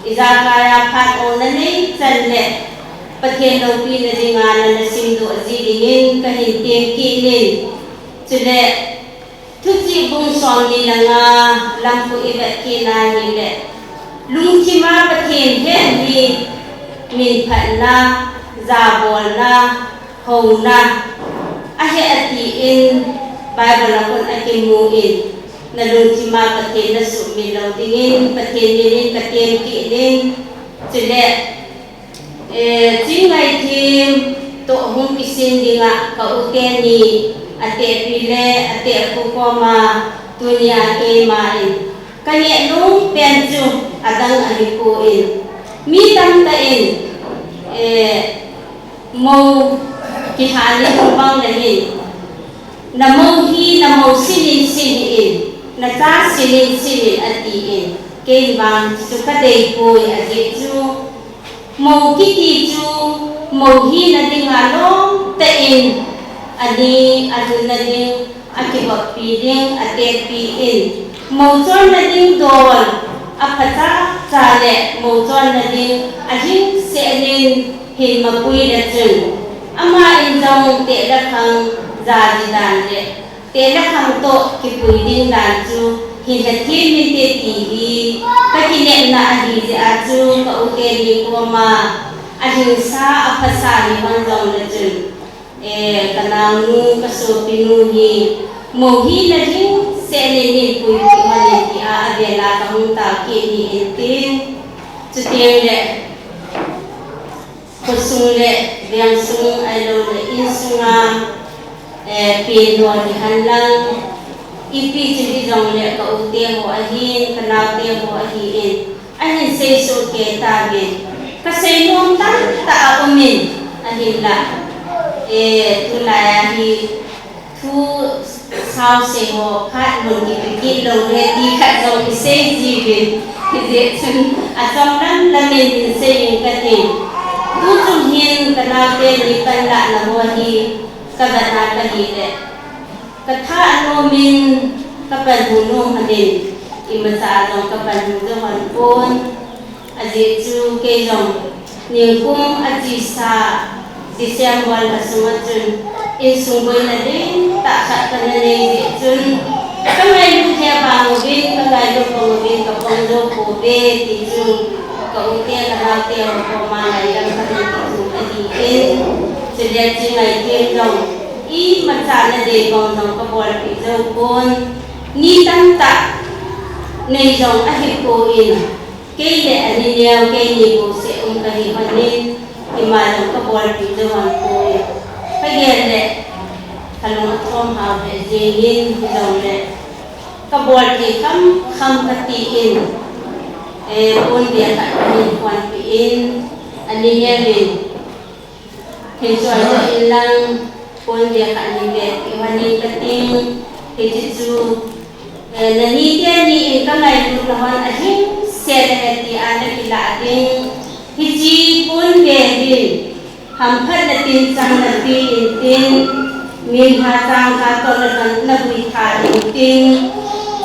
idak kaya pat o na ni sanle patien pi na ding ana na sindo azilingin kahintien kinin sule tuji bungson nila nga lampu ibat kinahile lungkima patien hen ni min phat na zabol na hầu na ahe ati in Bible akon akimu in na lunti ma patin na sumi law dingin patin nilin patin kiin sile jingai tim to hum isin dinga ka uteni ate pile ate pukoma dunia ke main kanye nung penju adang alikuin mi tam ta in mau kihani bang lahin na mau hi na mau sinin na ta sinin atiin ke bang su ka dei pui ati chu mau kiti chu mau hi na dinga long ta in ani adun na ding akiba pi ding ate pi in mau chon na ding don apata chale mau chon na ding ajing selin hin mapui da chun ama in jong te da khang za di dan le te da khang to ki pui ding dan chu hin da thi min te ti hi ka ki ne na ahi je a chu ka u te ni ko ma ajing sa apasa ni man jong da chun kanang nu ka so pinu hi mo hi na ding selin ni pui ki ma ni ti a avela ka hung ta ki ni tin chu te le kusung le biang sung alo le insunga pino di hanlang ipi jadi dong le ka ute ho ahin kana te ho ahin ahin sei so ke tabe kasai nom ta umin ahin la tulaya hi thu sao se ho khat mun ki lo le di khat dong ki sei ji bin ki de chun a chong nan la men din sei ka tin tu chung hiền cái nào tên đi cái lạ là mua hi cái vật nào cái gì đấy cái thà nô min cái vật hú nô hành đình im sa dòng cái vật hú dòng hoàn côn aji chu cái dòng nhiều cung aji sa di xem quan là sung chun in sung bơi là đến tạ khát cái này di chun cái này lúc theo vào một bên cái này lúc vào một bên cái phong dâu cổ bê thì chun kau tiada kenal tiada pemain yang kami itu adiin sejak cingai tiada i macam de kau dong kebol pisau pun ni tak ni dong akhir koin kei le ani dia kei ni bu se kahi manin imal kebol pisau han koin kagian le kalau tom hau de jengin dong le kebol ki kam katiin pun dia tak boleh kuan piin aninya bin hensoi so ilang pun dia tak ni bet iwani kating hijitu nani dia ni ingkang lai lu lawan ahing sedehati ana kila ading hiji pun bin hampat natin sang nabi intin min hasang kato na bui kha intin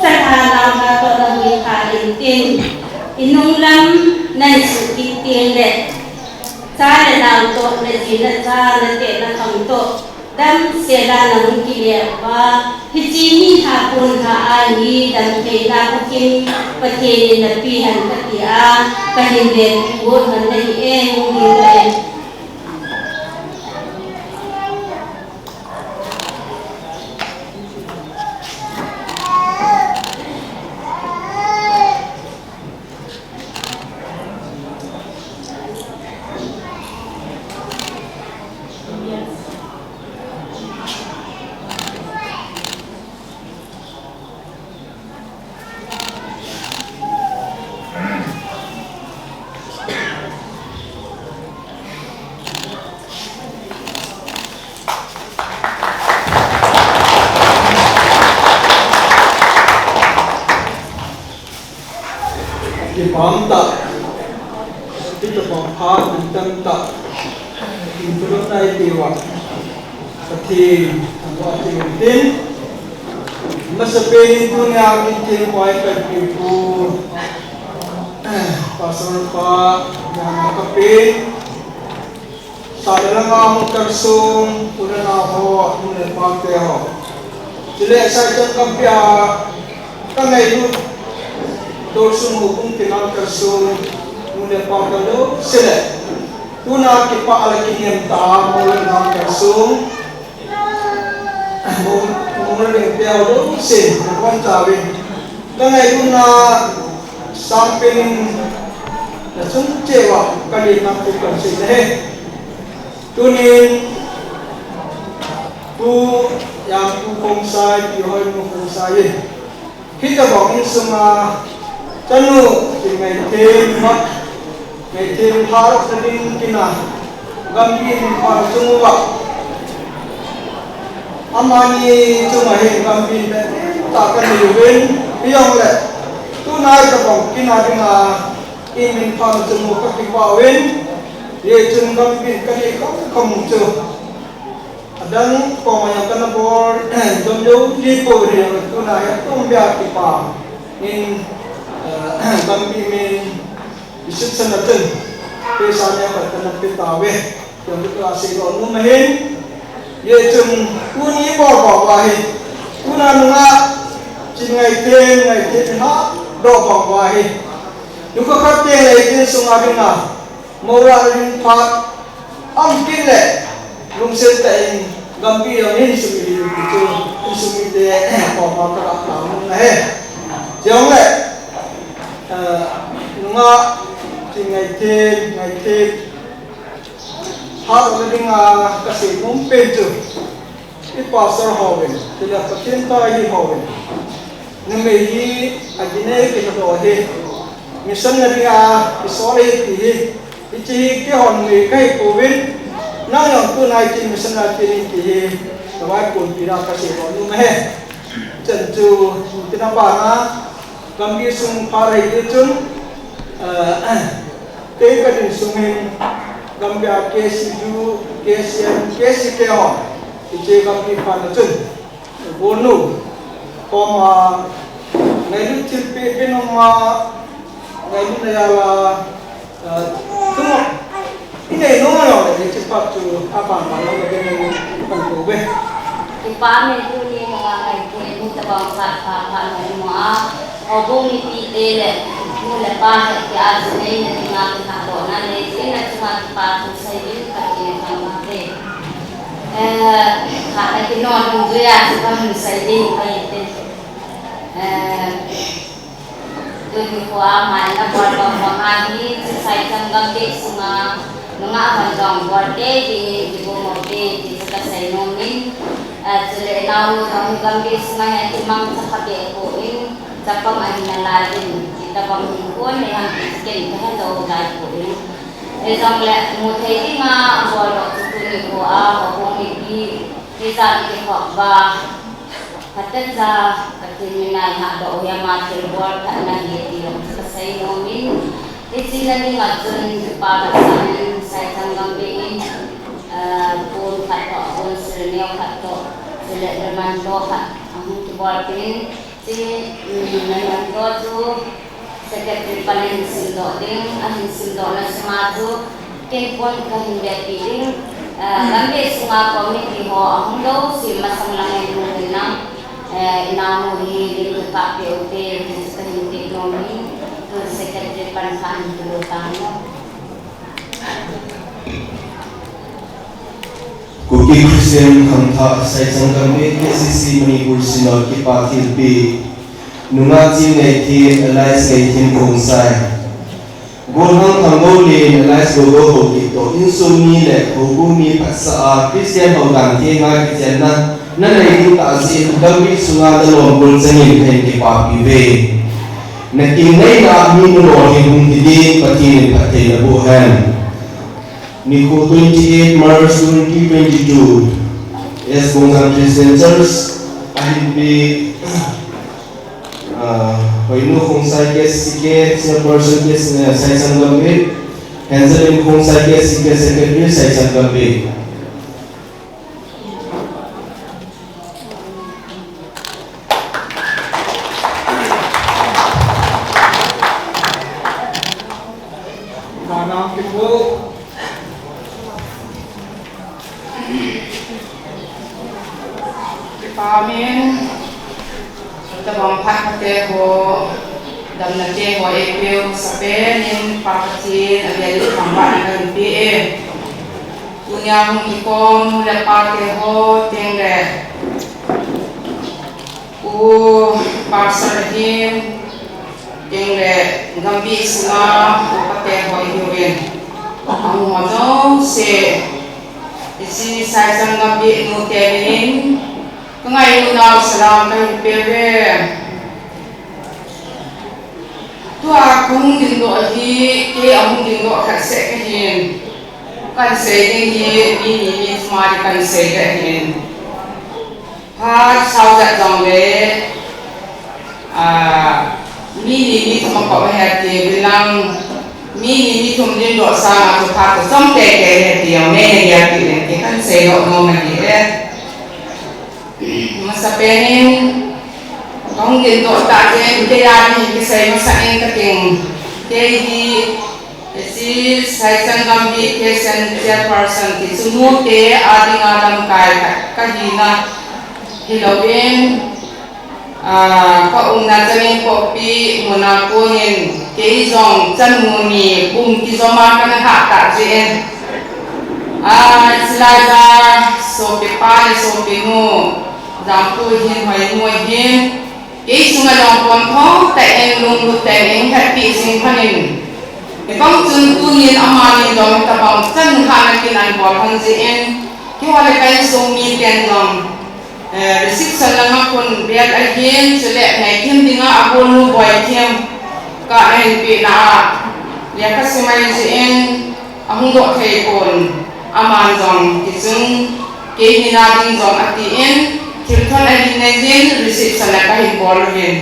sahana kato na bui kha intin inung lam nan su ki tieng le cha le nam to le ji na cha le te na kham to dam se la na mun ki le wa hi chi ni ha pun ha a ni dam ke na ko kin pa te ni na pi han ka ti a ka hin de wo han nei e ngung ni le Paham tak? Kita paham tentang tak Intro naik dewa Ketim Tanpa tim Masa peni dunia Kita kuaikan ibu Pasal pak Yang kapin Sadalang ang tersung Punan ako Punan pake ako Jadi saya cakap ya Kan itu dorsum hukum kenal tersum mulai pakalo sila tuna kipa ala kinem ta mulan ham kasung mulan yang tiaw do sin kon tawin kangai tuna samping na sung cewa kali nak tukar sin he tunin tu yang tu kong sai yoy mo kong sai kita bong semua chanu ngai tem mat ngai tem har seding kina gambin par chungwa amani chungai gambin ta kan yuwen yong le tu nai ka bong kina dinga imin par chungwa ka ki pa wen ye chung gambin ka ni kom chu dan pemaya kena bor jomjo di pori tu naya tumbia kipa in kambi min isut sanatan pesanya kena pitawe yang itu asilo numahin ye chung kuni bor wahi kuna nunga cingai ten ha do bor wahi duka kate ngai ten sungabina mora rin pat am kille lung sente gambi yang ini sumili itu sumili apa apa kamu neh jangan le nunga ngai te har ledinga kasih numpen tu pasar hawen tidak patinta ini hawen nemei agine kita dohe mission ledinga isore ti ichi ke hon ngai kai covid nang yang tu naik tim misalnya kini kini, sebab pun tidak kasih orang meh, tentu tidak bana, kami sung parai itu, teka sungin kami akesi ju kesi kehon, itu kami panacun, bonu, koma, naidu cilpe benoma, naidu nayala, semua. Ini nomor yang cepat tu apa kalau begini pengkobe. Ipame tu ni mengenai ini terbangsa apa semua. Obong itu ele mula pas ke asal ini dengan kadona ni ini cuma pas saya kerja sama dia. Kalau kita non juga cuma saya ini tu kuah mana buat bangsa ini saya jangan semua mga handang warte di bumote di kasay nomin at sila inaw ng gambis mga timang sa kabe ko in sa pamahinalagin kita pang hingkon ay ang iskin kaya daw dahil ko in isang mutay di nga wala tutuli ko kung hindi kita ikikok ba hatad sa katinunay haba o yamatil buwar ka na hindi lang sa kasay nomin sila ni ngadun para sa tanggang biin pun kato pun sila kato sila Armando ang tibualpin si Armando tu secretary paling sindo ding ang sindo na sumado kin pun kahindi piling gambi sunga komiti ho ang daw si masang langay mo na inamuhi din ka POP sa kahindi nomi secretary Pansan Tulutano. Kuki Christian Hamtha sai sangkame KCC Manipur Sinol ki pathil pi nunga chi ngai thi alliance ngai thim khong sai golhang thangol le alliance go ho ki to insomni le hobu mi pasa Christian hawgan thi nga ki chenna na nei tu ta si gambi sunga da lom bul changin khen ki pa pi ve Nakinay na amino hibong hindi pati pati na buhan. Niko 28 March 2022, yes, Bonggang Christian Church, ahimpi, painu kung sa kes sige, siya person kes sa isang gabi, hansalin kung sa kes sige secretary sa isang gabi. Amin. Kita bangkat hati ko đầm là che hoa epil sape nên pakati abiadi kampan dan pm punya hukum le pake ho tengre pasar him tengre gambi sma upate ho ihuin amu se isi sai sang gambi nu tenin kengai unau salam kai peve tua kung din do hi ke amung din do khat se ka hin kan se ding hi ni smart kan se ka hin ha sau da dong le ni thom ko ha ti bilang ni thom din do sa ma to pha to som te ke he ti au ne ya ti ne ke kan se do no ma ni e masa penin kong din do ta je ke ya ni ke sai ma sa en ka ting ke di si sai sang gam bi ke sen chairperson ti sumu te adi ngalam kai ka hi na hilawin ka na jamin ko pi muna ko nin ke jong chan mu ni bum ki zoma ka na ha ta je slaida so pe pa le so pe no dam ko hin hoi mo hin ke sunga long kon tho ta en lung lu ta en happy sing phanin e bang chun tu ni amani dom ta bang chan ha na kin an bo phang je en ki wa le kai so mi ten dom reception langa kon bial a hin chule nai them dinga abol nu boy them ka en pi na ya ka semai je en ahung do thei kon aman dom ki chung ke hina ding dom ati en Kirtan ali nezin reception ka hi bolvin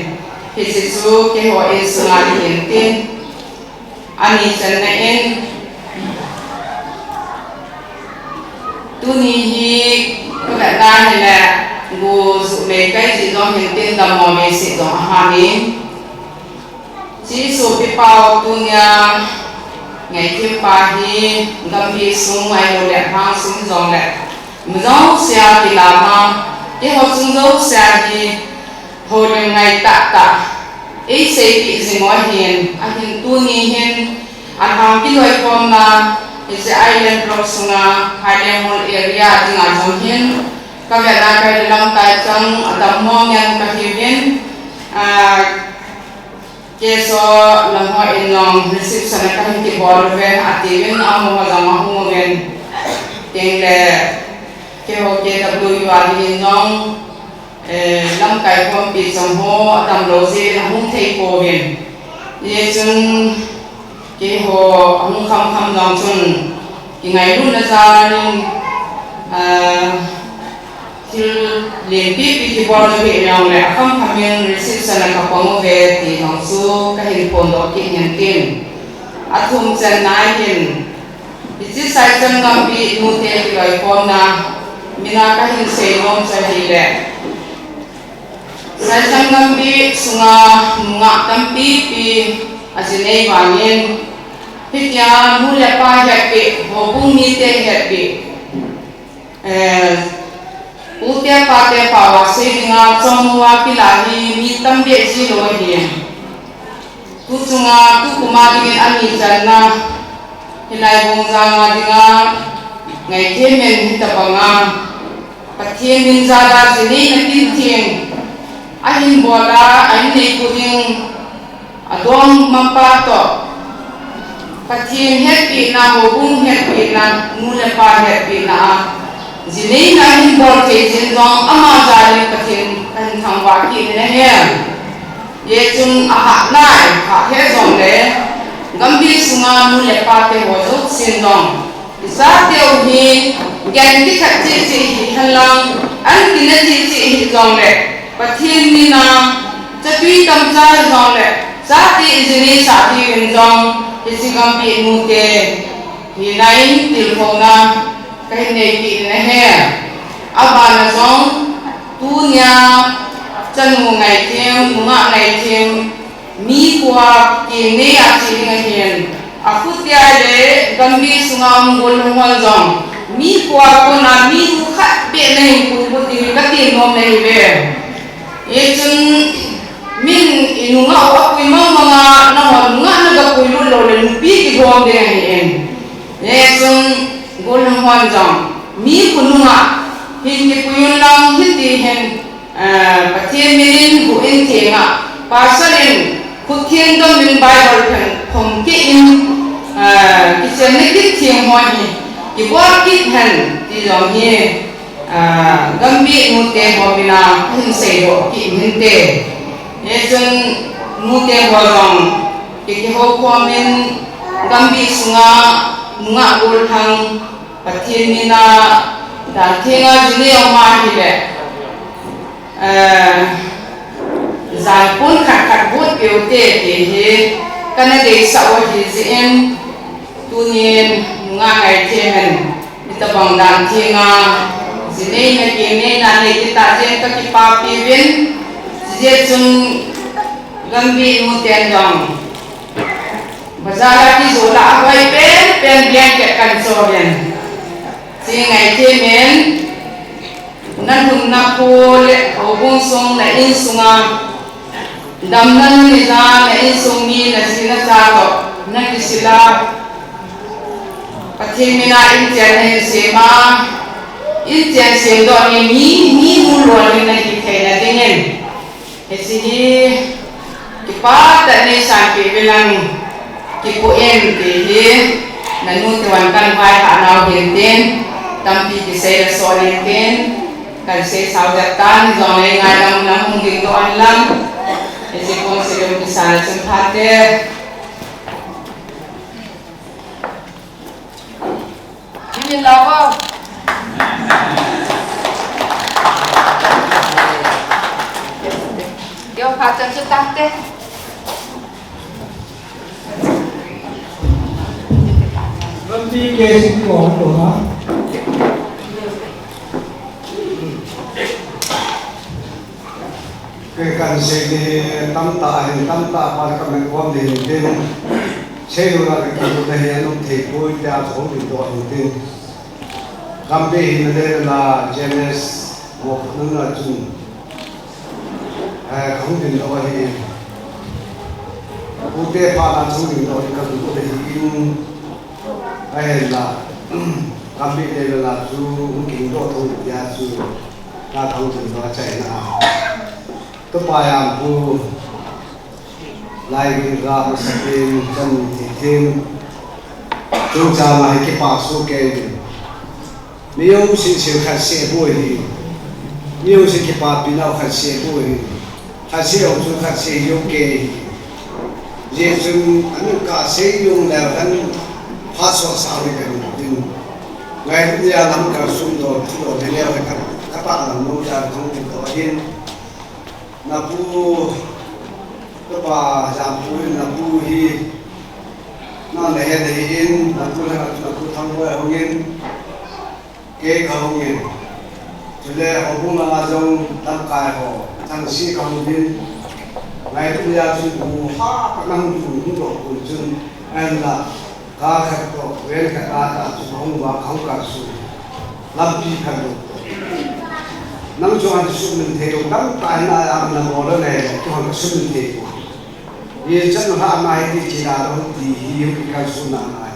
hisu ke ho in sungali hintin ani chan na en tuni hi ka da hela go su me kai ji do hintin da mo me si do ha ni ji so pi pao tunya ngai kim pa hi gam hi sung ai mo le ha sung zong le mzo sia ti la ma ke ho chung zo sa di ho le ngai ta e se pi zi mo hin a hin tu ni hin a ham ki loi kom na is island block sunga highland mall area dinga jong hin ka ga na ka lang ta chang adam mo yang ka hin ke so lam ho in long reception ka hin ki bol ve ativin amo ho jang ho ven teng le ke ho ke da blue wali nong lam kai kom pi sam ho tam lo je na hung thei ko ven ye chung ke ho hung kham dong chun ki ngai run na za ning til len pi ki bor jo be nyang le kham men reception ka ko ve ti nong su ka hin pon do ki nyen tin athum chen nai hin isi sai chan ngam bi nu te ki loi pon na mina ka hin se nom cha hi le sai chan ngam bi sunga nga tam pi ajine wangin hitya mu le pa happy ho bung ni te happy ute pa wa se nga chong wa pi la hi mi tam be ji lo hi ku sunga ku kuma ding ani chan na hilai bong za nga dinga ngai the men ta banga pathian min za da jini na tin thieng ahin bola ahin nei ku ding adong mampa to pathian happy na ho bung happy na mule pa happy na jini na hin bol ke jin dong ama za le pathian kan thang wa ki ne he ye chung a ha nai ha he zong le gambi sunga mule pa te ho zo sin dong za teo hi gan ki khat chi chi halang an ki na chi chi hi zong le pathian ni na chatui tam cha zong le za ti jini sa ti wen zong isi gambi nu te hi nai til ho na kai nei ki ne he aba na zong tu nya chan mu ngai them mu nga ngai them mi kwa ki ne a chi nga hian akutia le gambi sungam gol hol zong mi kwa ko na mi mu khat be nei ku ku ti ka ti nom nei be ye chun min inunga o kui mama na nga na ga kui lo le lupi ki gom de en sung gol hwan jang mi kununga hin ki kuyun lang hindi hen patien min bu in tenga pasarin khutien dom min bible pen khom ki in ki chen ne ki thieng hwa ni ki bwa ki hen ti jong hi gambi mu te ho bina hin sei ro ki hin te jung mu te ho rong ki ho ko min gambi sunga nga gol thang patien mina da thenga jine ma hi le zan pun khat khat bot peo te he kana de sa wa hi zin tunin nga ngai themen itabang dan thenga jine na ke ne na ne kita jen ka ki pa pi win je chung gambi mu ten dong bazara ki zola hoi pen blanket kan so bien si ngai themen nan hun na ko le obong song na in sunga dam nan ni na in song ni na sina sa ko na kisila pathin mina in chen hen se ma in chen se do ni mu lo ni na ki the na dingen he si ki pa ta ne sa ke belang ki ko en te he na nu te wan kan vai ha na hen ten tampi ki se so ni ten kan se sao da tan zong ai ngai dam na hung ding do an lam ese ko se lo ki sa chen phate ni la ba yo pha chen su ta te Gambi ke sin ko do ha cái cần xây đi tâm ta phải cầm cái quan điểm tin xây dựng là cái kiểu này nó thì vui ra chỗ mình đồ tin cầm đi hình đây là Genesis một nó là chung không tin đâu thì cụ thể ba là chung tin đâu thì cầm cụ thể in hay là cầm đi đây là chung kinh đồ thôi ya chung là thông tin đó chạy nào Kepayang pu lai ra masakin kan titim chung cha mai ki pa su ke miu sin sin khat se bo hi miu sin ki pa pinau khat se bo hi khat se o chu khat se yo ke je chung anu ka se yung la kan pha so sa ri kan tin ngai ya lam ka sum do thu do le le ka pa lam no cha thong tin do hin na pu to ba jam pu na pu hi na le he de in na pu thang wa hong in ke ka hong in chule ho bu ma jong tam kai ho thang si ka hong in ngai tu ya chu bu ha nang chu do ku chun an la ka khat ko wen ka ta chu hong wa khong ka su lam pi khan do nang cho anh sum mình thấy được nang tai na am na mo này cho anh sum mình thấy ye chân ha mai thì chỉ là đó thì hiểu cái sum na này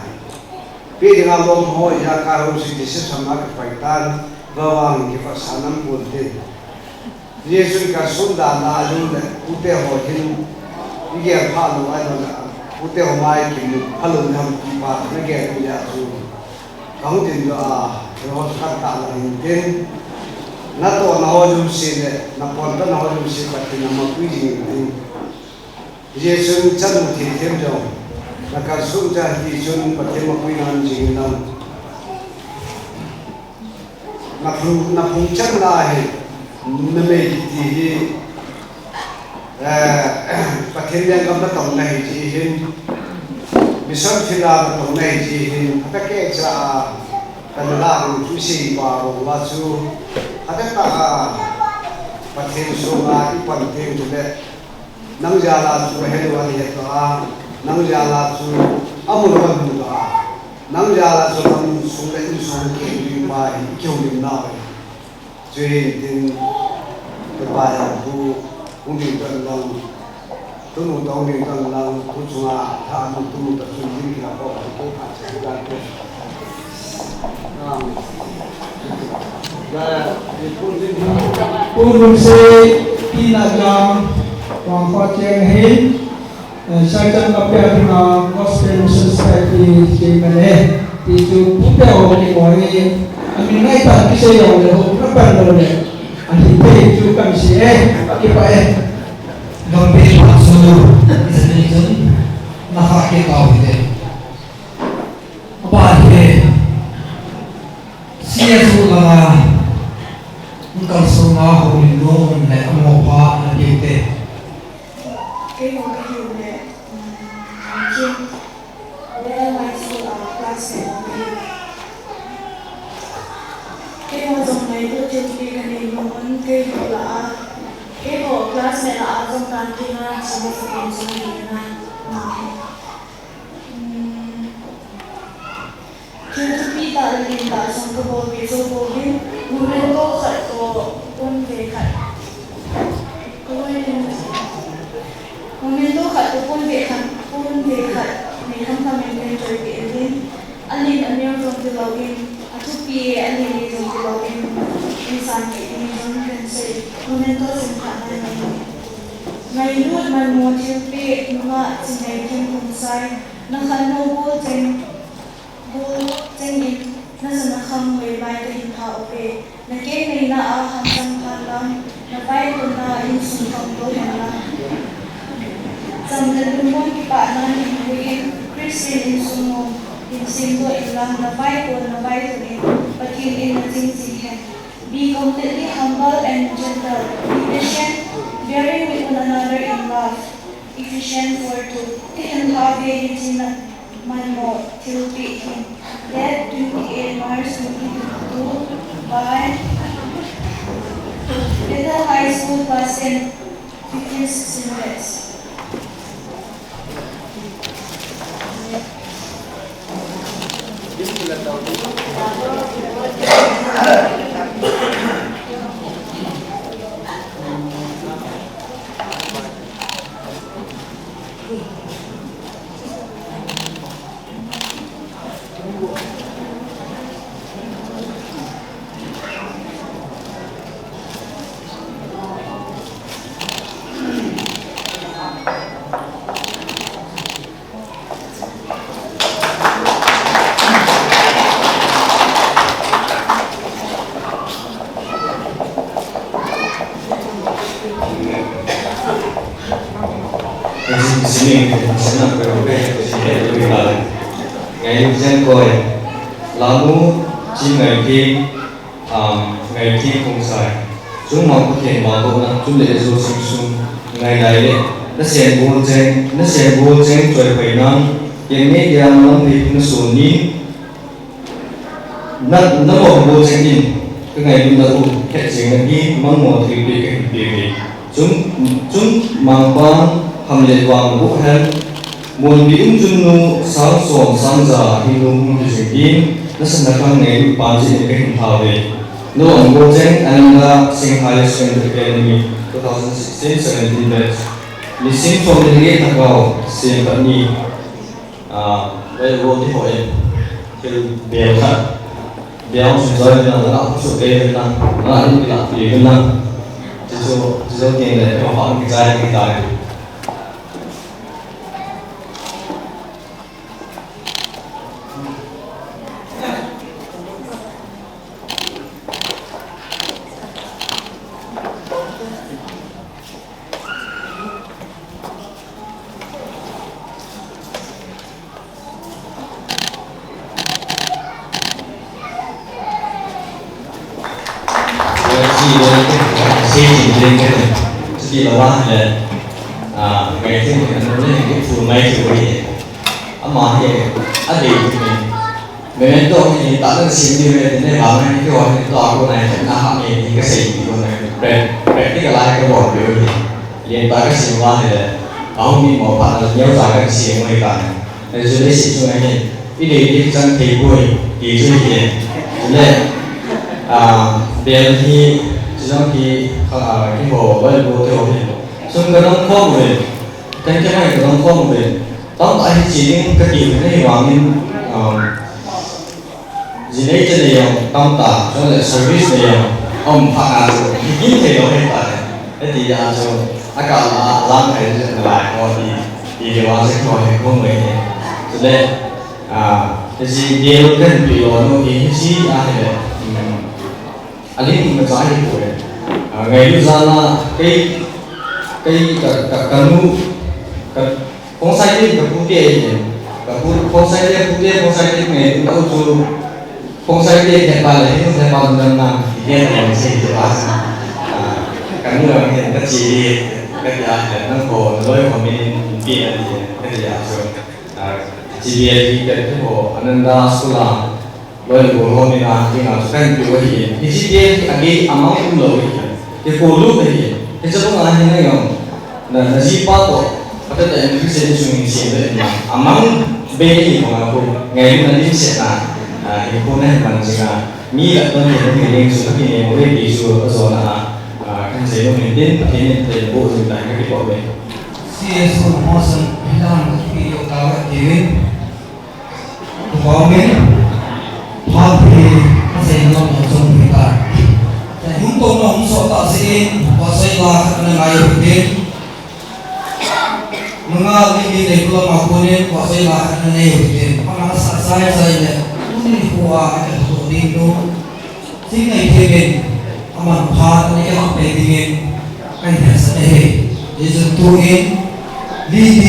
bây giờ làm bom ho ya ka ro si sẽ tham cái phải tan và vang cái phát sản năm buồn thế ye chân cái sum da na luôn đấy u te ho hin cái pha lo ai đó u te ho mai cái pha lo nam ki pa nó cái ku ya su không tin đó rồi phát ta là hình tên na to na ho jum se le na pon ta na ho jum se pa ti na ma pi ji ni je sun chan mu thi them jo na ka sun ja ti sun pa te ma pi na ji na na phung chan la he na me ti hi pa the yang kam ta tong nai ji hin misal thila ta tong nai ji hin ta ke cha ta la ru chu si ba ro wa chu ada tak pathen sunga i pathen tu le nang jala chu he wa ni to a nang jala chu amu ro ban tu a nang jala chu nam su le ni su ke ni ma hi kyo ni na je tin to ba ya bu cũng đi tận lòng tôi muốn tao đi tận lòng tôi xuống thà một tôi tập trung đi là có tôi phải xảy ra thôi Pun se pinagam wang khoteng hin sai chân kapya thuna gospel mission society ke mane ti chu pupe ho ni moi ami ngai ta ki se yo le ho na ban lo le ani pe chu kam si ki pa Gambe Patsu Izanizun Nahake Kawide Abahide Siyasu Lama Nkalsuma Holindon Le Amopa Nabiyute Cái một cái điều này trên đây là sự class này cái một dòng này tôi trên cái này muốn cái là cái bộ class này là dòng tan kia là chỉ một phần dòng này là khi tôi biết là liên đã dòng cái bộ cái dòng bộ cái muốn lên có khởi có quân về khởi Momento kat pun dekat memang kami enjoy ini. Alin anjing jom dilogin, atau pi alin jom dilogin insan ini jom pensei. Momento singkat ini. Ngai lut man motif pi nunga cinai kim kumsai. Nakhan no bol ceng in. Nasa nakam way bay kain tao pi. Nakay may na hanggang kalam. Napay ko na insungkang do yan. Trong lần đúng cái bạn nó nhìn Christian in sumo in simbo in lang na Bible ni but in a thing he be completely humble and gentle, be patient, bearing with one another in love. Ephesians 4:2. Tiyan habi in man mo till be him. Let 28 Mars 2022 by Little High School class in 15-16 minutes. Sini senang berbeza sini lebih baik. Ngày dân coi lamu chỉ ngày khi không sai chúng mong có thể bảo hộ năng chúng để rồi sinh sung ngày này đấy nó sẽ buồn trên trời phải năng những cái điều nó bị nó sụn đi nó bỏ buồn trên đi cái ngày chúng ta cũng hết chuyện là đi mong mỏi thì bị cái gì chúng mang quan hàm lệ vàng bốc hen muốn bị chúng nu sáng sớm sáng giờ thì luôn đi chơi game nó sẽ là con ngày bạn chỉ cái hình thảo về nó ông bố trên anh là sinh high strength academy 2016-17 batch lý sinh trong những cái thằng vào sinh tận đi đây vô thì hỏi thì béo thật béo chúng tôi là nó không chịu kê hơn năng nó là những cái đặc biệt hơn năng chỉ cho tiền để cho họ cái trái cái tài chỉ là qua là ngày thứ mình nó lên cái phù may chủ gì mà thì anh đi mình tôi thì tạo ra xin như vậy nên bảo này cái gọi tòa cô này là ham gì thì cái gì cô này về cái lại cái bỏ biểu gì liền tại cái xin qua thì ông đi một bạn là nhớ tại cái xin người cả nên rồi đấy xin cho anh ấy cái đi chân thì vui thì chơi gì nên bây giờ thì trong khi cái bộ với bộ tiêu thì chung cái đông khoa về cái này cái đông khoa về tóm lại chỉ những cái gì cái hoàng in gì đấy cho này tâm tạ cho lại service này ông phạt những cái đó hiện tại cái thì giờ cho các bạn làm cái lại rồi thì điều đó sẽ khỏi không người này cho nên cái gì điều cần bị nó thì gì ai này anh ấy mình nói như vậy ngày bây giờ là cái nu phong sai đi cái phụ đề cái phong sai đi ngày đâu chú phong sai đi hiện tại là hiện tại bao nhiêu năm hiện tại là gì thì bao nhiêu cái nu là hiện cái gì cái gì là nó có lối của mình biết là gì cái gì rồi chỉ biết cái của Ananda Sula lối của mình là cái nào cái điều gì thì chỉ biết cái amount cũng lối cái cổ lúc này cái chỗ đó là như này không là gì bao tổ cái đấy là cái gì chúng mình đấy mà amount bé thì mà cô ngày hôm nay sẽ là cái cô này bằng gì là mi là tôi nhìn thấy người số cái này mới bị số ở chỗ là cái gì nó mình đến cái này để bộ chúng ta cái bảo vệ CSO Mosen Hilang cái yêu cầu thì bảo vệ họ thì có thể nó trong hiện tại chúng tôi nó không sợ tạo sinh và xây là cái ngày đầu tiên mengal ini dari pulau Makunin wa xây là cái ngày đầu tiên mà nó sai là cũng đi qua cái thủ đi đó chính ngày thế mình mà phá cái cái học này thì mình cái này sẽ để dân tu in đi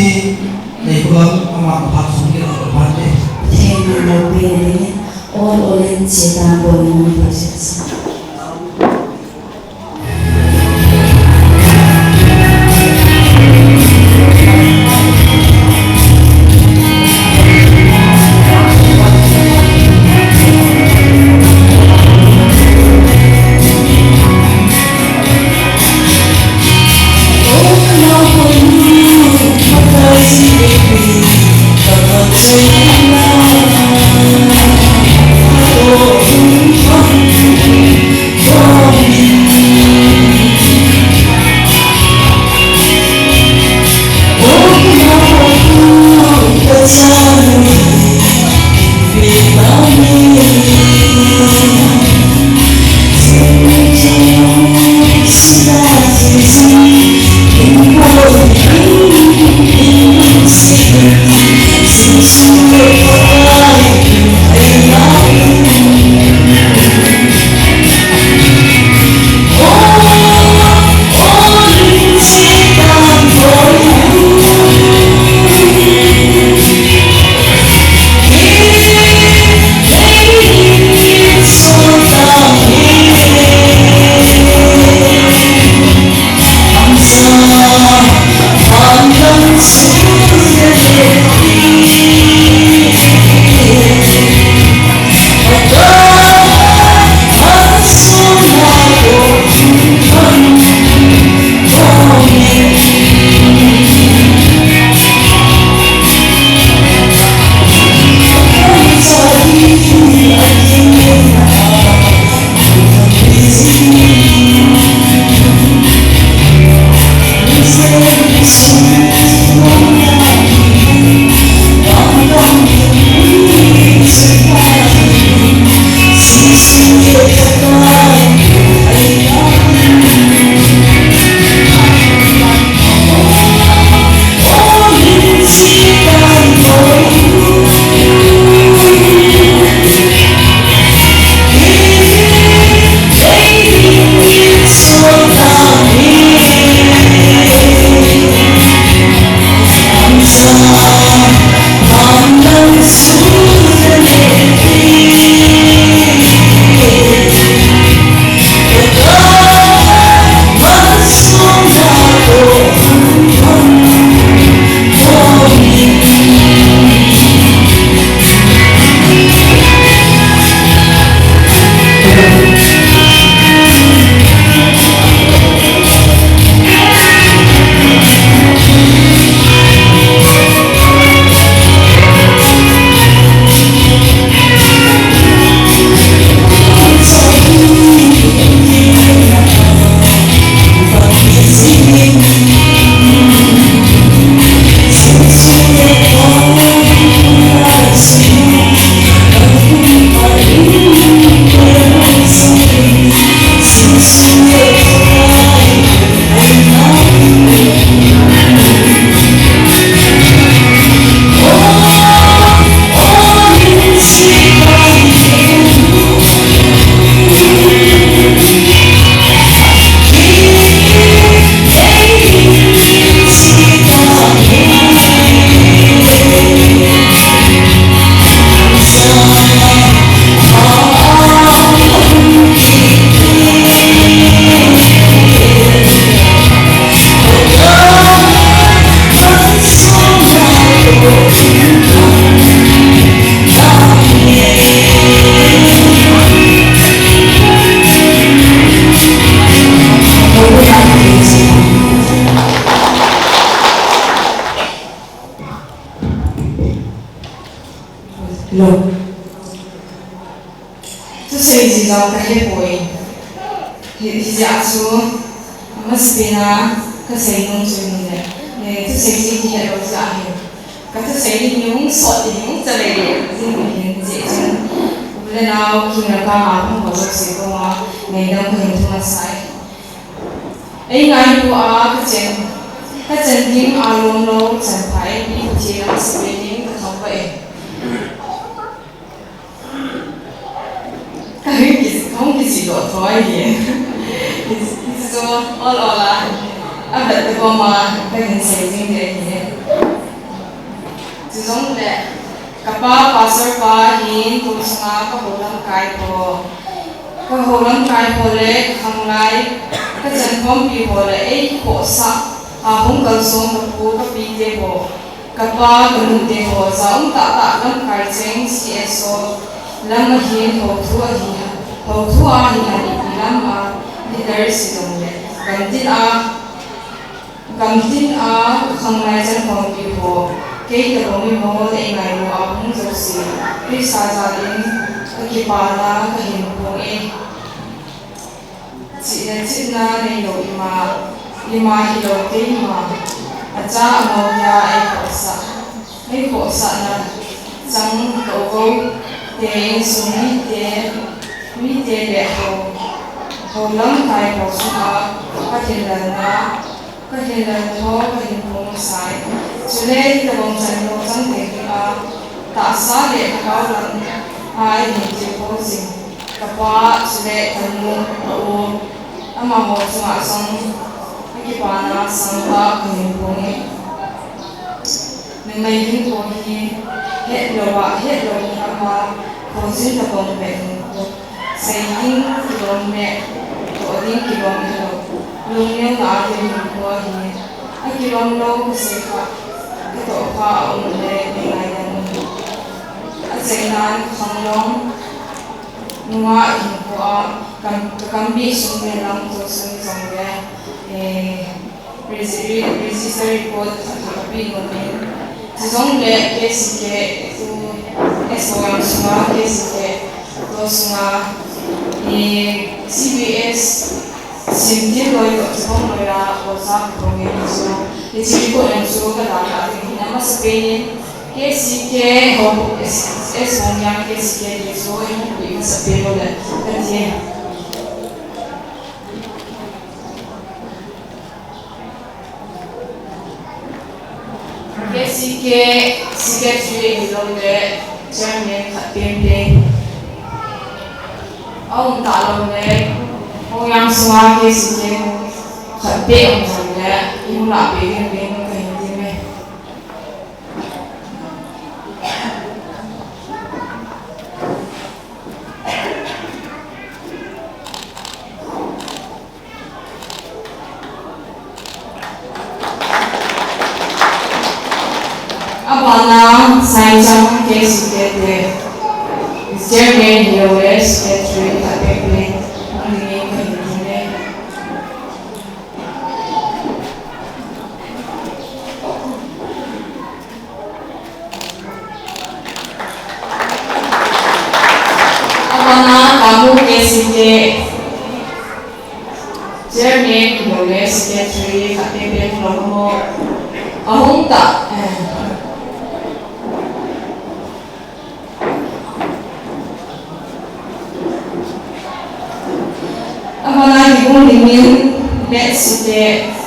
dari pulau mà phá xuống cái học này thế mà đầu tiên all in sẽ ta bồi một process Oh, lục tu sei gì đâu cái hết bồi thì giả số mà spina cái sei nông chơi nè tu sei gì thì đâu giả hết cái tu sei đi nhung sọt đi nhung chơi đấy gì mình dễ chứ nên nào khi nào cả không có sự sự của ngày đông hình thua sai ấy ngày của cái chân tiếng alo lâu chân phải đi chơi làm sự tình cái không vậy không cái gì đó thôi vậy so all là áp đặt cái mà cái hình xây dựng đấy nhỉ giống đấy kapa pastor pa hin tu sanga ka holam kai ho le khanglai ka chan khom pi ho le ei ko sa a hong kal som ka pu ka pi te ho kapa ka nu te ho zaum ta lam kai cheng cso lam hi ho thu a hi ani lam a leader si dong le gamtin a khanglai chan khom pi ho cái cái đó mình mong để ngày nào cũng giống gì khi xa gia đình cái bà là cái hình của em chị na này rồi mà hi đầu tiên mà cha màu nhà em khổ sợ là chẳng cầu câu để xuống mi để hồ lắm thay hồ xuống các thiên lần thôi cái hình không sai cho nên là bọn chân nó chẳng thể tạ xa để cao lần hai hình chịu khó gì cả qua cho nên thần môn ở mà hồ cho ngã xong cái bà nó sang ba cái hình của nghe nên mấy hình của thì hết rồi mà hồ xin là bọn mẹ xây hình của mẹ của những cái bọn mẹ luôn nhớ ngã thì hình của thì cái bọn lâu của sẽ cái tổ khoa ông lệ ngày đang dạy nan không long nua hình của cầm bị xuống về làm tổ sư trong cái register report của bị một bên trong lệ cái gì cái escolar semua cái gì cái tổ semua CBS simple loi ko chong loi ra ko sa ko nge so ni chi ko en so ka da ka ni na ma spain ke si ke ho es on yang ke si ke de so en ko ma spain lo da ka tie ke si ke tu lo de chang ne ka pem ông ta lo de ông yang semua ke sini khadbe ông saja ibu nak bikin kayak gini abang saya jangan ke sini deh Jeremy Hillwes Catherine Kapepin kamu kesike Jeremy Hillwes Catherine Kapepin lomo ahong tak Apalagi pun ingin beside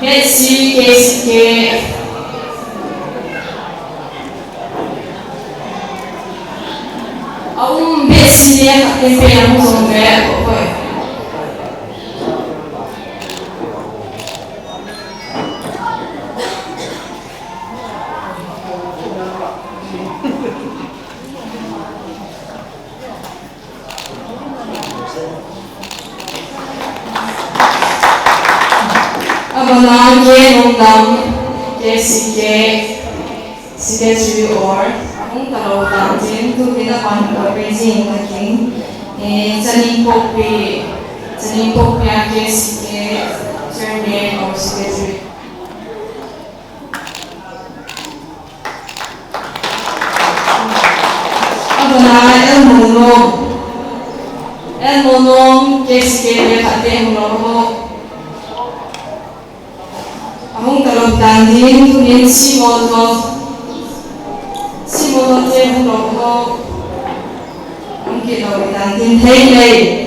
Kesike Aum besi ya tempe yang musonge koi Abangage nongdam kesike sike or akong talawang din tu kita pan Beijing nating chaning kopi Jadi pokoknya ke chairman or secretary. Apa nama El Monom ke secretary kate Monom. Ahong kalau tanding tunin si Monom te Monom. Mungkin kalau tanding hey.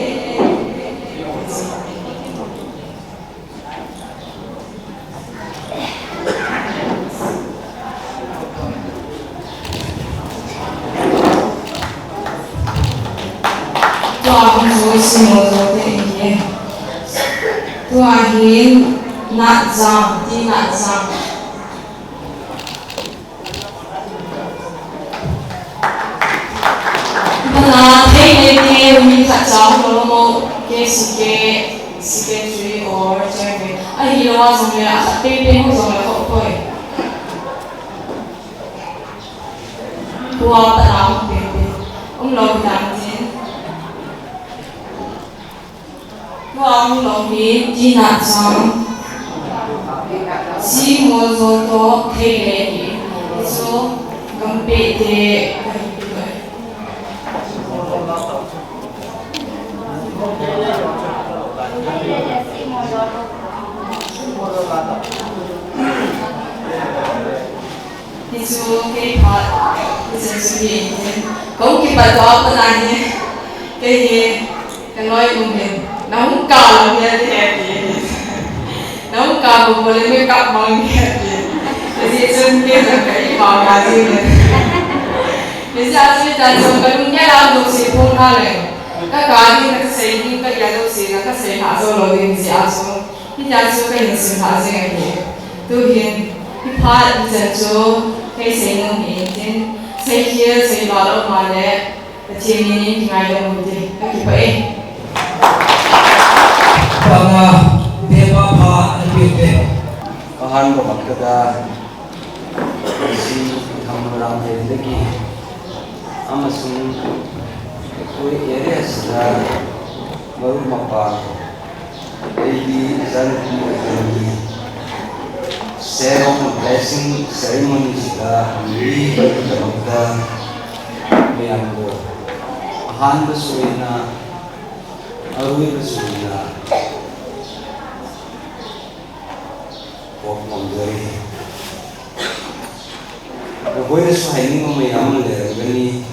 Tuahin nak jam, ti nak jam. Mana hey ni kacau kalau mau ke secretary or chairman. Ahi lawa sampai pe ho sampai koi. Tua tanam pe. Lo tantin. Tuang long ni di nak jam. Si mo zo to hey ni. So gampe de Itu ke part sesuatu kau ke part apa nanya ke nói mungkin nấu cà làm như thế này nấu cà cũng boleh make up mong jadi suntik dan kayak mau kasih bisa sih dan sebelumnya lah untuk si pun hal kakak ini nak seni kerja tu si nak seni hasil loading si hasil kita suka yang seni hasil ni tu yang part macam kayak seni ni saya kira saya baru malah macam ni tinggal mungkin kita Bangga Dewa Pa Lebih Ahan Bamakada Si Thamram Lagi Amasung Koi area Sada Baru Mapa Ebi Zanti Lagi Serong Blessing Ceremony Sada Amri Bamakada Mayambo Ahan Basuina Arui Basuina Mongeri, boleh suhaini memayam lergani,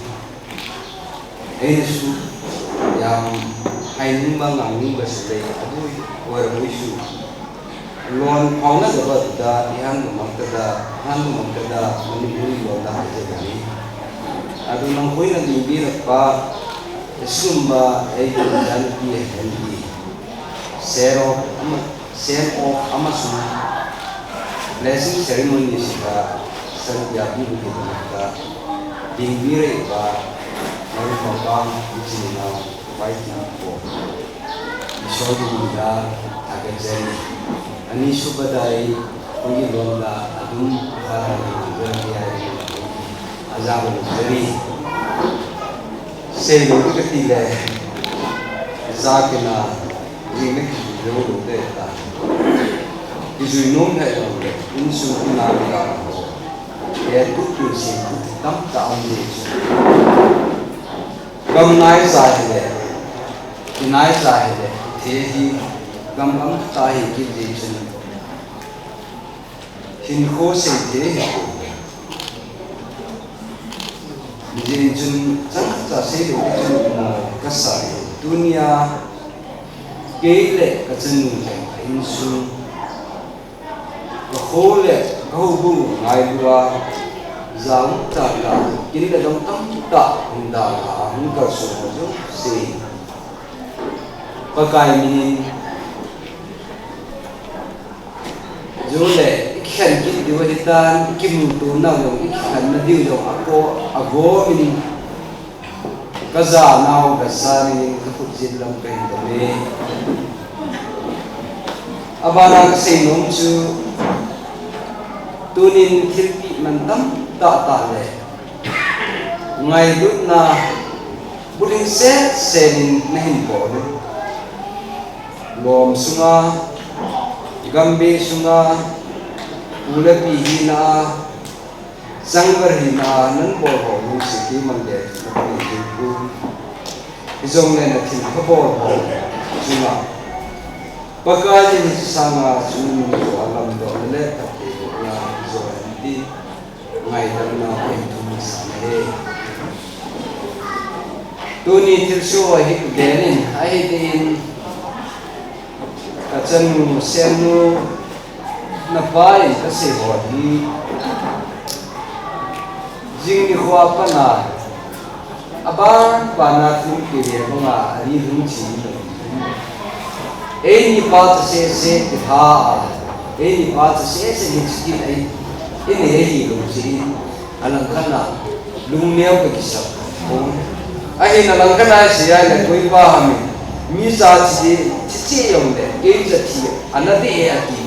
itu yang haini bangang bersedai, aduh, orang itu, lon paulah dapat dah, yang mengkada, menibui lon dah jadi, aduh nangkoi nanti biar apa, sumba, dan dia hendi, sero amasum. Blessing ceremony sila sanjati begitu dingbire ba lalu mabang isininaw fighting po isodo nila agajani ani subadai pangilonda adum para berbiaya azab dari selo ketile zakina ini dulu deta Isu nom hai dong, insu naga, ya tuh sih, tam tahun ni. Gam naik sahile, tehi gam tahi kita jen. Hinko se tehi, jen sangat se jen kasar. Dunia kele kajen insu. Khole kau ngai dua zang taka kini kadang tak hendak angkat semua si pakai ini jole ikan kini dua hitan kim tu nang dong ikan nadi dong aku ini kaza nau kasari keput jilam kahitame abana kesenong cu tunin hilpi mentam tak le ngai dut na buding senin nahin po bom sunga gambe sunga ulapi hina sangvar hina nan bol ho lu siki mande ni ku izong ne na tin bol ho sunga pakaji ni sama sun ko alam do le tapi na zo di ngai na pentu sane tuni tirso hi denin ai din kacanu senu na pai ka se hodi jing ni khwa pana aban pana thum ke le ma ari hum chi ei ni pa se ke tha ei ni pa se ni chi ai ini hi lu chi alang khana lung neo ke kisa ai na lang khana si ai le koi pa mi mi sa chi chi yong de ke ja chi anati e ati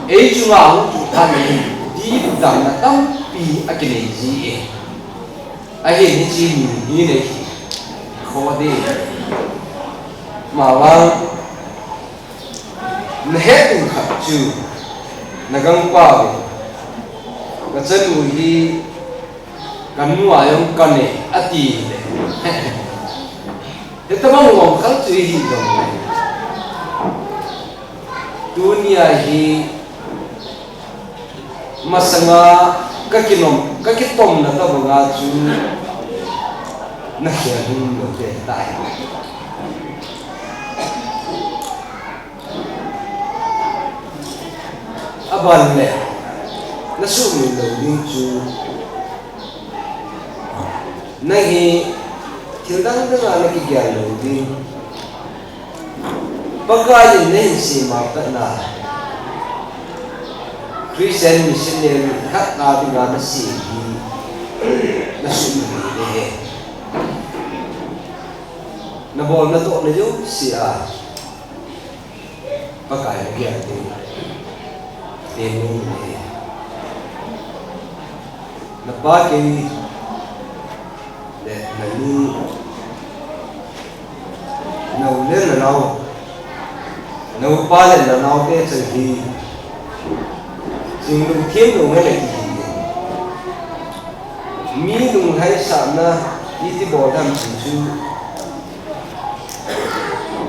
ei chu ma hu chu tha ni di dang na tam pi akile ji e ai ni chi ni ne kho de ma wa na he tu kha chu nagang pa ka chanu hi kanu ayong kane ati le tamang ngom khal chu hi dong dunia hi masanga ka kitom na ta banga chu na kya hum lo te tai aban le na su mi lo ding chu na hi thildang da na ki gyan lo ding pagkain ne si ma ta na Christian missionary khat na bi na si hi na su mi le na bol na to na yo si a pagkain gyan ding Tenu na bagay na nani na ulen na nao na upalen na nao ke sahi sing lung thiên lung hay là gì mi lung hay sa na iti bo tham chỉ chu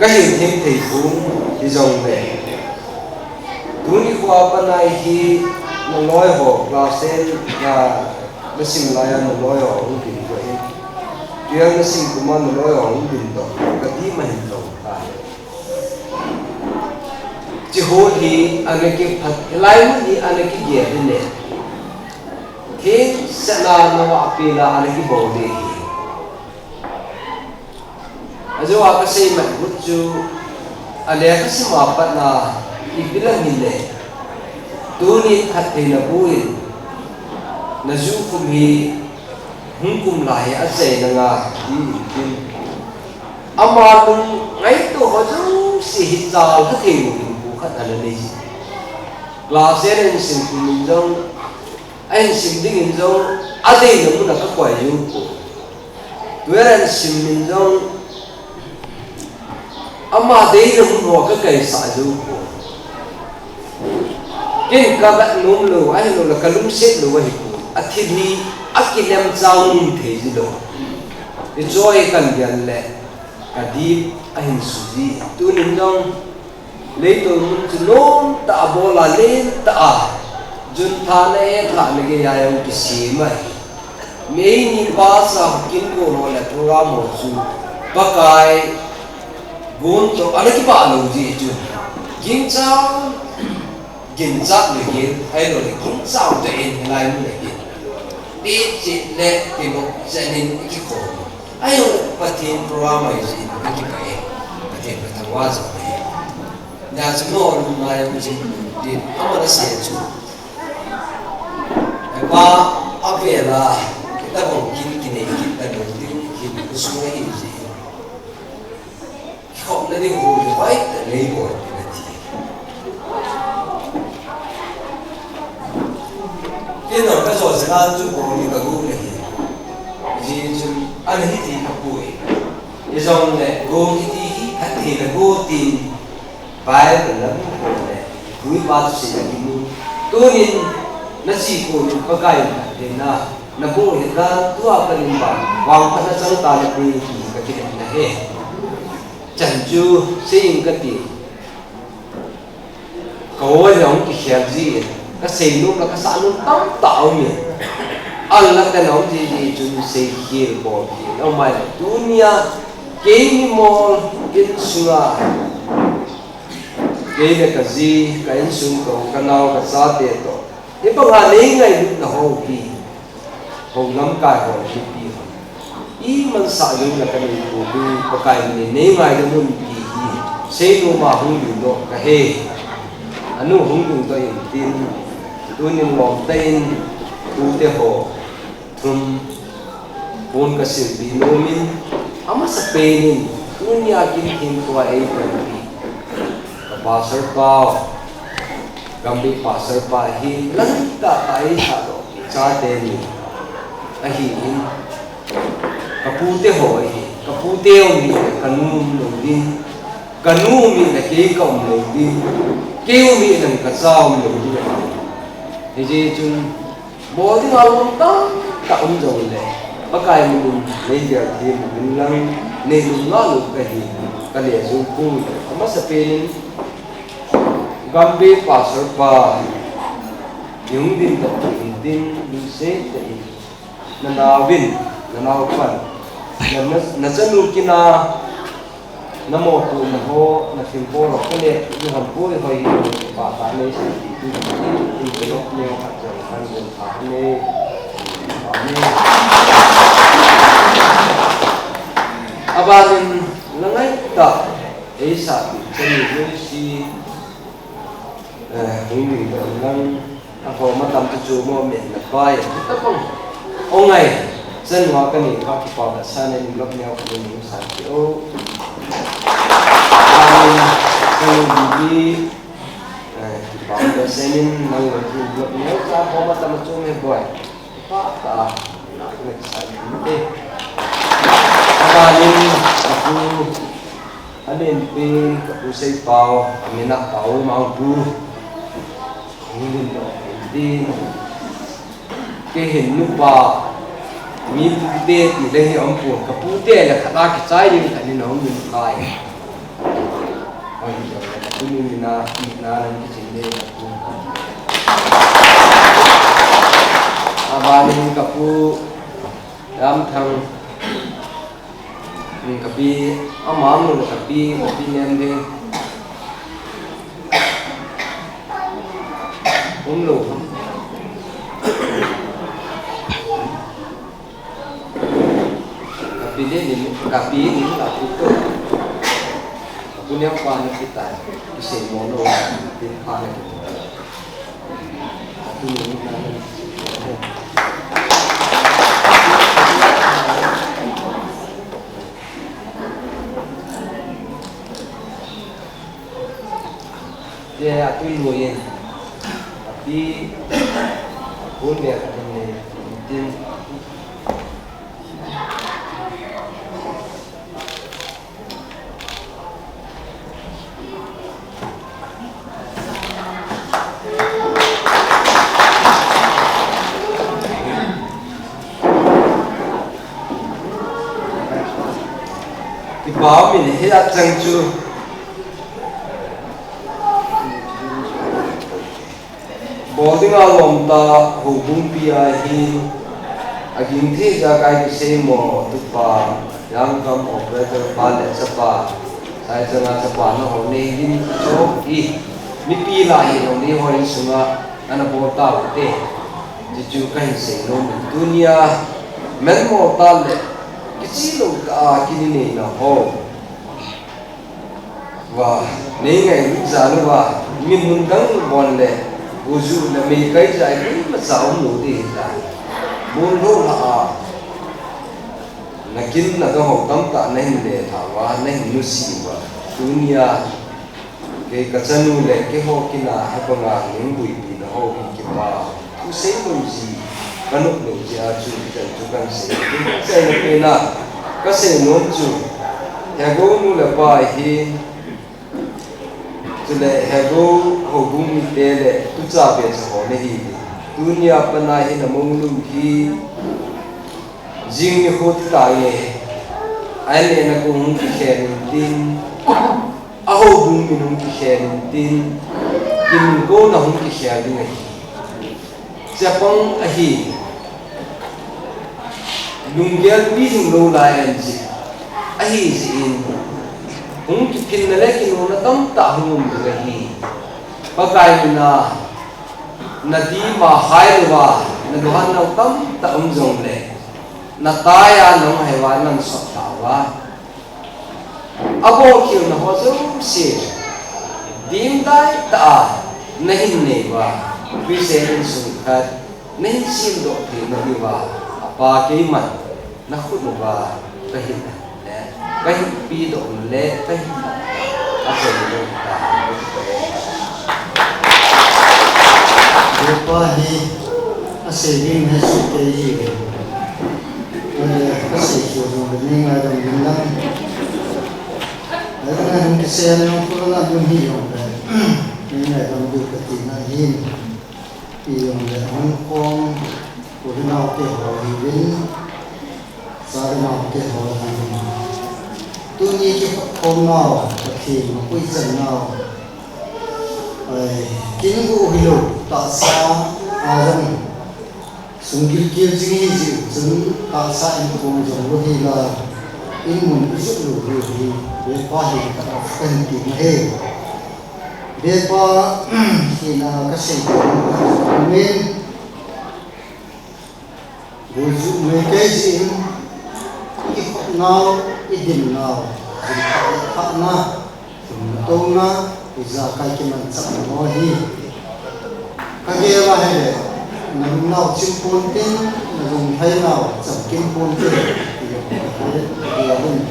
cái hình thêm thầy cũng thì dòng về tuni khwa panai hi no loi ho classen ya nasim laya no loi ho din ko e dia nasim kuma no loi ho din to ka ti ma hin to ta chi ho hi anake phat lai mu ni anake ge ne ke sana no apela anake bo de ajo apa sei ma buchu ale ka si ma pa na ibilang nile tunit at tinabuin na zukum hi hungkum lahi at say na nga di amatong ngay to hajong si hital hati mo bukat alalay klase rin simpunin zong ay simdingin zong aday na mo nakakwayo po tuweran simin zong ama aday na mo kakaysa zong po Ken kagat num lo ay lo la kalum set lo wahi ko athini akilem chaung the ji lo enjoy kan yan le kadip ahin suji tunin dong le to mun lom ta bola len ta a jun tha le tha le ge ya yong ki si mai me ni ba sa kin ko ro le program mo su pakai gon to ala ki pa lo ji ju kin chao kinh giác người kia hay là kinh sao cho em lại như này kia đi chỉ lệ thì một gia đình cái khổ ai rồi phát triển program này gì cái cái phát triển cái thằng hoa rồi nhà chúng nó luôn là một chuyện đi ông đã xài chú ba ở về là kita còn kinh này kita đầu tiên kinh cái số này gì không là đi ngủ được vậy lấy rồi cái đó cái rồi sẽ ăn chút bổ như cái gù này gì chút ăn hết thì không bùi cái dòng này gồm cái gì hết thì là vô tin phải là lắm này vui ba tu sĩ là mu tu nên nó chỉ có những cái cái na nó vô hiện ra tu học cái niệm bằng vang phát nó chẳng ta là đi cái chuyện này hết chẳng chú xây cái tiền có giống cái khéo gì cái xây lúc là cái sản lúc tắm tạo mình ăn là cái nấu gì chúng xây kia bỏ kia ông mày dunia cái mol cái sura cái là cái gì cái sung cầu cái nào cái sa tiền đó cái bằng hà lấy ngày lúc là hồ kỳ hồ ngắm cài hồ kỳ ý mình sợ luôn là cái này của tôi có cái này nếu ngày đó mình kỳ xây nó mà không được đâu cái hè anh nó không dùng tôi tin tôi nên làm tên tu te hồ thum pun cái sự bị nô min ama sa penin dunia kim kim tua ai pergi pasar pau gambi pasar pa hi langka tai sa do cha deni ahi in kapute hoi kapute mi kanum lo din kanu mi na ke kom lo din kêu mi nang ka sao lo din thì gì chung bố thì ngon ta cả ông rồi này bác cái mình lấy giờ thì mình lăng nên mình ngon được cái lẽ dùng cùi mà sẽ bên gambe pasar pa yung din tập din sẽ để na win na fan na zanu kina na mo tu na ho na simpo ro kale ni han po hoi pa ta ne se ti ti lo ne ha cha han ko ta ne abalin langai ta e sa chen ni si hing ni lang ako matam chu mo me na pai ta pong ongai dân hóa cái này các cái bảo là sao nên lúc nhau của mình sản xuất đi bảo là sẽ nên năng lượng lúc nhau ra có mà tâm trung hay bội phát ta là sản xuất đi và nên aku ada pin aku say pau mina pau mau bu ini di cái hình như bà mình để thì đây ông phụ cái phụ để là khá cái trái nhưng cái này nó mình lại ôi trời ơi mình na cái chuyện đây là phụ bà mình cái phụ làm thằng cái bi ông mắm rồi cái bi nem đi uống lẩu kapi ini tak itu punya pan kita isi mono di pan itu dia aku luayan tapi punya ini bảo mình hết chân chu bỏ tiếng alo lòng ta hồ bung pia hi agin thế ra cái xe mò tụt pa yang kam operator pa le sapa sai changa sapa nó hồ ne hin cho hi mi pi la hi no ne ho sunga ana bo ta te ji chu kai se no dunia men mo ta le chỉ lúc kini này là hồ và nếu ngày lúc giờ nó và mình muốn gắng bọn lệ vô dụ là mình cái giải quyết mà sao không nổi thì là muốn lúc là kín là cái hồ tắm tạ nên để thảo và nên nó xì và dunia cái chân nuôi lệ cái hồ kia là hai con gà những bụi bị là hồ kia mà cứ xé mình gì cái lúc đầu giờ chú cần sẽ là cái là cái sự nôn chú hego nu le pa hi chule hego hogum mi te le tu cha pe ho ne hi dunia pana hi na mong lu hi jing ni khot ta ye ai le na ko hung ki khen tin a ho bum mi hung ki khen tin kim ko na hung ki khen ni hi japong a hi lungyal pi jing lo la en ji a hi ji in hung ki pin na le ki no na tam ta hung ga hi pa kai na nadi ma hai wa na dohan na tam ta jong le na taya nong haiwa nan so ta wa abo kiu na ho zo si dim dai ta na hin ne wa pi se in su khat nen sim do ti na ni wa apa ke man na khu no wa ka hin le ka hin pi do le ka hin a se do ta Pahi asing hasil kaji, asing jodoh bening ada bilang, ada yang kesal yang pernah dulu hilang, ini ada dulu ketina hin, hilang dari Hong Kong, kemudian ke Hollywood, sekarang ke Hollywood, tu ni kita komau, tapi makui jenau. Kini ko hilo tak sa adam sungkil kil jingi ji jeng tak sa in ko jong lo hila in mun isuk lo hi be pa hi ka fen ki he be pa hina ka se ko men boju me ke ji ki now idin now ka na to na Iza kai kiman sak mo hi kagela he nam nau chim pon tin nam hai nau cham kim pon tin ya bun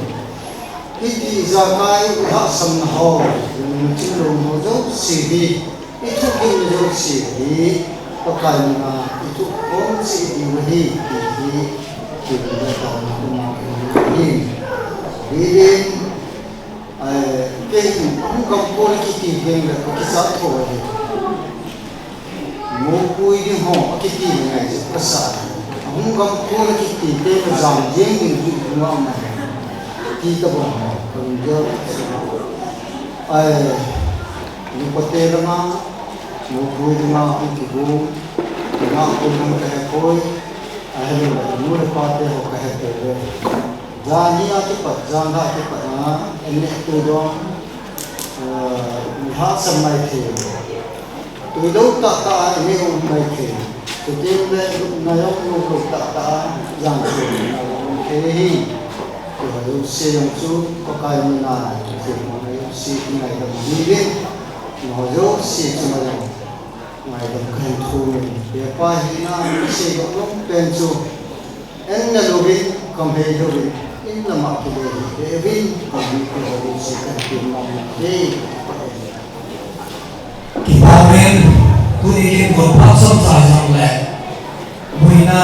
iti iza kai ha sam ho nam chim lo mo jo si hi itu kin jo si hi to kai na itu on si di hi ki na ta na hi cái không có cô cái tiền tiền là có cái giá thôi mua cùi đi họ cái tiền này rất là sợ không có cô cái tiền tiền là dòng giếng mình chịu ngon này khi các bạn còn giờ như có tiền là mua cùi đi mà không chịu mua mà cũng không cái cùi rồi mua được bao tiền hoặc cái tiền Jani ati pat janga ati pat na ene tu do ha samai the tu do ta ta ene um mai the tu tin le na yo no ta ta yang tu na ke hi tu ha yo se yong chu ko kai ni na tu mo na yo si ni ai da ni le no yo si chu ma yo mai da kan thu ni be pa hi na se go no pen chu en na lo bi kom he yo bi in la ma ke de vin ko bi ko ro se ka ke ma de ki pamen tu ni ko pa som sa sang le buina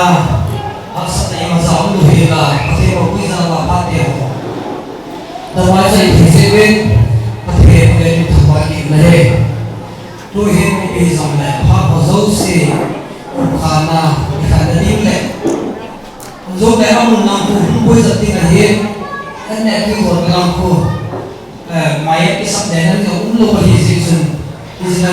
asa ta ma sa lu he la ate ko pi sa la pa te ho da wa sai thi se wen ate ko le tu ma ki le tu he ni pe sam le pa ko zo se khana khana ni le zo cái ông nam phu bây giờ tin là hiện cái này cái của nam phu máy cái sắp đến nó cũng lâu bây giờ sinh bây giờ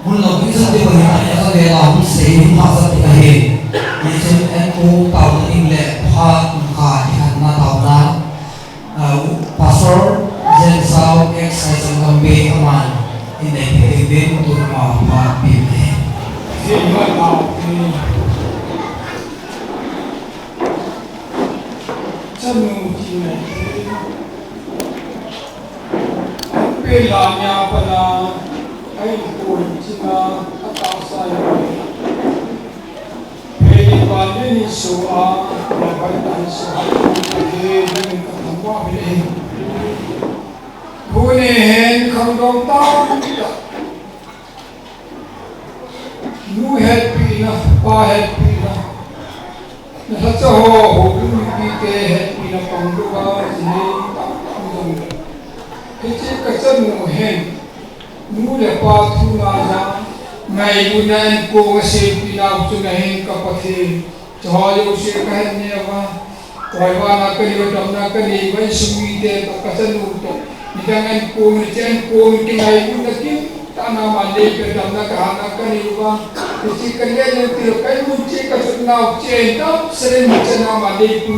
muốn lâu cái sắp đến bây giờ nó cái là muốn xây dựng phát sắp đến hiện bây giờ em cũng tạo nên lệ hoa cả thì hẳn là tạo ra pastor dân sao cái sai sang làm bê các bạn thì này thì đến tụi mà bị mẹ khi mà nào chân chi này bên là nhà phần là anh tuổi chỉ là các tạo sai về quan đến số a là phải đánh số để mình không qua về đây cô này hẹn không đồng tao nu hết pi na ba hết pi na na sa ho ho cái hết pi na pang du ba ni Kecil ketemu hen, mula patu naja, ngai bunan ko ngasih pinau tu nahen kapathe, cahaya usia kahen ni apa, kaiwa nak ni betul nak ni, wei sumi deh ketemu tu, jangan ko ngai bunan ki, tanah mandi betul nak kahana ni apa, kecil kerja yang tiada muncul ketemu cinta, sering macam mandi tu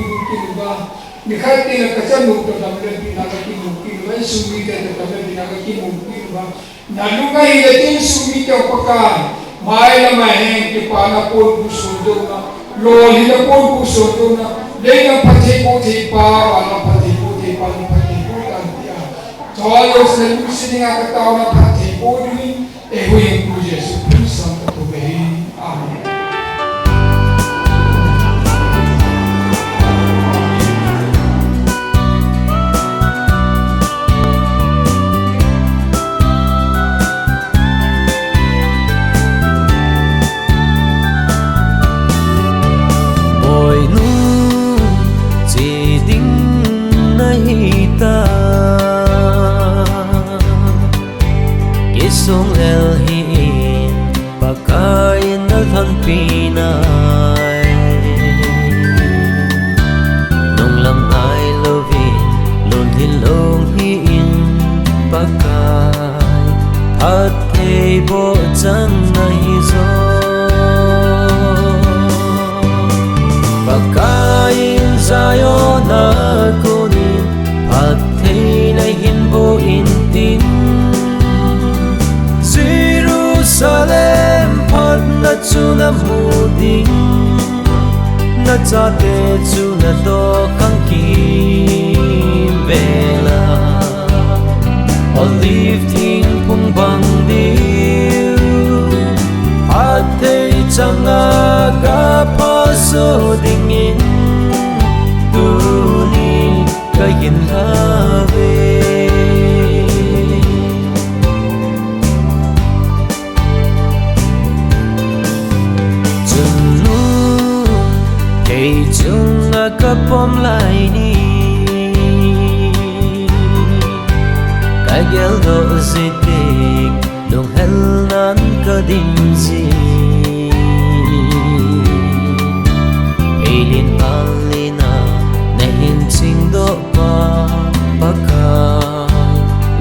apa. Nikati na kasanu to tamre pinagaki mungkin ba sumita to tamre pinagaki mungkin ba nalungay natin sumita pakan mai na maheng ki pana pon busudo na loli na pon busudo na dei na pati ko ti pa ala pati ko ti pa ni pati ko tantia tayo sa lusin nga kataw na pati ko ni e huwag ko Jesus Cristo sa tubehin. Amen. Song elhin pagkain na than Pinay nung lang ay lovin lon hilong hiin pagkay at kay bo chang na hizo pagkain sa'yo na kunin at kay na hinbuin din Jerusalem pat na chu na muding na chate chu na do kang kim bela olive ting pung bang diu ate changa ga paso dingin tuni kayin have chung kapom lai ni ka gel do zitik dong hel nan ka dim si elin alina na hin sing do pa paka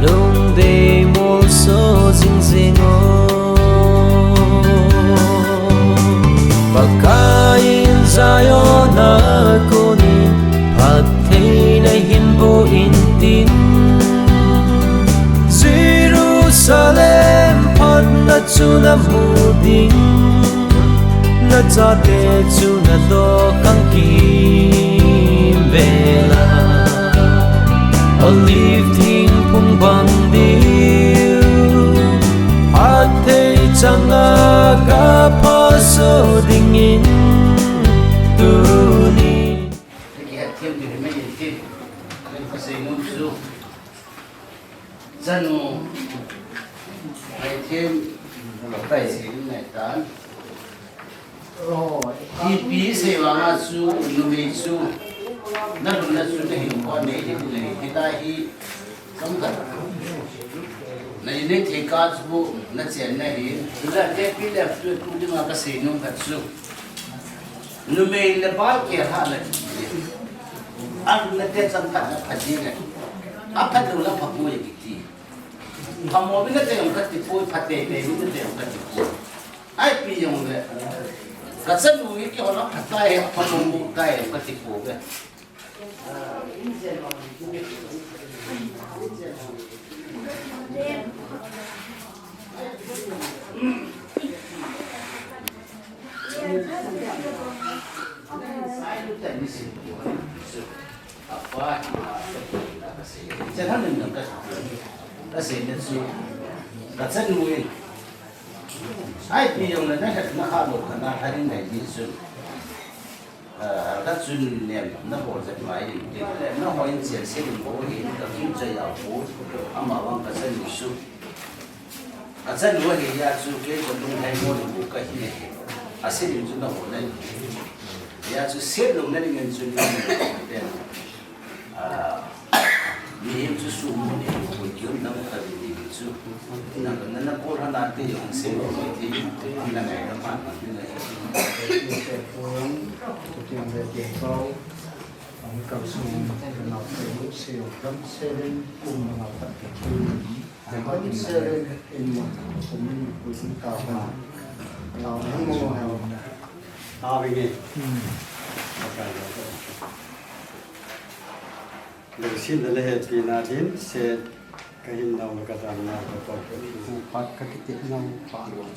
lung de mo so zing zing o pagkain sa'yo na kunin at kay na hinbuin din Jerusalem pat na chu na muding na chate chu na do kang kim bela olive ting pung bang diu at kay changa ka paso dingin tuni Kaya tim di rumah yang tim Kaya pasal ngumsu Zanu Kaya tim Kaya sini naitan Ipi sewa ngasu Numesu Nalu nasu nahi Kone nahi kita hi Samkat na ini tekat bu na chen na hi la te pi le tu ku di ma ka se no ka su nu me le ba ke ha la an na te chang ka na pha ji ne a pha du la pha ku ye ki ti pha mo bi na te yong ka ti pu pha te te ni te yong ka ti pu ai pi yong le ka sa nu ye ki ho la pha ta ye pha mo mu ka ye ka ti pu be Jangan menangkap, kasih nasi, kasih nuin. Ai pion na nak halo kana harin dai jisun. Các chuyên niệm nó bộ rất máy thì nó hỏi chuyện sẽ được bố hiện các kim chơi ảo bố mà vâng cả dân su cả dân lúa thì ra su cái còn đông hay mua được bố cái gì sẽ được chúng nó bộ đây ra su xếp luôn nên người chuyên niệm tiền mình su su mua để bố yun na makalibichu na po natin yung sino hindi na may naman ang kausong na tayo siya from 7 kung mga pagkakin ang 7 in kung kusing kawa now ang mga Abingin. Lesin lehe pinadin set kahin naw nagatan na kapag pat kakitik ng paano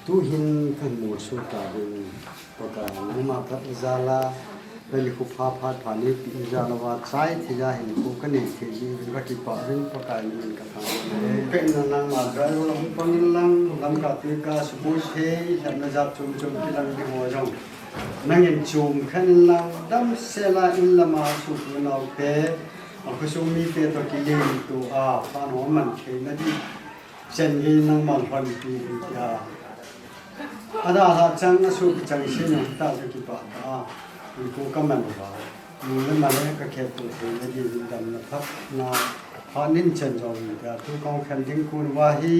tuhin kan mo so tabin pagka lumapit izala bali ko phapat phani izala wa chai thija hin ko kani thiji raki pa rin pagka nin ka pa pe nang ma ga lang pangin lang lam ka ti ka su se san na jap chum chum ki lang di mo jong nangin chum khan lang dam sela in lama su nau te aku sumi te to ki le to a pa no man ke na di chen gi nang man pan pi ya ada ha chang na su chang sin ta ki pa a ko ka man ba mu le ma le ka ke to te na di dam na thap na ha nin chen jong ya tu kong khan ding kun wa hi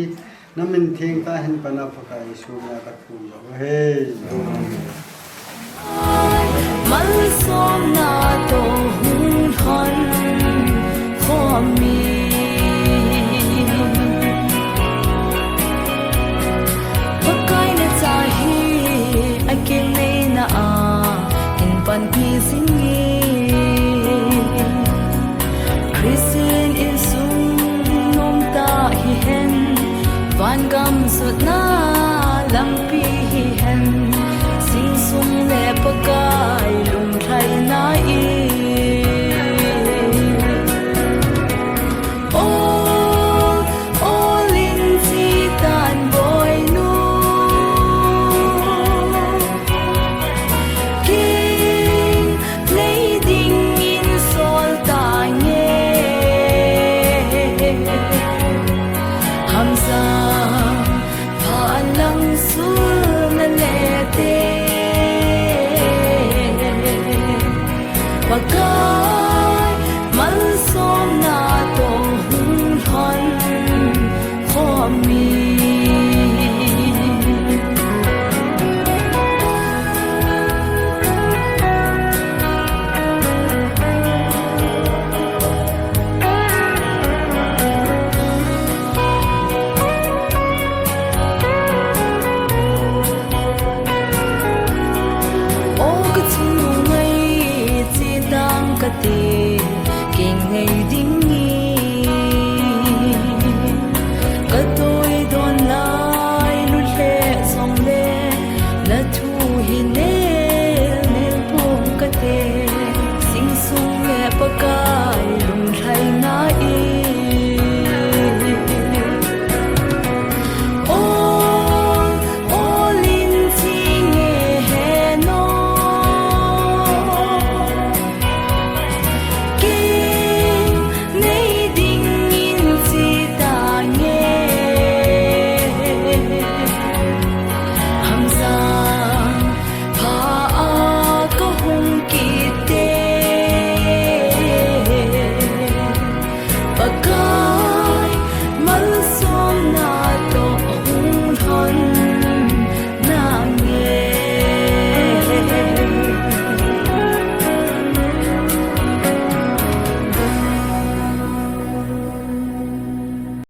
na min thing ta hin pa na pa kai su na ta ku he mal som na to hun han for me pakai na tahi akin na a in pan pi singi Christian in sung nom ta hi hen van gam sut na lampi hi hen sing sung le pakai lung thai na i all in si tan boy nu king leading in sol ta nge hamza pha lang su na le te Pagka